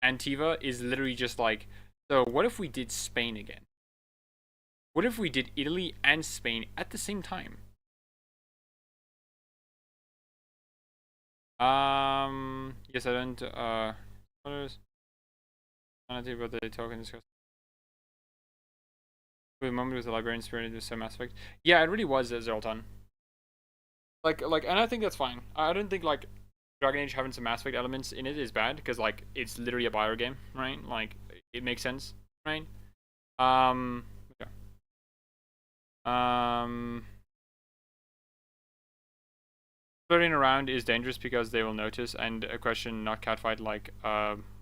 Antiva is literally just like, so what if we did Spain again? What if we did Italy and Spain at the same time? Yes, I don't, what is... I don't think about the talk and discuss. The moment with the librarian spirit is so Mass Effect. Yeah, it really was Zeralton. Like, and I think that's fine. I don't think, like, Dragon Age having some Mass Effect elements in it is bad, because, like, it's literally a Bioware game, right? Like, it makes sense, right? Okay. Flirting around is dangerous because they will notice, and a question not catfight like,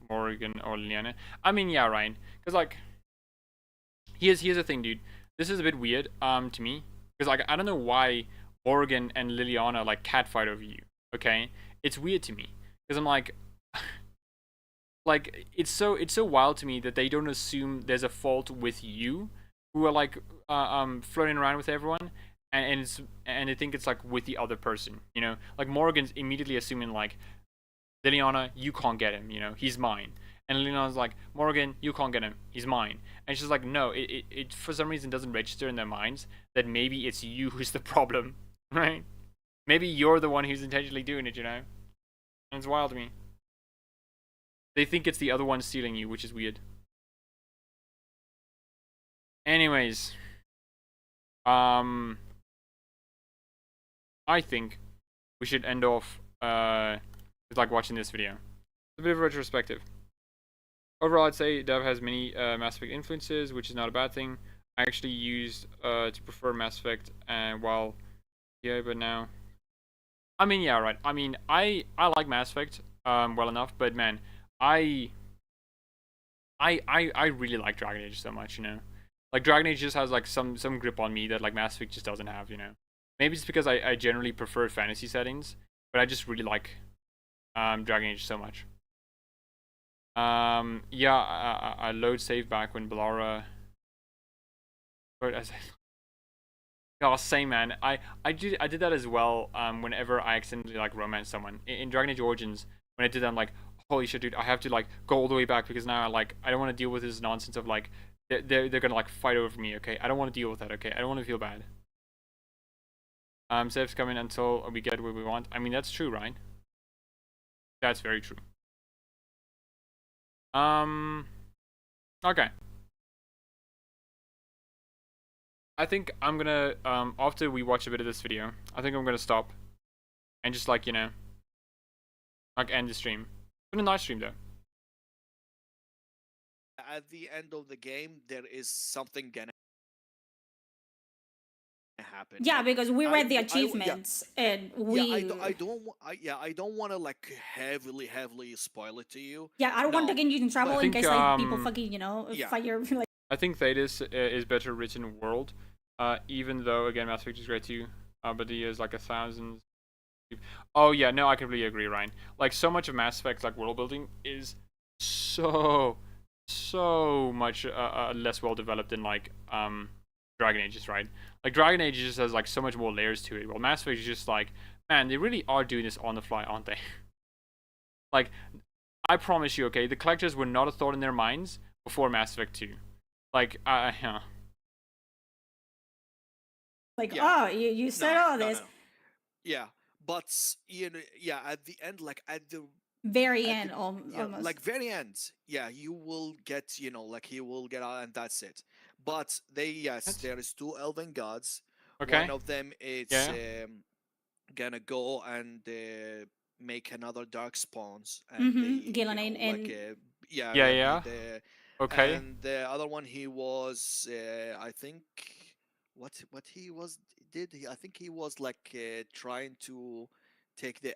Morgan or Liliana. I mean, yeah, Ryan. Because, like, here's the thing, dude. This is a bit weird, to me. Because, like, I don't know why Morgan and Liliana, like, catfight over you, okay? It's weird to me. Because I'm like... like, it's so wild to me that they don't assume there's a fault with you, who are, like, flirting around with everyone, and they think it's, like, with the other person, you know? Like, Morgan's immediately assuming, like, Liliana, you can't get him, you know? He's mine. And Liliana's like, Morgan, you can't get him. He's mine. And she's like, no, it for some reason doesn't register in their minds that maybe it's you who's the problem, right? Maybe you're the one who's intentionally doing it, you know? And it's wild to me. They think it's the other one stealing you, which is weird. Anyways. I think we should end off with, like, watching this video. It's a bit of a retrospective. Overall, I'd say Dev has many Mass Effect influences, which is not a bad thing. I actually used to prefer Mass Effect, and while but now, I mean, yeah, right. I mean, I like Mass Effect well enough, but man, I really like Dragon Age so much, you know. Like, Dragon Age just has, like, some grip on me that, like, Mass Effect just doesn't have, you know. Maybe it's because I generally prefer fantasy settings, but I just really like Dragon Age so much. Yeah, I load save back when Bellara. But as oh, same, man. I did that as well. Whenever I accidentally, like, romance someone in Dragon Age Origins, when I did that, I'm like, holy shit, dude, I have to, like, go all the way back because now I don't want to deal with this nonsense of, like, they're gonna, like, fight over me. Okay, I don't want to deal with that. Okay, I don't want to feel bad. Saves coming until we get what we want. I mean, that's true, right? That's very true. Okay. I think I'm gonna, after we watch a bit of this video, I think I'm gonna stop and just, like, you know, like, end the stream. It's been a nice stream, though. At the end of the game, there is something gonna happen. Yeah, because we read the achievements, and we. Yeah, I don't want to, like, heavily spoil it to you. Yeah, I don't want to get you in trouble in case, like, people fucking, you know, fire, like. I think Thetis is better written world, even though, again, Mass Effect is great too, but he is, like, 1,000. Oh yeah, no, I completely agree, Ryan. Like, so much of Mass Effect, like, world building is so much less well developed than, like, Dragon Ages, right? Like, Dragon Age just has, like, so much more layers to it. Well, Mass Effect is just like, man, they really are doing this on the fly, aren't they? Like, I promise you, okay, the collectors were not a thought in their minds before Mass Effect 2. Like, yeah. Like, yeah. Oh, you said all this. No. Yeah, but, you know, yeah, at the end, like, at the very end, almost. Like, very end, yeah, you will get, you know, like, he will get out, and that's it. But there is 2 elven gods. Okay. One of them is gonna go and make another dark spawns. And Gillian and okay. And the other one, he was, I think, what he was I think he was, like, trying to take the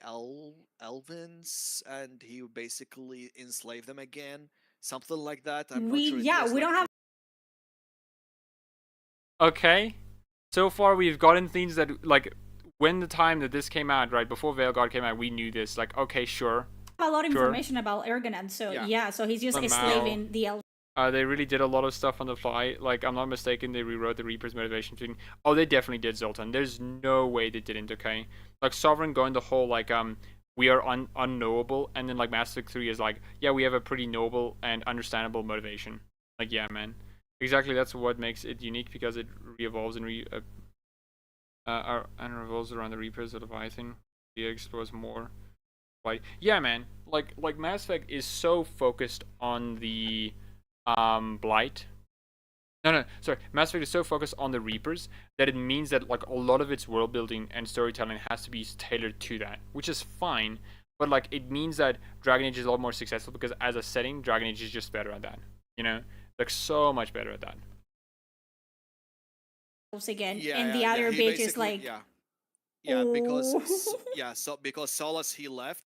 elvens, and he basically enslave them again, something like that. I'm not sure. Yeah, we don't have. Okay, so far we've gotten things that, like, when the time that this came out, right before Veilguard came out, we knew this. Like, okay, sure. A lot of information about Ergonad, so yeah, so he's just enslaving the elf. They really did a lot of stuff on the fly. Like, I'm not mistaken, they rewrote the Reaper's motivation thing. Oh, they definitely did, Zoltan. There's no way they didn't, okay? Like, Sovereign going the whole, like, we are unknowable, and then, like, Mass Effect 3 is like, yeah, we have a pretty noble and understandable motivation. Like, yeah, man. Exactly, that's what makes it unique, because it revolves and revolves around the Reapers of Leviathan. It explores more. Like, yeah, man. Like Mass Effect is so focused on the Blight. No, sorry. Mass Effect is so focused on the Reapers that it means that like a lot of its world building and storytelling has to be tailored to that, which is fine. But like it means that Dragon Age is a lot more successful because as a setting, Dragon Age is just better at that. You know, like so much better at that. Again, and the other bitch is like, because Solus he left.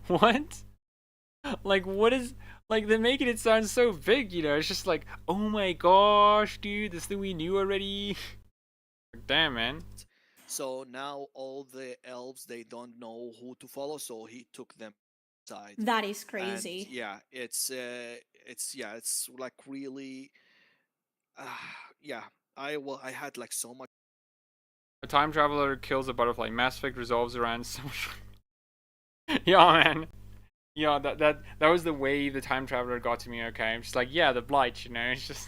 What? Like, what is... Like, they're making it sound so big, you know? It's just like, oh my gosh, dude, this thing we knew already. Damn, man. So now all the elves, they don't know who to follow, so he took them aside. That is crazy. And yeah, it's like really... I had like so much... A time traveler kills a butterfly. Mass Effect resolves around so much... Yeah, man. Yeah, that was the way the time traveler got to me, okay? I'm just like, yeah, the Blight, you know? It's just...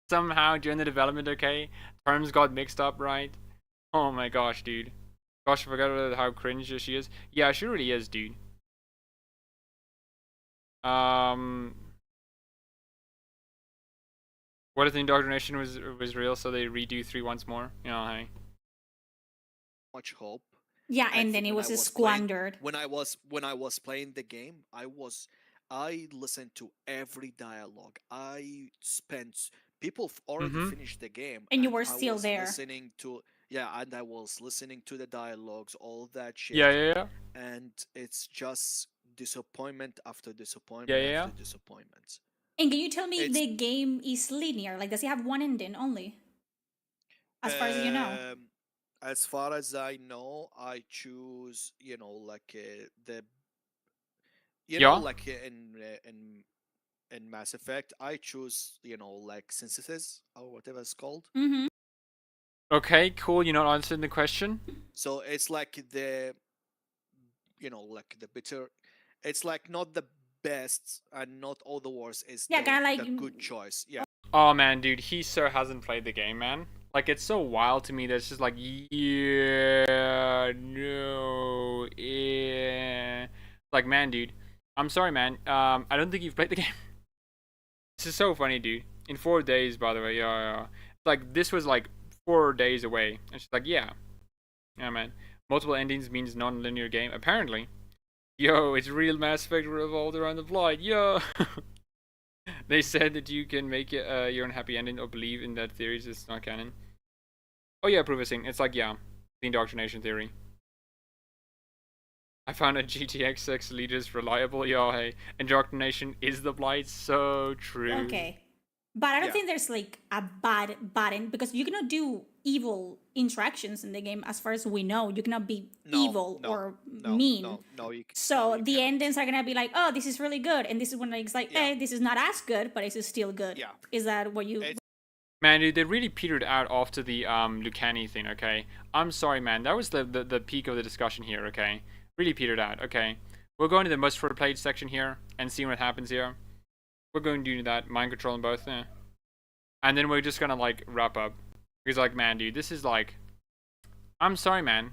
Somehow, during the development, okay? Terms got mixed up, right? Oh my gosh, dude. Gosh, I forgot how cringe she is. Yeah, she really is, dude. What if the indoctrination was real, so they redo 3 once more? You know, hey. Much hope. Yeah, and then it was squandered. When I was playing the game, I listened to every dialogue. People already finished the game, and you were still there. Listening to and I was listening to the dialogues, all that shit. Yeah. And it's just disappointment after disappointment after disappointment. And can you tell me if the game is linear? Like, does it have one ending only? As far as you know. As far as I know, I choose, like like in Mass Effect, I choose, like synthesis or whatever it's called. Mm-hmm. Okay, cool. You're not answering the question. So it's like like the bitter. It's like not the best and not all the worst. Is kind of like the good choice. Yeah. Oh man, dude, he so hasn't played the game, man. Like, it's so wild to me that it's just like, yeah, no, yeah. Like, man, dude, I'm sorry, man. I don't think you've played the game. This is so funny, dude. In 4 days, by the way, yeah. Like, this was like 4 days away. And she's like, yeah, man. Multiple endings means non-linear game. Apparently, yo, it's real Mass Effect revolved around the Blight, yo. They said that you can make your own happy ending or believe in that theory. It's not canon. Oh yeah, Professing. It's like, yeah, the indoctrination theory. I found a GTX 6 leaders reliable. Yo, hey, indoctrination is the Blight. So true. Okay. But I don't think there's like a bad button because you cannot do evil interactions in the game as far as we know. You cannot be evil or mean. No, you so the endings are gonna be like, oh, this is really good, and this is when it's like, hey, this is not as good, but it's still good. Yeah. Is that what you? Man, dude, they really petered out after the Lucani thing. Okay, I'm sorry, man. That was the peak of the discussion here. Okay, really petered out. Okay, we're going to the most played section here and seeing what happens here. We're going to do that, mind control in both, and then we're just gonna like wrap up. Because like, man, dude, this is like, I'm sorry, man.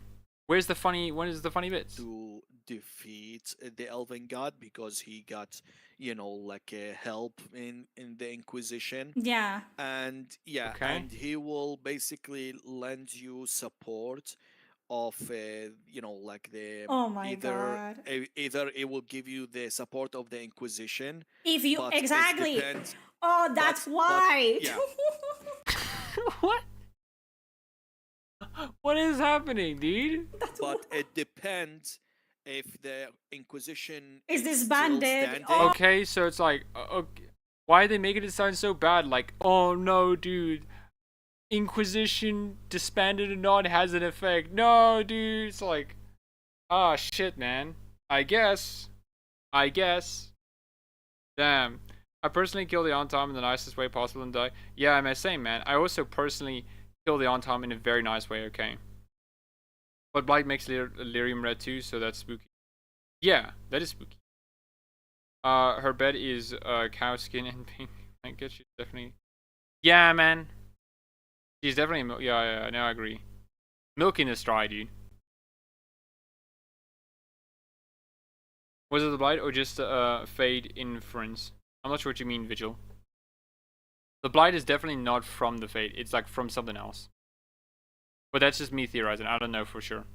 When is the funny bits? To defeat the Elven God because he got, like help in the Inquisition. Yeah. And and he will basically lend you support of like the oh my god, either it will give you the support of the Inquisition if you exactly that's why. What is happening, dude? But it depends if the Inquisition is disbanded. Okay, so it's like, okay, why are they making it sound so bad? Like, oh no, dude, Inquisition disbanded or not has an effect. No, dude, it's like, ah, shit, man. I guess. Damn. I personally kill the Antom in the nicest way possible and die. Yeah, I'm the same, man. I also personally kill the Antom in a very nice way, okay? But Blight makes Lyrium red too, so that's spooky. Yeah, that is spooky. Her bed is cow skin and pink. I guess she's definitely... Yeah, man. She's definitely... Yeah, no, I agree. Milking is dry, dude. Was it the Blight or just Fade inference? I'm not sure what you mean, Vigil. The Blight is definitely not from the Fade. It's like from something else. But that's just me theorizing. I don't know for sure.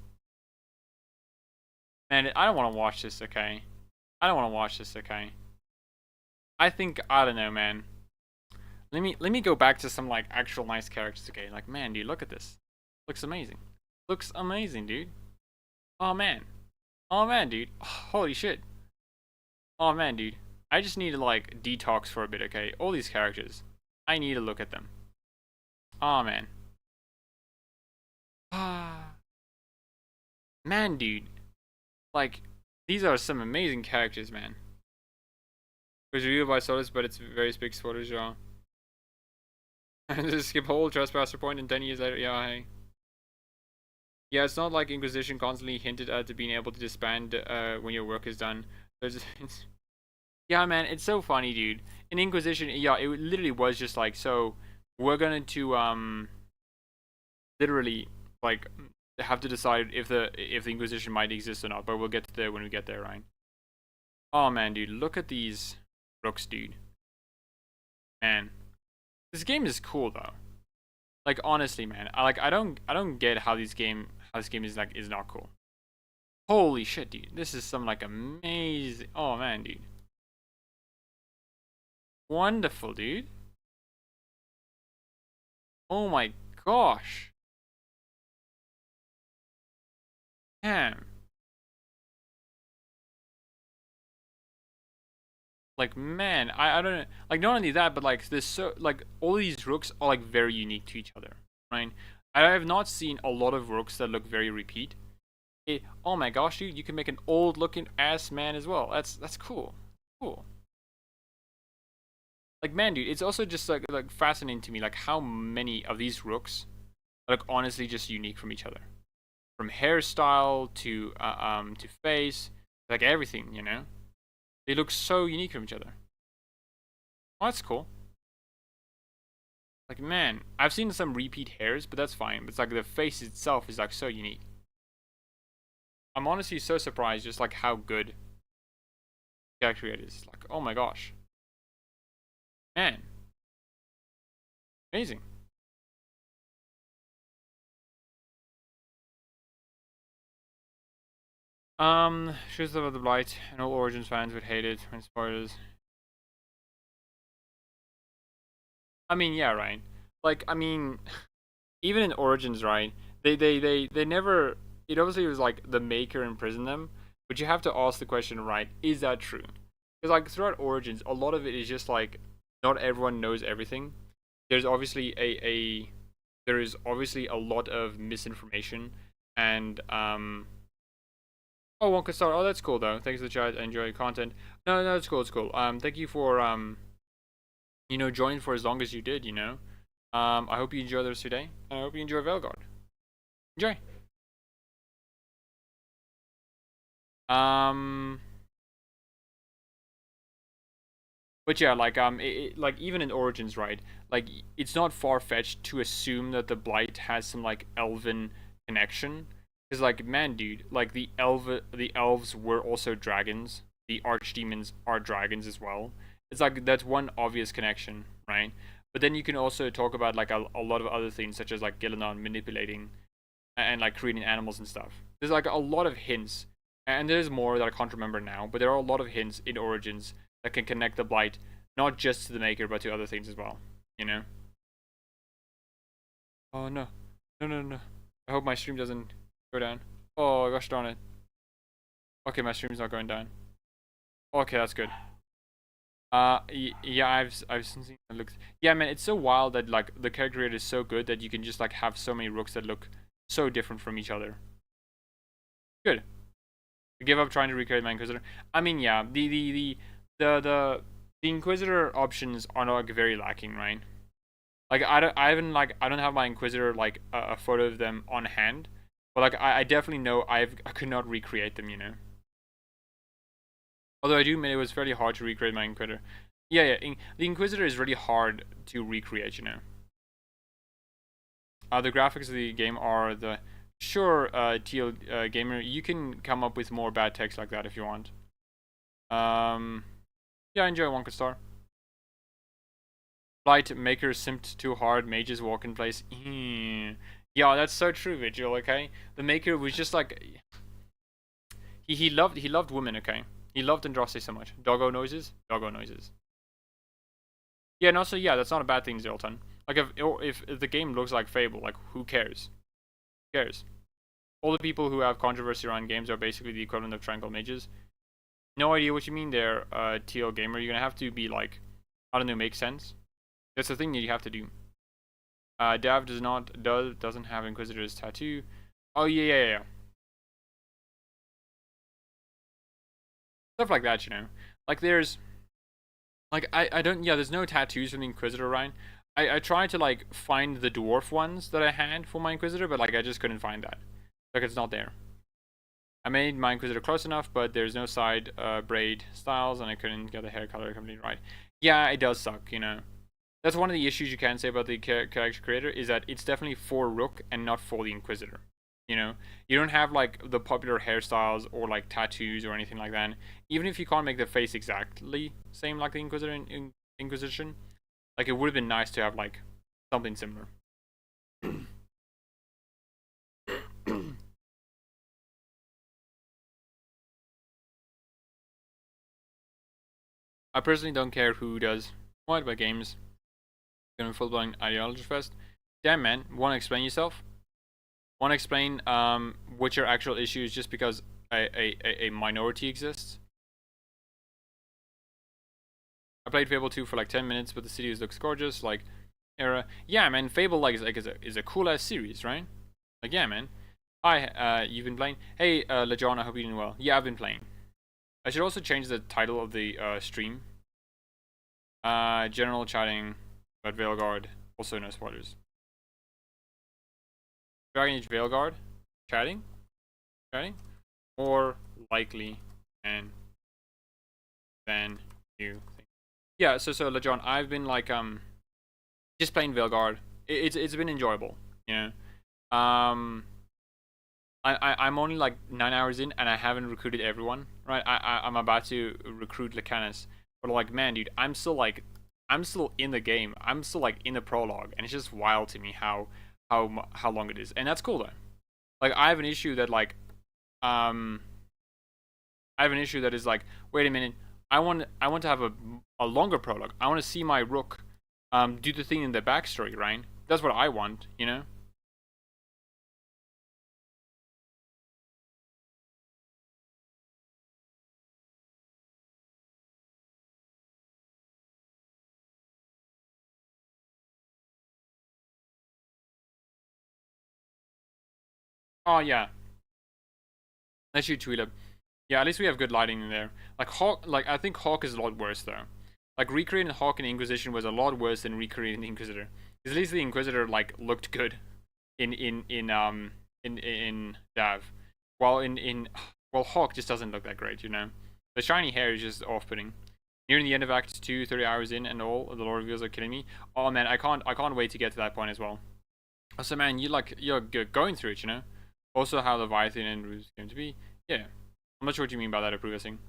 Man, I don't want to watch this, okay? I don't want to watch this, okay? I think, I don't know, man. Let me go back to some like actual nice characters, okay? Like, man, dude, look at this. Looks amazing. Looks amazing, dude. Oh man. Oh man, dude. Holy shit. Oh man, dude. I just need to like detox for a bit, okay? All these characters. I need to look at them. Oh man. Ah. Man, dude. Like, these are some amazing characters, man. It was reviewed by Solus, but it's very big spoilers, yeah. Just skip whole trespasser point and 10 years later, yeah, hey. Yeah, it's not like Inquisition constantly hinted at being able to disband when your work is done. Yeah, man, it's so funny, dude. In Inquisition, yeah, it literally was just like, so we're going to literally like have to decide if the Inquisition might exist or not, but we'll get to there when we get there, right? Oh man, dude, look at these rooks, dude. Man, this game is cool though. Like honestly, man, I don't get how this game is like is not cool. Holy shit, dude, this is some like amazing. Oh man, dude, wonderful, dude. Oh my gosh. Damn. Like, man, I don't know. Like, not only that, but like this, so like all these rooks are like very unique to each other, right? I have not seen a lot of rooks that look very repeat. Oh my gosh, dude, you can make an old looking ass man as well. That's cool. Cool. Like, man, dude, it's also just like fascinating to me like how many of these rooks are like honestly just unique from each other. From hairstyle to face, like everything, you know? They look so unique from each other. Oh, that's cool. Like, man, I've seen some repeat hairs, but that's fine. But it's like the face itself is like so unique. I'm honestly so surprised just like how good the character it is. Like, oh my gosh. Man. Amazing. Truth about the Blight, and all Origins fans would hate it when spoilers. I mean, yeah, right. Like, I mean, even in Origins, right? They never. It obviously was like the maker imprisoned them, but you have to ask the question, right? Is that true? Because like throughout Origins, a lot of it is just like not everyone knows everything. There's obviously there is obviously a lot of misinformation and Oh, one could start. Oh, that's cool though. Thanks for the chat. I enjoy your content. No, it's cool. It's cool. Thank you for you know, joining for as long as you did. You know, I hope you enjoy the rest of your day. And I hope you enjoy Veilguard. Enjoy. But yeah, like like even in Origins, right? Like it's not far fetched to assume that the Blight has some like elven connection. Cause like, man, dude, like the elves were also dragons. The archdemons are dragons as well. It's like that's one obvious connection, right? But then you can also talk about like a lot of other things, such as like Gillenon manipulating and like creating animals and stuff. There's like a lot of hints, and there's more that I can't remember now. But there are a lot of hints in Origins that can connect the Blight not just to the Maker, but to other things as well. You know? Oh no, no! I hope my stream doesn't go down. Oh gosh darn it. Okay, my stream's not going down. Okay, that's good. Yeah, I've seen it looks. Yeah, man, it's so wild that like the character creator is so good that you can just like have so many rooks that look so different from each other. Good. Give up trying to recreate my Inquisitor. I mean, yeah, the Inquisitor options are not like very lacking, right? Like I don't have my Inquisitor like a photo of them on hand, but like I definitely know I could not recreate them, you know. Although I do admit it was fairly hard to recreate my Inquisitor. Yeah, the Inquisitor is really hard to recreate, you know. The graphics of the game are the sure, TL gamer. You can come up with more bad text like that if you want. Yeah, enjoy Wonka Star. Flight Maker simped too hard. Mages walk in place. Yeah, that's so true, Vigil. Okay, the Maker was just like he loved women. Okay, he loved Andraste so much. Doggo noises. Doggo noises. Yeah, and also yeah, that's not a bad thing, Zoltan. Like if the game looks like Fable, like who cares? Who cares? All the people who have controversy around games are basically the equivalent of Tranquil Mages. No idea what you mean there, TL gamer. You're gonna have to be like, I don't know, make sense. That's the thing that you have to do. Dav doesn't have Inquisitor's tattoo. Oh yeah. Stuff like that, you know. Like there's, like I don't, yeah. There's no tattoos from the Inquisitor, Ryan. I tried to like find the dwarf ones that I had for my Inquisitor, but like I just couldn't find that. Like it's not there. I made my Inquisitor close enough, but there's no side braid styles, and I couldn't get the hair color completely right. Yeah, it does suck, you know. That's one of the issues you can say about the character creator, is that it's definitely for Rook and not for the Inquisitor. You know, you don't have like the popular hairstyles or like tattoos or anything like that. Even if you can't make the face exactly same like the Inquisitor in Inquisition, like it would have been nice to have like something similar. I personally don't care who does what about games. Going full-blown ideology fest. Damn man, wanna explain yourself? Wanna explain what your actual issue is just because a minority exists? I played Fable 2 for like 10 minutes, but the city looks gorgeous. Like, era. Yeah, man, Fable like is a cool ass series, right? Like, yeah, man. Hi, you've been playing. Hey, LeJohn, I hope you're doing well. Yeah, I've been playing. I should also change the title of the stream. General chatting about Veilguard. Also no spoilers. Dragon Age Veilguard. Chatting? More likely than you think. Yeah, so LeJohn, I've been like just playing Veilguard. It's been enjoyable, you know. I'm only like 9 hours in, and I haven't recruited everyone. Right, I'm about to recruit Lacanus, but like, man, dude, I'm still in the game. I'm still like in the prologue, and it's just wild to me how long it is, and that's cool though. Like, I have an issue that like, is like, wait a minute, I want to have a longer prologue. I want to see my Rook do the thing in the backstory, right? That's what I want, you know. Oh yeah. Let's shoot Tweetup. Yeah, at least we have good lighting in there. Like Hawk, like I think Hawk is a lot worse though. Like recreating Hawk in Inquisition was a lot worse than recreating the Inquisitor. Because at least the Inquisitor like looked good in Dav. While Hawk just doesn't look that great, you know. The shiny hair is just off-putting. Nearing the end of Act 2, 30 hours in and all, the lore reveals are killing me. Oh man, I can't wait to get to that point as well. So man, you're going through it, you know. Also, how Leviathan and Ruse came to be. Yeah, I'm not sure what you mean by that, Approving.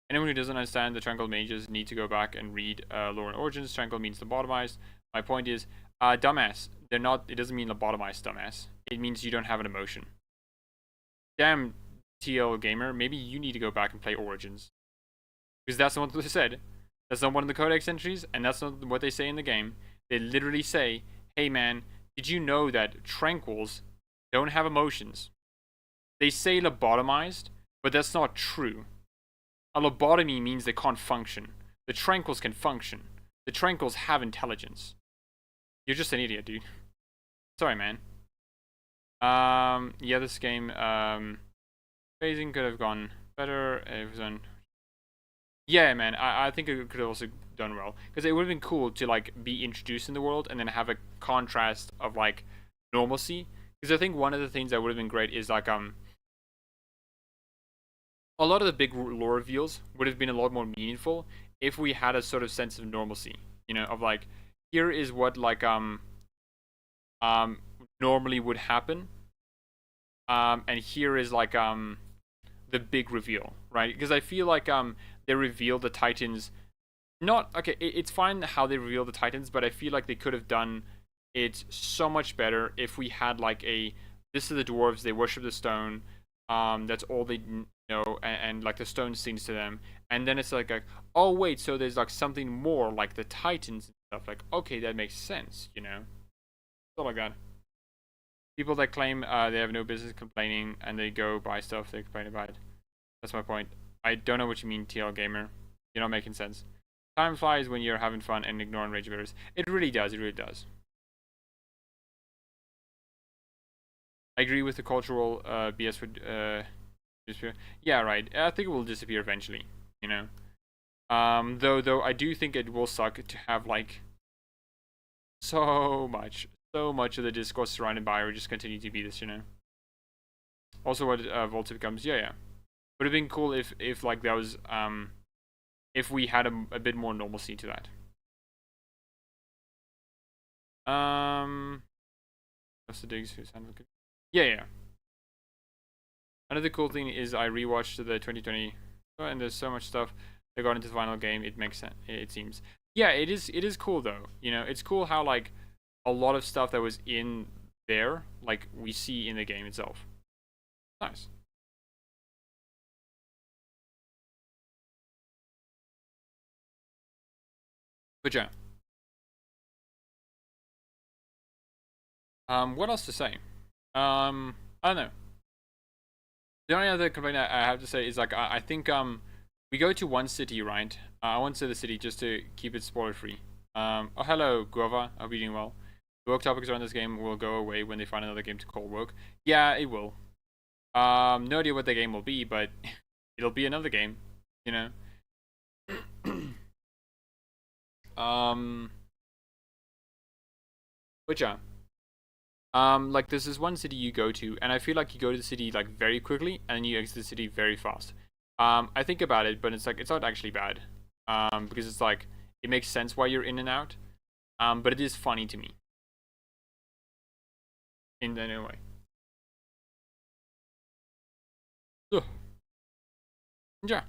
Anyone who doesn't understand the Tranquil Mages need to go back and read Lore and Origins. Tranquil means lobotomized. My point is, dumbass. They're not. It doesn't mean lobotomized, dumbass. It means you don't have an emotion. Damn, TL gamer. Maybe you need to go back and play Origins, because that's not what they said. That's not one of the codex entries, and that's not what they say in the game. They literally say, "Hey man, did you know that Tranquils don't have emotions?" They say lobotomized, but that's not true. A lobotomy means they can't function. The Tranquils can function. The Tranquils have intelligence. You're just an idiot, dude. Sorry, man. Yeah, this game, phasing could have gone better. It was on. Yeah, man, I think it could have also done well. Because it would have been cool to, like, be introduced in the world and then have a contrast of, like, normalcy. Because I think one of the things that would have been great is, like, a lot of the big lore reveals would have been a lot more meaningful if we had a sort of sense of normalcy, you know, of like, here is what like normally would happen, and here is like the big reveal, right? Because I feel like they reveal the Titans, not okay. It's fine how they reveal the Titans, but I feel like they could have done it so much better if we had like a, this is the dwarves, they worship the stone, that's all they know, and like the stone sings to them, and then it's like oh wait, so there's like something more like the Titans and stuff, like okay, that makes sense, you know. Stuff like that. People that claim they have no business complaining and they go buy stuff, they complain about it. That's my point. I don't know what you mean, TL Gamer. You're not making sense. Time flies when you're having fun and ignoring rage baiters. It really does, it really does. I agree with the cultural BS for disappear. Yeah, right. I think it will disappear eventually, you know. Though I do think it will suck to have like so much of the discourse surrounded by, or just continue to be this, you know. Also, what Volta becomes, yeah. Would have been cool if like that was if we had a bit more normalcy to that. What's the digs? Who's handled? Yeah. Another cool thing is I rewatched the 2020, and there's so much stuff that got into the final game. It makes sense. It seems. Yeah, it is cool though. You know, it's cool how like a lot of stuff that was in there, like we see in the game itself. Nice. But yeah. What else to say? I don't know. The only other complaint I have to say is like I think we go to one city, right? I won't say the city just to keep it spoiler free. Oh hello Guava, I hope you're doing well. The woke topics around this game will go away when they find another game to call woke. Yeah, it will. No idea what the game will be, but it'll be another game, you know. But yeah. Like there's this one city you go to, and I feel like you go to the city like very quickly, and then you exit the city very fast. I think about it, but it's like it's not actually bad. Because it's like it makes sense why you're in and out. But it is funny to me. In a way. Ugh. Yeah.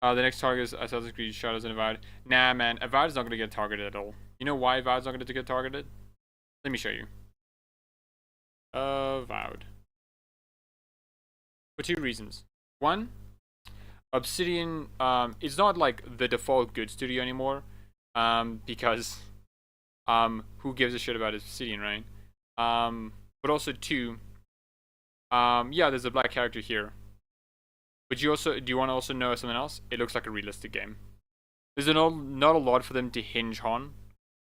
The next target is Assassin's Creed Shadows and Avowed. Nah, man, Avowed is not going to get targeted at all. You know why Avowed's not going to get targeted? Let me show you. Avowed. For two reasons. One, Obsidian is not like the default good studio anymore. Because who gives a shit about Obsidian, right? But also two, yeah, there's a black character here. But do you want to also know something else? It looks like a realistic game. There's not a lot for them to hinge on.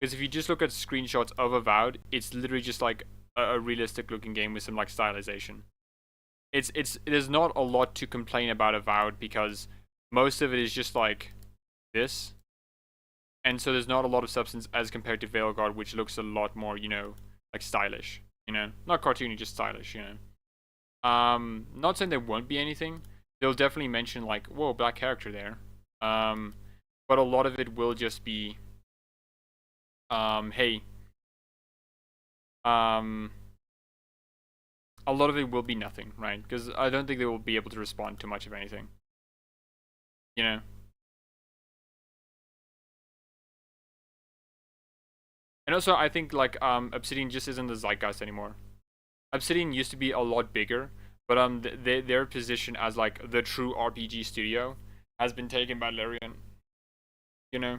Because if you just look at screenshots of Avowed, it's literally just like a realistic looking game with some like stylization. There's not a lot to complain about Avowed because most of it is just like this. And so there's not a lot of substance as compared to Veilguard, which looks a lot more, you know, like stylish, you know? Not cartoony, just stylish, you know? Not saying there won't be anything. They'll definitely mention like, whoa, black character there. But a lot of it will just be, hey. A lot of it will be nothing, right? Because I don't think they will be able to respond to much of anything. You know? And also, I think like Obsidian just isn't the zeitgeist anymore. Obsidian used to be a lot bigger, but their position as like the true RPG studio has been taken by Larian. You know,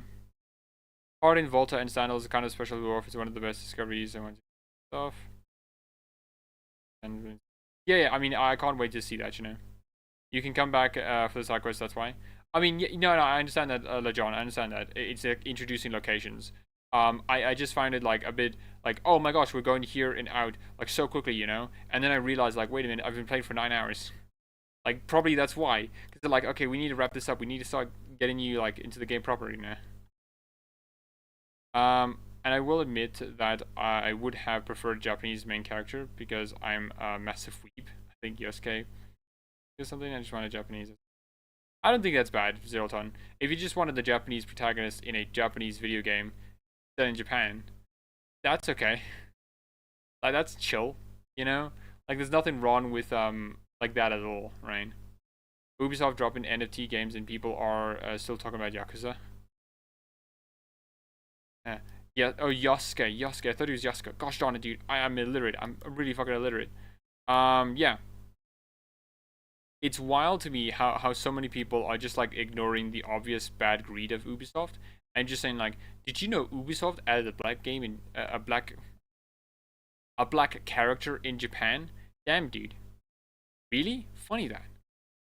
Hard in Volta and Sandal is a kind of special dwarf. It's one of the best discoveries and stuff. And yeah, I mean, I can't wait to see that. You know, You can come back for the side quest. That's why. I mean, no, I understand that, LeJohn. I understand that it's introducing locations. I just find it like a bit like, oh my gosh, we're going here and out like so quickly, you know. And then I realized like, wait a minute, I've been playing for 9 hours. Like probably that's why, because they're like, okay, we need to wrap this up. We need to start getting you like into the game properly now. And I will admit that I would have preferred Japanese main character because I'm a massive weeb. I think Yosuke is something. I just wanted Japanese. I don't think that's bad, Zeroton. If you just wanted the Japanese protagonist in a Japanese video game set in Japan, that's okay. Like that's chill, you know? Like there's nothing wrong with like that at all, right? Ubisoft dropping NFT games and people are still talking about Yakuza. Yeah, oh, Yosuke. I thought it was Yasuke. Gosh darn it, dude. I'm illiterate. I'm really fucking illiterate. Yeah. It's wild to me how so many people are just, like, ignoring the obvious bad greed of Ubisoft. And just saying, like, did you know Ubisoft added a black game in... a black character in Japan? Damn, dude. Really? Funny that.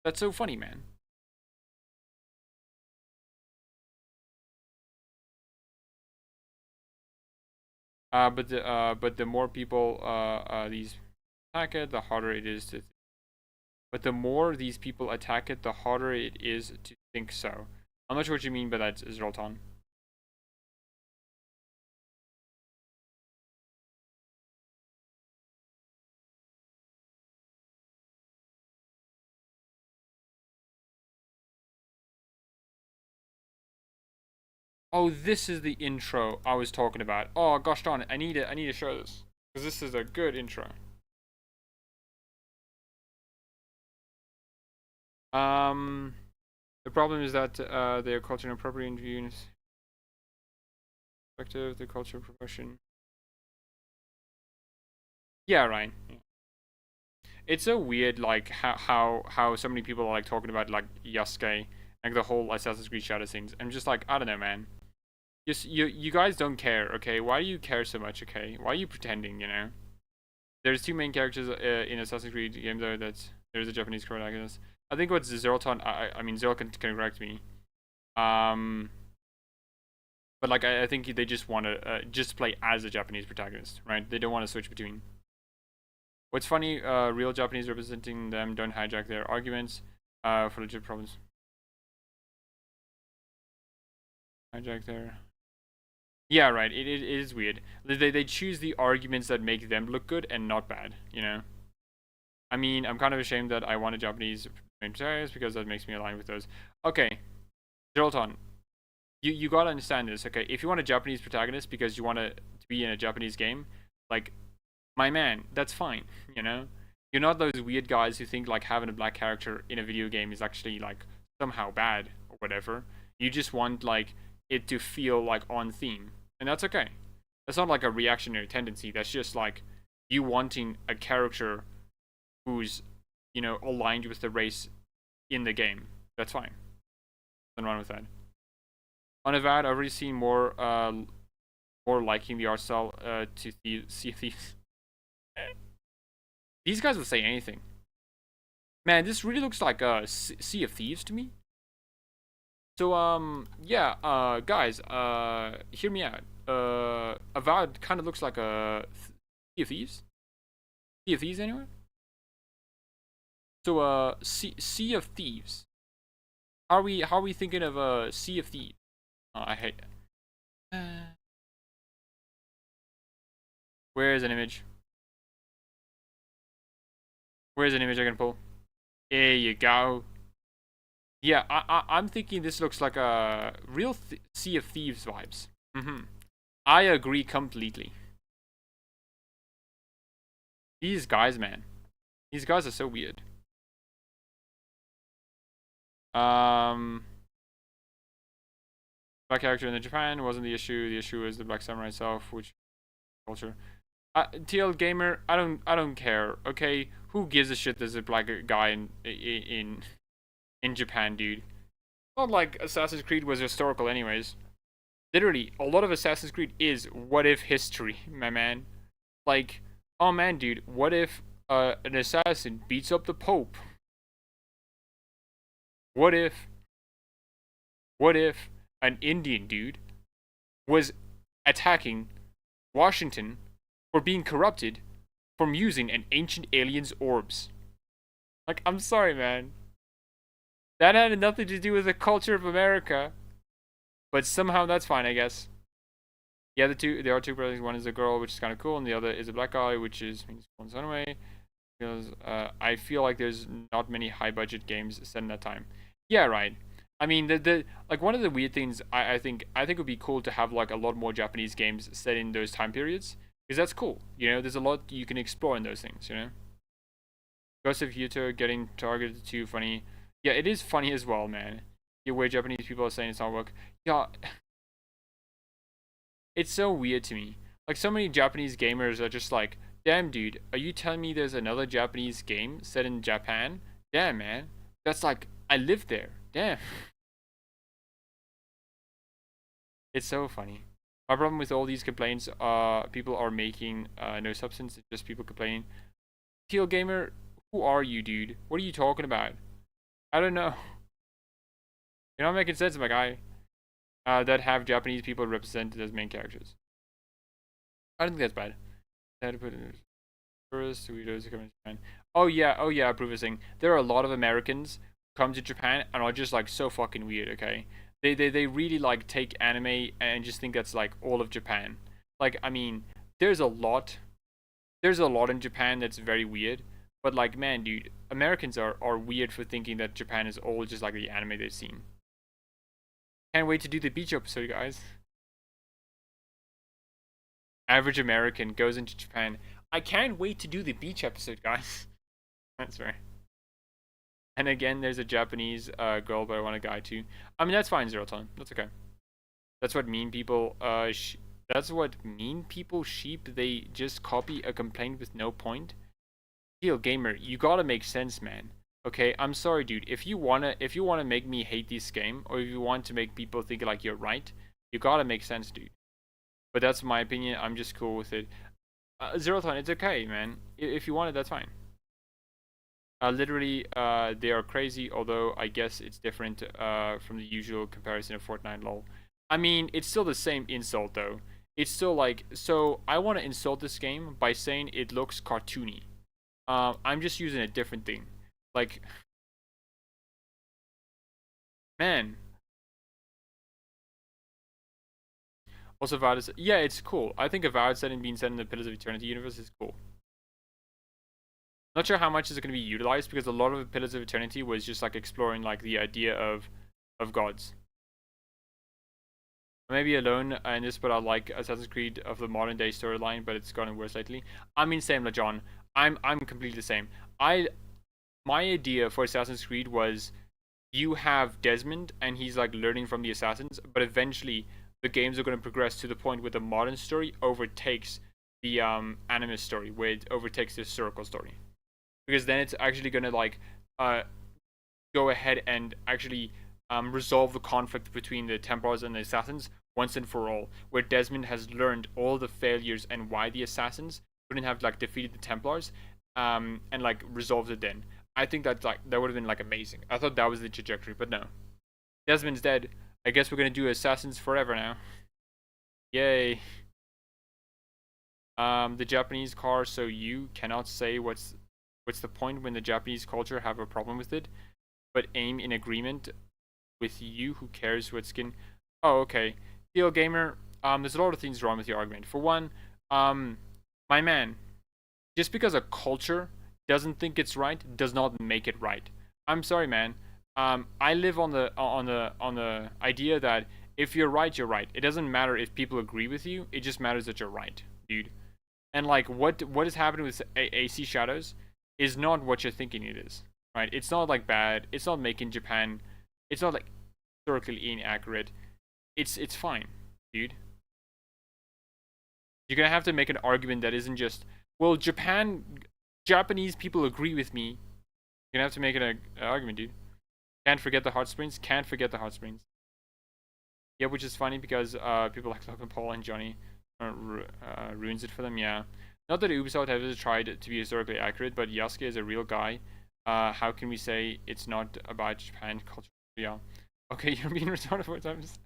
That's so funny, man. But the more people these attack it, the harder it is to. But the more these people attack it, the harder it is to think so. I'm not sure what you mean by that, Zoltan. Oh, this is the intro I was talking about. Oh gosh darn it! I need to show this because this is a good intro. The problem is that their culture and property interviews perspective, the culture promotion. Yeah, Ryan. Yeah. It's so weird, like how so many people are like talking about like Yasuke, like the whole Assassin's Creed Shadow things. I'm just like, I don't know, man. You guys don't care, okay? Why do you care so much, okay? Why are you pretending, you know? There's two main characters in Assassin's Creed game though. There's a Japanese protagonist. I think what's Zeroton. I mean Zero can correct me. But like I think they just want to just play as a Japanese protagonist, right? They don't want to switch between. What's funny? Real Japanese representing them don't hijack their arguments for legit problems. Hijack their. Yeah, right. It is weird. They choose the arguments that make them look good and not bad, you know? I mean, I'm kind of ashamed that I want a Japanese protagonist because that makes me align with those. Okay, Zoltan, you gotta understand this, okay? If you want a Japanese protagonist because you want to be in a Japanese game, like, my man, that's fine, you know? You're not those weird guys who think, like, having a black character in a video game is actually, like, somehow bad or whatever. You just want, like, it to feel like on theme, and that's okay. That's not like a reactionary tendency. That's just like you wanting a character who's, you know, aligned with the race in the game. That's fine. Nothing wrong with that. On Avad, I've already seen more liking the art style to Sea of Thieves. These guys will say anything. Man, this really looks like Sea of Thieves to me. So, yeah, guys, hear me out. Avad kind of looks like a Sea of Thieves. Sea of Thieves, anyway? So, Sea of Thieves. How are we thinking of a Sea of Thieves? Oh, I hate it. Where's an image? Where's an image I can pull? There you go. Yeah, I'm thinking this looks like a real Sea of Thieves vibes. I agree completely. These guys, man. These guys are so weird. Black character in Japan wasn't the issue. The issue is the Black Samurai itself, which culture. TL Gamer, I don't care. Okay, who gives a shit? There's a black guy in Japan, dude. Not like Assassin's Creed was historical anyways. Literally, a lot of Assassin's Creed is what if history, my man. Like, oh man, dude, what if an assassin beats up the Pope? What if an Indian dude was attacking Washington for being corrupted from using an ancient alien's orbs? Like, I'm sorry, man. That had nothing to do with the culture of America. But somehow that's fine, I guess. Yeah, there are two brothers. One is a girl, which is kind of cool, and the other is a black guy, which is means cool in some way. Because I feel like there's not many high-budget games set in that time. Yeah, right. I mean, like one of the weird things I think would be cool to have like a lot more Japanese games set in those time periods, because that's cool. You know, there's a lot you can explore in those things. You know, Ghost of Yuto getting targeted too funny. Yeah, it is funny as well, man. Yeah, where Japanese people are saying it's not work. Yeah, it's so weird to me. Like, so many Japanese gamers are just like, damn, dude, are you telling me there's another Japanese game set in Japan? Damn, man. That's like, I live there. Damn. It's so funny. My problem with all these complaints, people are making no substance. It's just people complaining. Teal Gamer, who are you, dude? What are you talking about? I don't know. You're not making sense, my guy. That have Japanese people represented as main characters. I don't think that's bad. I had to put in tourists, Sweetos, coming to Japan. Oh yeah, approve saying there are a lot of Americans who come to Japan and are just like so fucking weird, okay? They really like take anime and just think that's like all of Japan. Like, I mean, there's a lot in Japan that's very weird, but like, man, dude, Americans are weird for thinking that Japan is all just like the anime they've seen. Can't wait to do the beach episode, guys. Average American goes into Japan. I can't wait to do the beach episode, guys. That's right. And again, there's a Japanese girl, but I want a guy too. I mean, that's fine, Zero Time. That's okay. That's what mean people. That's what mean people sheep. They just copy a complaint with no point. Steel Gamer, you gotta make sense, man. Okay, I'm sorry, dude. If you wanna make me hate this game, or if you want to make people think like you're right, you gotta make sense, dude. But that's my opinion. I'm just cool with it. Zero Time, it's okay, man. If you want it, that's fine. Literally, they are crazy. Although I guess it's different from the usual comparison of Fortnite, lol. I mean, it's still the same insult though. It's still like, so I want to insult this game by saying it looks cartoony. I'm just using a different thing. Like, man. Also, Avowed is, yeah, it's cool. I think Avowed being set in the Pillars of Eternity universe is cool. Not sure how much is it going to be utilized, because a lot of the Pillars of Eternity was just like exploring like the idea of gods. Maybe alone in this, but I like Assassin's Creed of the modern day storyline, but it's gotten worse lately. I mean, same, LeJohn. I'm completely the same. My idea for Assassin's Creed was you have Desmond and he's like learning from the assassins, but eventually the games are going to progress to the point where the modern story overtakes the animus story, where it overtakes the historical story, because then it's actually going to like go ahead and actually resolve the conflict between the Templars and the assassins once and for all, where Desmond has learned all the failures and why the assassins couldn't have like defeated the Templars, and like resolved it then. I think that would have been like amazing. I thought that was the trajectory, but no. Desmond's dead. I guess we're gonna do Assassins forever now. Yay. The Japanese car, so you cannot say what's the point when the Japanese culture have a problem with it, but aim in agreement with you. Who cares what skin? Oh, okay. Steel Gamer, there's a lot of things wrong with your argument. For one, my man, just because a culture doesn't think it's right does not make it right. I'm sorry, man. I live on the idea that if you're right, you're right. It doesn't matter if people agree with you. It just matters that you're right, dude. And like what is happening with AC Shadows is not what you're thinking it is, right? It's not like bad. It's not making Japan. It's not like historically inaccurate. It's fine, dude. You're gonna have to make an argument that isn't just, well, Japanese people agree with me. You're gonna have to make an argument, dude. Can't forget the hot springs. Can't forget the hot springs. Yeah, which is funny because people like Logan Paul and Johnny ruins it for them. Yeah, not that Ubisoft has ever tried to be historically accurate, but Yasuke is a real guy How can we say it's not about Japan culture? Yeah. Okay, you're being retarded 4 times.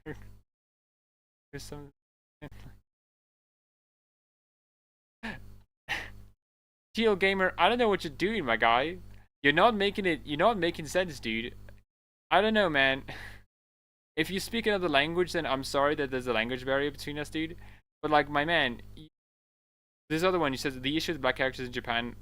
There's some. Teal gamer, I don't know what you're doing, my guy. You're not making sense, dude. I don't know, man. If you speak another language, then I'm sorry that there's a language barrier between us, dude. But like, my man, this other one, you said the issue with black characters in Japan.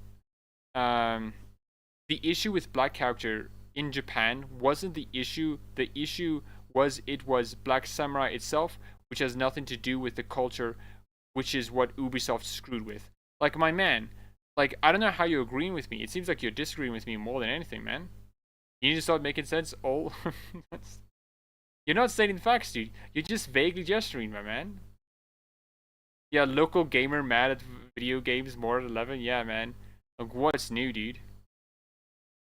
The issue with black character in Japan wasn't the issue. The issue was it was Black Samurai itself, which has nothing to do with the culture, which is what Ubisoft screwed with. Like, my man, like, I don't know how you're agreeing with me. It seems like you're disagreeing with me more than anything, man. You need to start making sense. All you're not stating facts, dude. You're just vaguely gesturing, my man. Yeah, local gamer mad at video games more at 11. Yeah, man. Like, what's new, dude?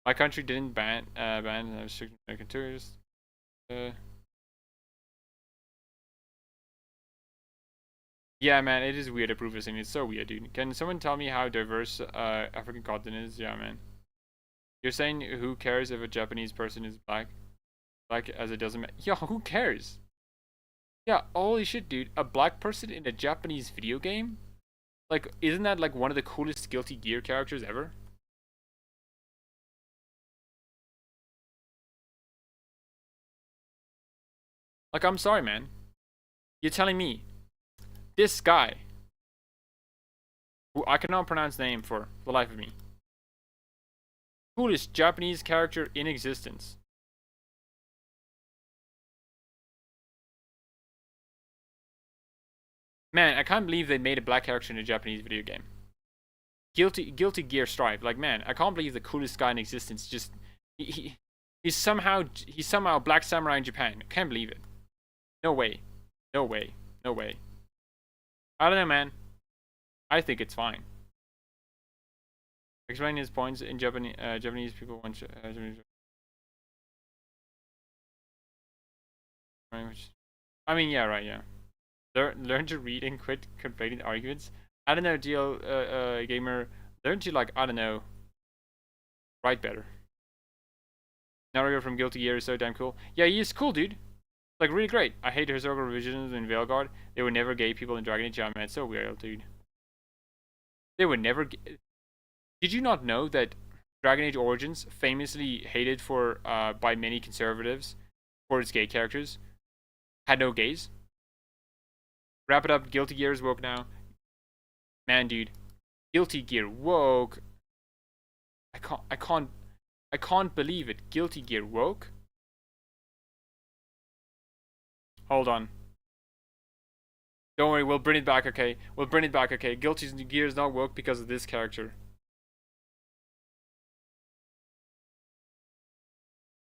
My country didn't ban restricted American tourists. Yeah, man, it is weird. Approve this thing. It's so weird, dude. Can someone tell me how diverse African continent is? Yeah, man. You're saying who cares if a Japanese person is black? Black as it doesn't matter. Yeah, who cares? Yeah, holy shit, dude. A black person in a Japanese video game? Like, isn't that like one of the coolest Guilty Gear characters ever? Like, I'm sorry, man. You're telling me this guy, who I cannot pronounce the name for the life of me, coolest Japanese character in existence. Man, I can't believe they made a black character in a Japanese video game. Guilty Gear Strive. Like, man, I can't believe the coolest guy in existence just he's somehow Black Samurai in Japan. I can't believe it. No way. No way. No way. I don't know, man. I think it's fine. Explaining his points in Japanese people want Japanese. I mean, yeah, right, yeah. Learn to read and quit conflating arguments. I don't know, DL gamer. Learn to, like, I don't know, write better. Naruto from Guilty Gear is so damn cool. Yeah, he is cool, dude. Like, really great. I hate historical revisions in Veilguard. They were never gay people in Dragon Age. Yeah, man, it's so weird, dude. They were never gay. Did you not know that Dragon Age Origins, famously hated for by many conservatives for its gay characters, had no gays? Wrap it up. Guilty Gear is woke now. Man, dude. Guilty Gear woke. I can't believe it. Guilty Gear woke. Hold on. Don't worry, we'll bring it back, okay? We'll bring it back, okay? Guilty Gear is not woke because of this character.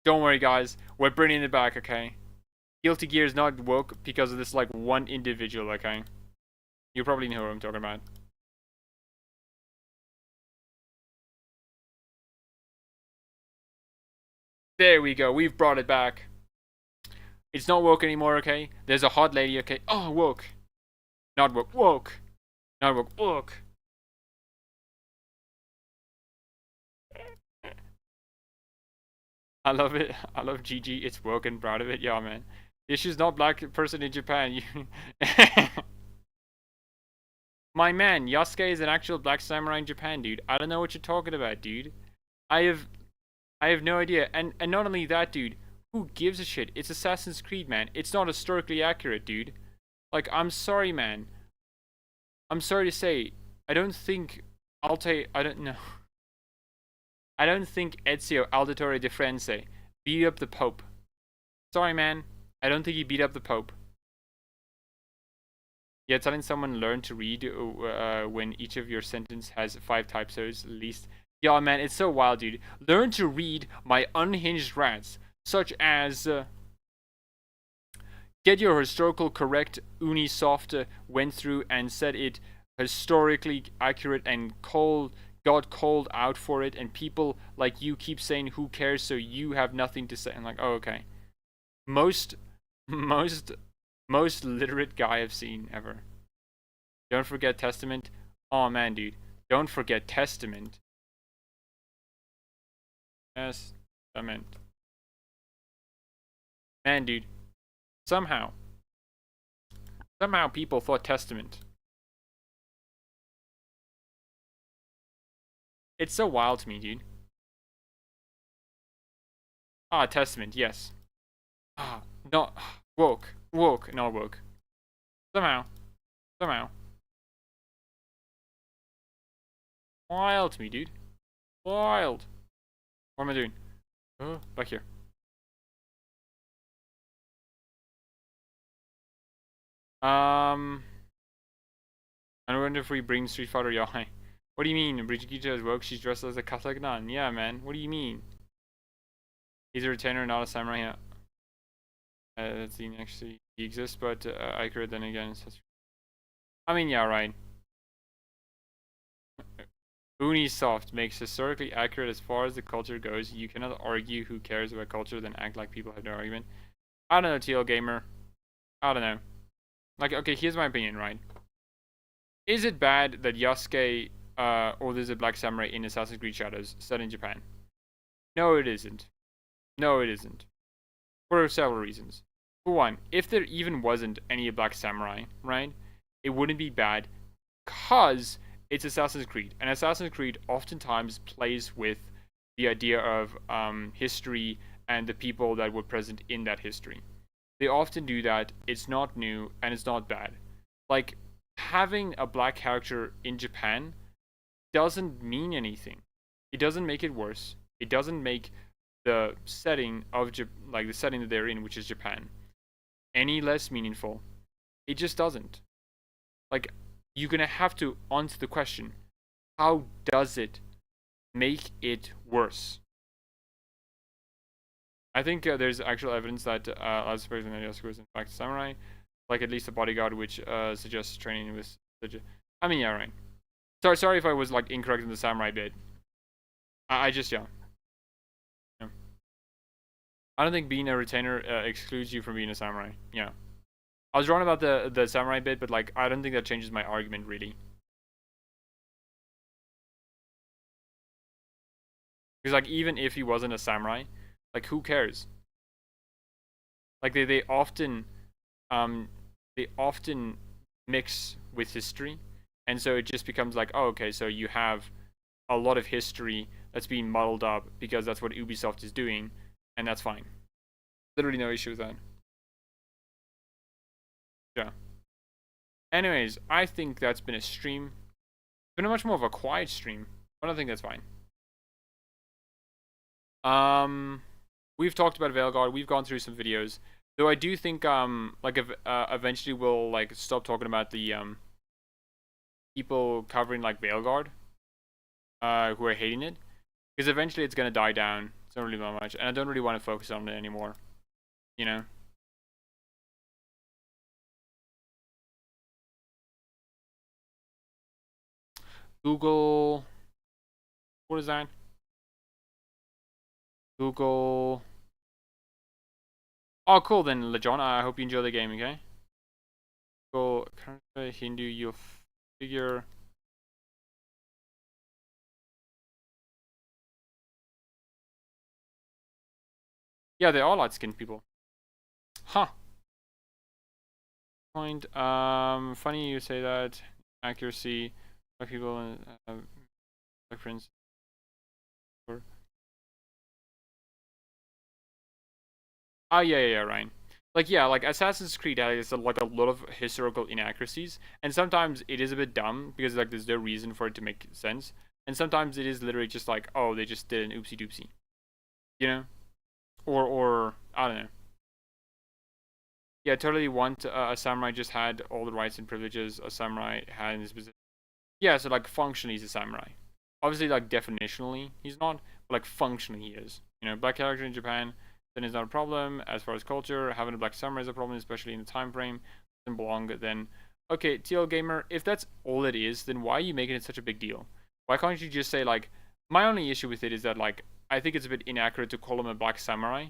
Don't worry, guys. We're bringing it back, okay? Guilty Gear is not woke because of this, like, one individual, okay? You probably know who I'm talking about. There we go. We've brought it back. It's not woke anymore, okay? There's a hot lady, okay? Oh, woke. Not woke. Woke. Not woke. Woke. I love it. I love GG. It's woke and proud of it. Yeah, man. The issue's not black person in Japan. You My man, Yasuke is an actual black samurai in Japan, dude. I don't know what you're talking about, dude. I have no idea. And not only that, dude. Who gives a shit? It's Assassin's Creed, man. It's not historically accurate, dude. Like, I'm sorry, man. I'm sorry to say. I don't think I don't know. I don't think Ezio Auditore di Firenze beat up the Pope. Sorry, man. I don't think he beat up the Pope. Yeah, telling someone learn to read when each of your sentence has 5 typos at least. Yeah, man, it's so wild, dude. Learn to read my unhinged rants. Such as get your historical correct. Unisoft went through and said it historically accurate and got called out for it, and people like you keep saying who cares, so you have nothing to say. I'm like, oh, okay. Most literate guy I've seen ever. Don't forget Testament. Oh man, dude, don't forget Testament. Testament. Man, dude. Somehow people thought testament. It's so wild to me, dude. Ah, testament, yes. Ah, not woke, not woke. Somehow. Wild to me, dude. Wild. What am I doing? Oh, back here. I wonder if we bring Street Fighter Yai. What do you mean? Brigitte is woke, she's dressed as a Catholic nun. Yeah, man. What do you mean? He's a retainer, not a samurai. Yeah. That scene actually exists, but accurate then again. I mean, yeah, right. Unisoft makes historically accurate as far as the culture goes. You cannot argue who cares about culture, then act like people have no argument. I don't know, TL Gamer. I don't know. Like, okay, here's my opinion, right? Is it bad that Yasuke orders a black samurai in Assassin's Creed Shadows set in Japan? No, it isn't. No, it isn't. For several reasons. For one, if there even wasn't any black samurai, right? It wouldn't be bad because it's Assassin's Creed. And Assassin's Creed oftentimes plays with the idea of history and the people that were present in that history. They often do that. It's not new and it's not bad. Like, having a black character in Japan doesn't mean anything. It doesn't make it worse. It doesn't make the setting of the setting that they're in, which is Japan, any less meaningful. It just doesn't. Like, you're gonna have to answer the question: how does it make it worse? I think there's actual evidence that as opposed to Yasuko was in fact a samurai, like at least a bodyguard, which suggests training with. I mean, yeah, right. Sorry if I was like incorrect in the samurai bit. I just yeah. I don't think being a retainer excludes you from being a samurai. Yeah. I was wrong about the samurai bit, but like I don't think that changes my argument really. Because like even if he wasn't a samurai, like who cares? Like they often mix with history, and so it just becomes like, oh, okay, so you have a lot of history that's being muddled up because that's what Ubisoft is doing, and that's fine. Literally no issue with that. Yeah. Anyways, I think that's been a stream. It's been a much more of a quiet stream, but I think that's fine. We've talked about Veilguard. We've gone through some videos. Though I do think like eventually we'll like stop talking about the people covering like Veilguard who are hating it, because eventually it's gonna die down. It's not really that much, and I don't really want to focus on it anymore. You know. Google. What is that? Google. Oh, cool then, Lejon. I hope you enjoy the game, okay? Google Hindu, you'll figure. Yeah, they are light-skinned people. Huh. Point. Funny you say that. Accuracy. Black people. Black friends. Oh yeah, Ryan. Like yeah, like Assassin's Creed has like a lot of historical inaccuracies, and sometimes it is a bit dumb because like there's no reason for it to make sense, and sometimes it is literally just like, oh, they just did an oopsie doopsie, you know, or I don't know. Yeah, totally want a samurai just had all the rights and privileges a samurai had in his position. Yeah, so like functionally he's a samurai. Obviously, like definitionally he's not, but like functionally he is. You know, black character in Japan. Then it's not a problem. As far as culture, having a black samurai is a problem, especially in the time frame. Doesn't belong. Then, okay, TL Gamer, if that's all it is, then why are you making it such a big deal? Why can't you just say like, my only issue with it is that like, I think it's a bit inaccurate to call him a black samurai,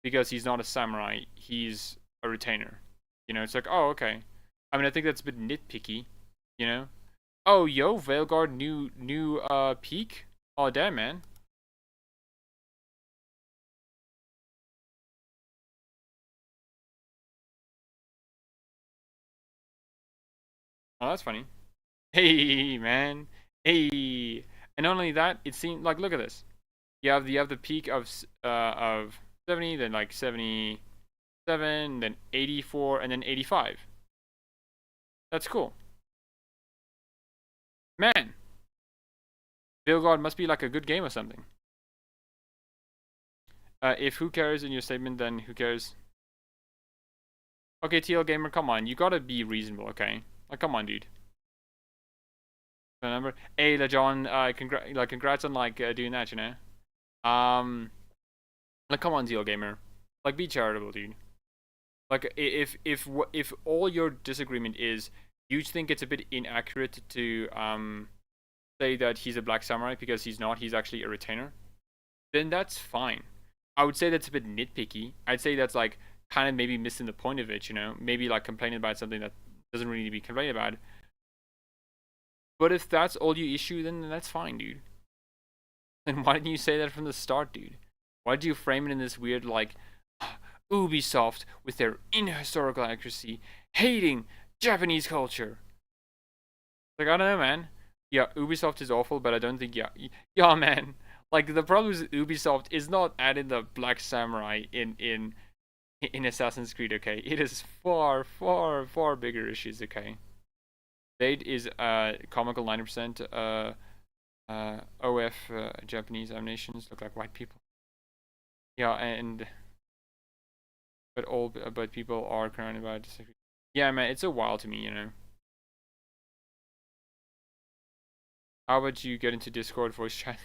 because he's not a samurai. He's a retainer. You know, it's like, oh, okay. I mean, I think that's a bit nitpicky. You know, oh, yo, Veilguard new peak. Oh, damn, man. Oh, that's funny. Hey, man. Hey. And not only that, it seemed like, look at this. You have the peak of 70, then like 77, then 84, and then 85. That's cool. Man. Veilguard must be like a good game or something. If who cares in your statement, then who cares? Okay, TL Gamer, come on. You gotta be reasonable, okay? Like, come on, dude. Remember? Hey, LeJohn, congrats on, like, doing that, you know? Like, come on, TL Gamer. Like, be charitable, dude. Like, if all your disagreement is you think it's a bit inaccurate to, say that he's a black samurai because he's not, he's actually a retainer, then that's fine. I would say that's a bit nitpicky. I'd say that's like kind of maybe missing the point of it, you know? Maybe like complaining about something that doesn't really need to be complained about. But if that's all you issue, then that's fine, dude. Then why didn't you say that from the start, dude? Why did you frame it in this weird, like, Ubisoft with their historical accuracy hating Japanese culture? Like, I don't know, man. Yeah, Ubisoft is awful, but I don't think, yeah, man. Like, the problem with Ubisoft is not adding the Black Samurai in Assassin's Creed, okay? It is far, far, far bigger issues, okay? Date is comical 90%. OF Japanese animations look like white people. Yeah, but people are crying about it. Yeah, man, it's a while to me, you know. How about you get into Discord voice chat?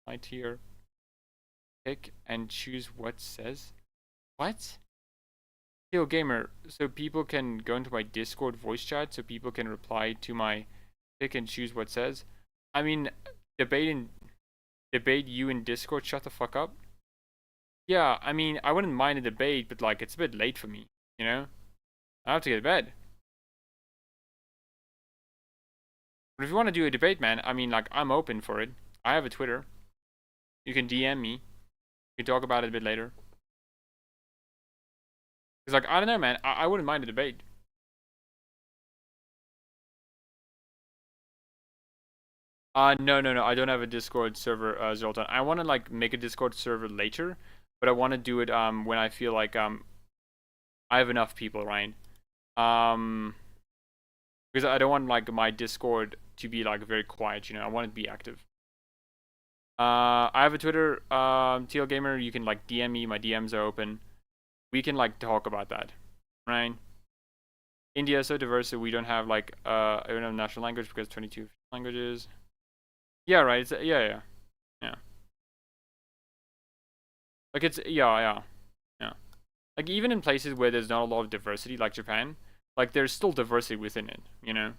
My tier. Pick and choose what says. What? Yo, gamer. So people can go into my Discord voice chat, so people can reply to my pick and choose what says. I mean, debate you in Discord. Shut the fuck up. Yeah, I mean, I wouldn't mind a debate, but like, it's a bit late for me. You know, I have to get to bed. But if you want to do a debate, man, I mean, like, I'm open for it. I have a Twitter. You can DM me. We can talk about it a bit later. Because, like, I don't know, man. I wouldn't mind a debate. No. I don't have a Discord server, Zoltan. I want to, like, make a Discord server later. But I want to do it, when I feel like, I have enough people, right? Because I don't want, like, my Discord to be, like, very quiet, you know? I want it to be active. I have a Twitter, TL Gamer. You can, like, DM me. My DMs are open. We can, like, talk about that, right? India is so diverse that we don't have, like, I don't have national language because 22 languages. Yeah, right. It's, yeah. Like, it's, yeah. Like, even in places where there's not a lot of diversity, like Japan, like, there's still diversity within it, you know?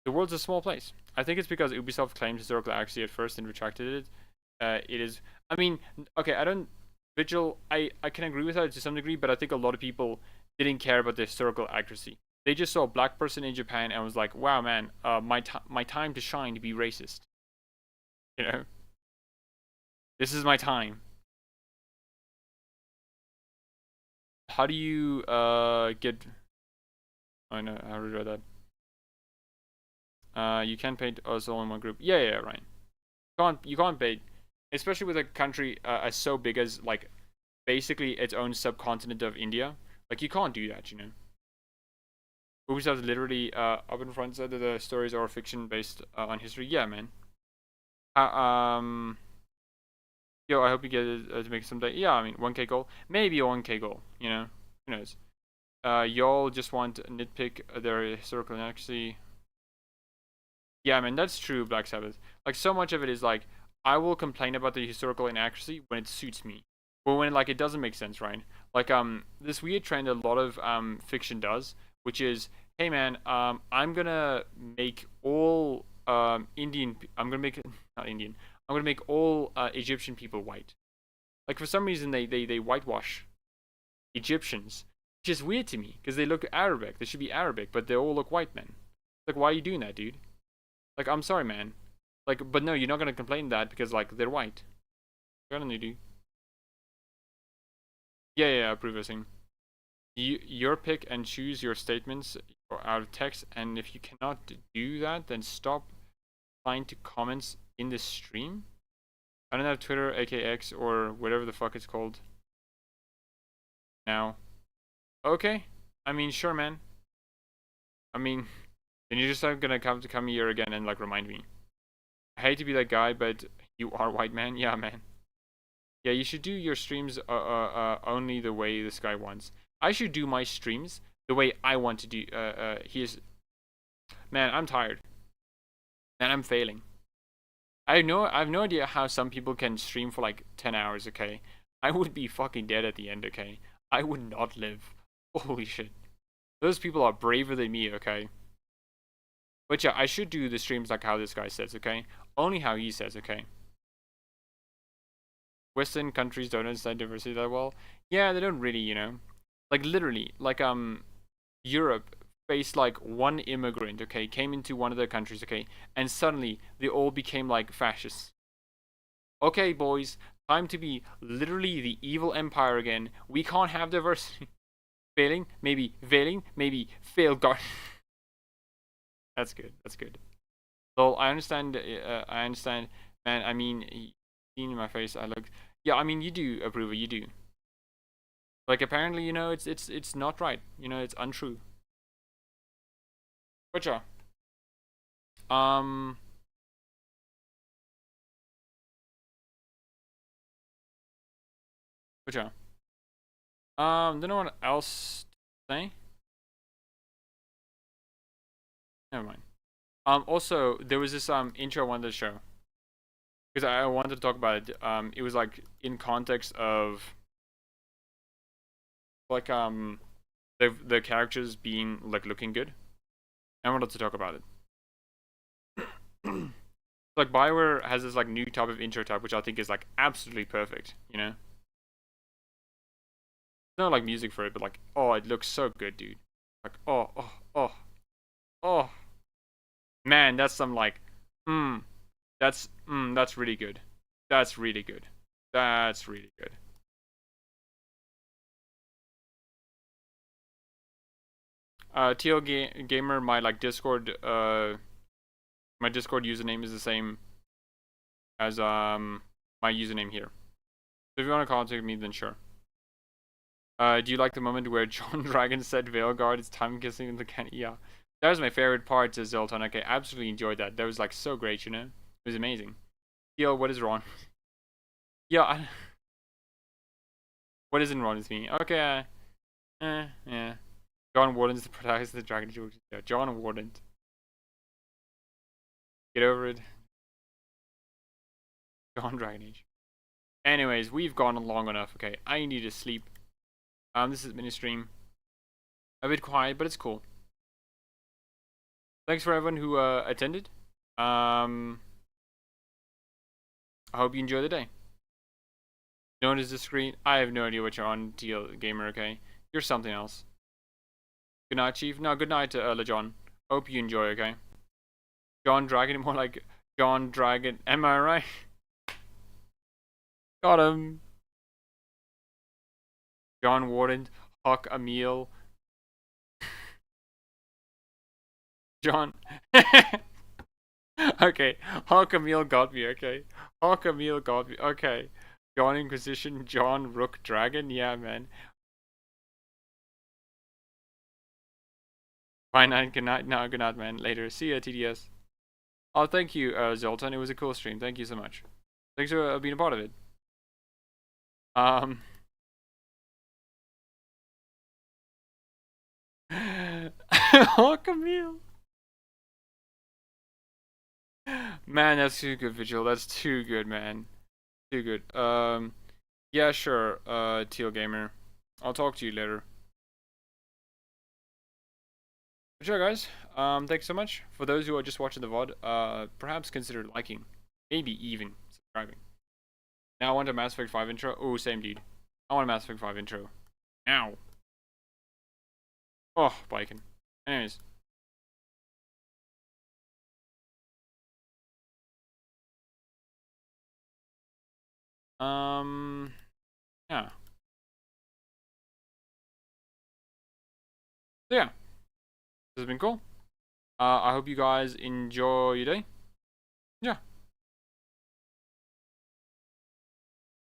The world's a small place. I think it's because Ubisoft claimed historical accuracy at first and retracted it. It is, I mean, okay, Vigil, I can agree with that to some degree, but I think a lot of people didn't care about the historical accuracy. They just saw a black person in Japan and was like, wow, man, my time to shine to be racist. You know? This is my time. How do you get? Oh no, I already read that. You can't paint us all in one group. Yeah, right. You can't paint, especially with a country as so big as, like, basically its own subcontinent of India. Like, you can't do that, you know. Ubisoft literally up in front said that the stories are fiction based on history. Yeah, man. Yo, I hope you get it to make it someday. Yeah, I mean, 1K goal. Maybe a 1K goal, you know? Who knows? Y'all just want to nitpick their historical inaccuracy. Yeah, man, that's true, Black Sabbath. Like, so much of it is, like, I will complain about the historical inaccuracy when it suits me. Or when, like, it doesn't make sense, right? Like, this weird trend a lot of fiction does, which is, hey, man, I'm gonna make all Indian... I'm gonna make... Not Indian. I'm gonna make all Egyptian people white. Like, for some reason, they whitewash Egyptians. Which is weird to me, because they look Arabic. They should be Arabic, but they all look white, man. Like, why are you doing that, dude? Like, I'm sorry, man. Like, but no, you're not gonna complain that because, like, they're white. What do you do? Yeah, I approve of thing. your pick and choose your statements out of text, and if you cannot do that, then stop replying to comments in the stream. I don't have Twitter, aka X, or whatever the fuck it's called now. Okay, I mean, sure, man. I mean, then you're just gonna come here again and like remind me. I hate to be that guy, but you are white, man. Yeah, man. Yeah, you should do your streams only the way this guy wants. I should do my streams the way I want to do. Man, I'm tired. Man, I'm failing. I have no idea how some people can stream for like 10 hours. Okay, I would be fucking dead at the end. Okay, I would not live. Holy shit. Those people are braver than me. Okay. But yeah, I should do the streams like how this guy says. Okay, only how he says. Okay. Western countries don't understand diversity that well. Yeah, they don't really, you know. Like literally, like Europe faced like one immigrant, okay, came into one of their countries, okay, and suddenly they all became like fascists. Okay, boys, time to be literally the evil empire again. We can't have diversity. Failing, maybe fail guard. That's good. That's good. So I understand. Man, I mean, in my face, I look. Yeah, I mean, you do, approver. You do. Like apparently, you know, it's not right. You know, it's untrue. Gotcha. Gotcha. Don't know what else to say. Never mind. Also, there was this intro I wanted to show because I wanted to talk about it. It was like in context of like the characters being like looking good. I wanted to talk about it. Like Bioware has this like new type of intro type, which I think is like absolutely perfect. You know, no like music for it, but like oh, it looks so good, dude. Like oh, man, that's some like that's really good. That's really good. That's really good. TL Gamer, my like Discord my Discord username is the same as my username here. So if you want to contact me, then sure. Do you like the moment where John Dragon said Veilguard is time kissing in the can? Yeah. That was my favorite part, says Zoltan. Okay, absolutely enjoyed that. That was like so great, you know? It was amazing. Yo, what is wrong? Yeah, what isn't wrong with me? Okay, yeah. John Warden's the protagonist of the Dragon Age. Yeah, John Warden. Get over it. John Dragon Age. Anyways, we've gone long enough. Okay, I need to sleep. This has been a stream. A bit quiet, but it's cool. Thanks for everyone who attended. I hope you enjoy the day. Notice the screen. I have no idea what you're on, TL Gamer. Okay, you're something else. Good night, Chief. No, good night, LeJohn. Hope you enjoy. Okay. John Dragon, more like John Dragon. Am I right? Got him. John Warden, Hawk Emil. John. Okay, Hawk Emil got me. Okay, Hawk Emil got me. Okay, John Inquisition, John Rook Dragon. Yeah, man. Fine night. Good night. No, good night, man. Later. See ya, TDS. Oh, thank you, Zoltan. It was a cool stream. Thank you so much. Thanks for being a part of it. Hawk Emil. Man, that's too good, Vigil. That's too good, man. Too good. Yeah, sure, Teal Gamer. I'll talk to you later. But sure, guys. Thanks so much. For those who are just watching the VOD, perhaps consider liking. Maybe even subscribing. Now I want a Mass Effect 5 intro. Oh, same dude. I want a Mass Effect 5 intro. Now. Oh, biking. Anyways. Yeah. So yeah, this has been cool. I hope you guys enjoy your day. Yeah.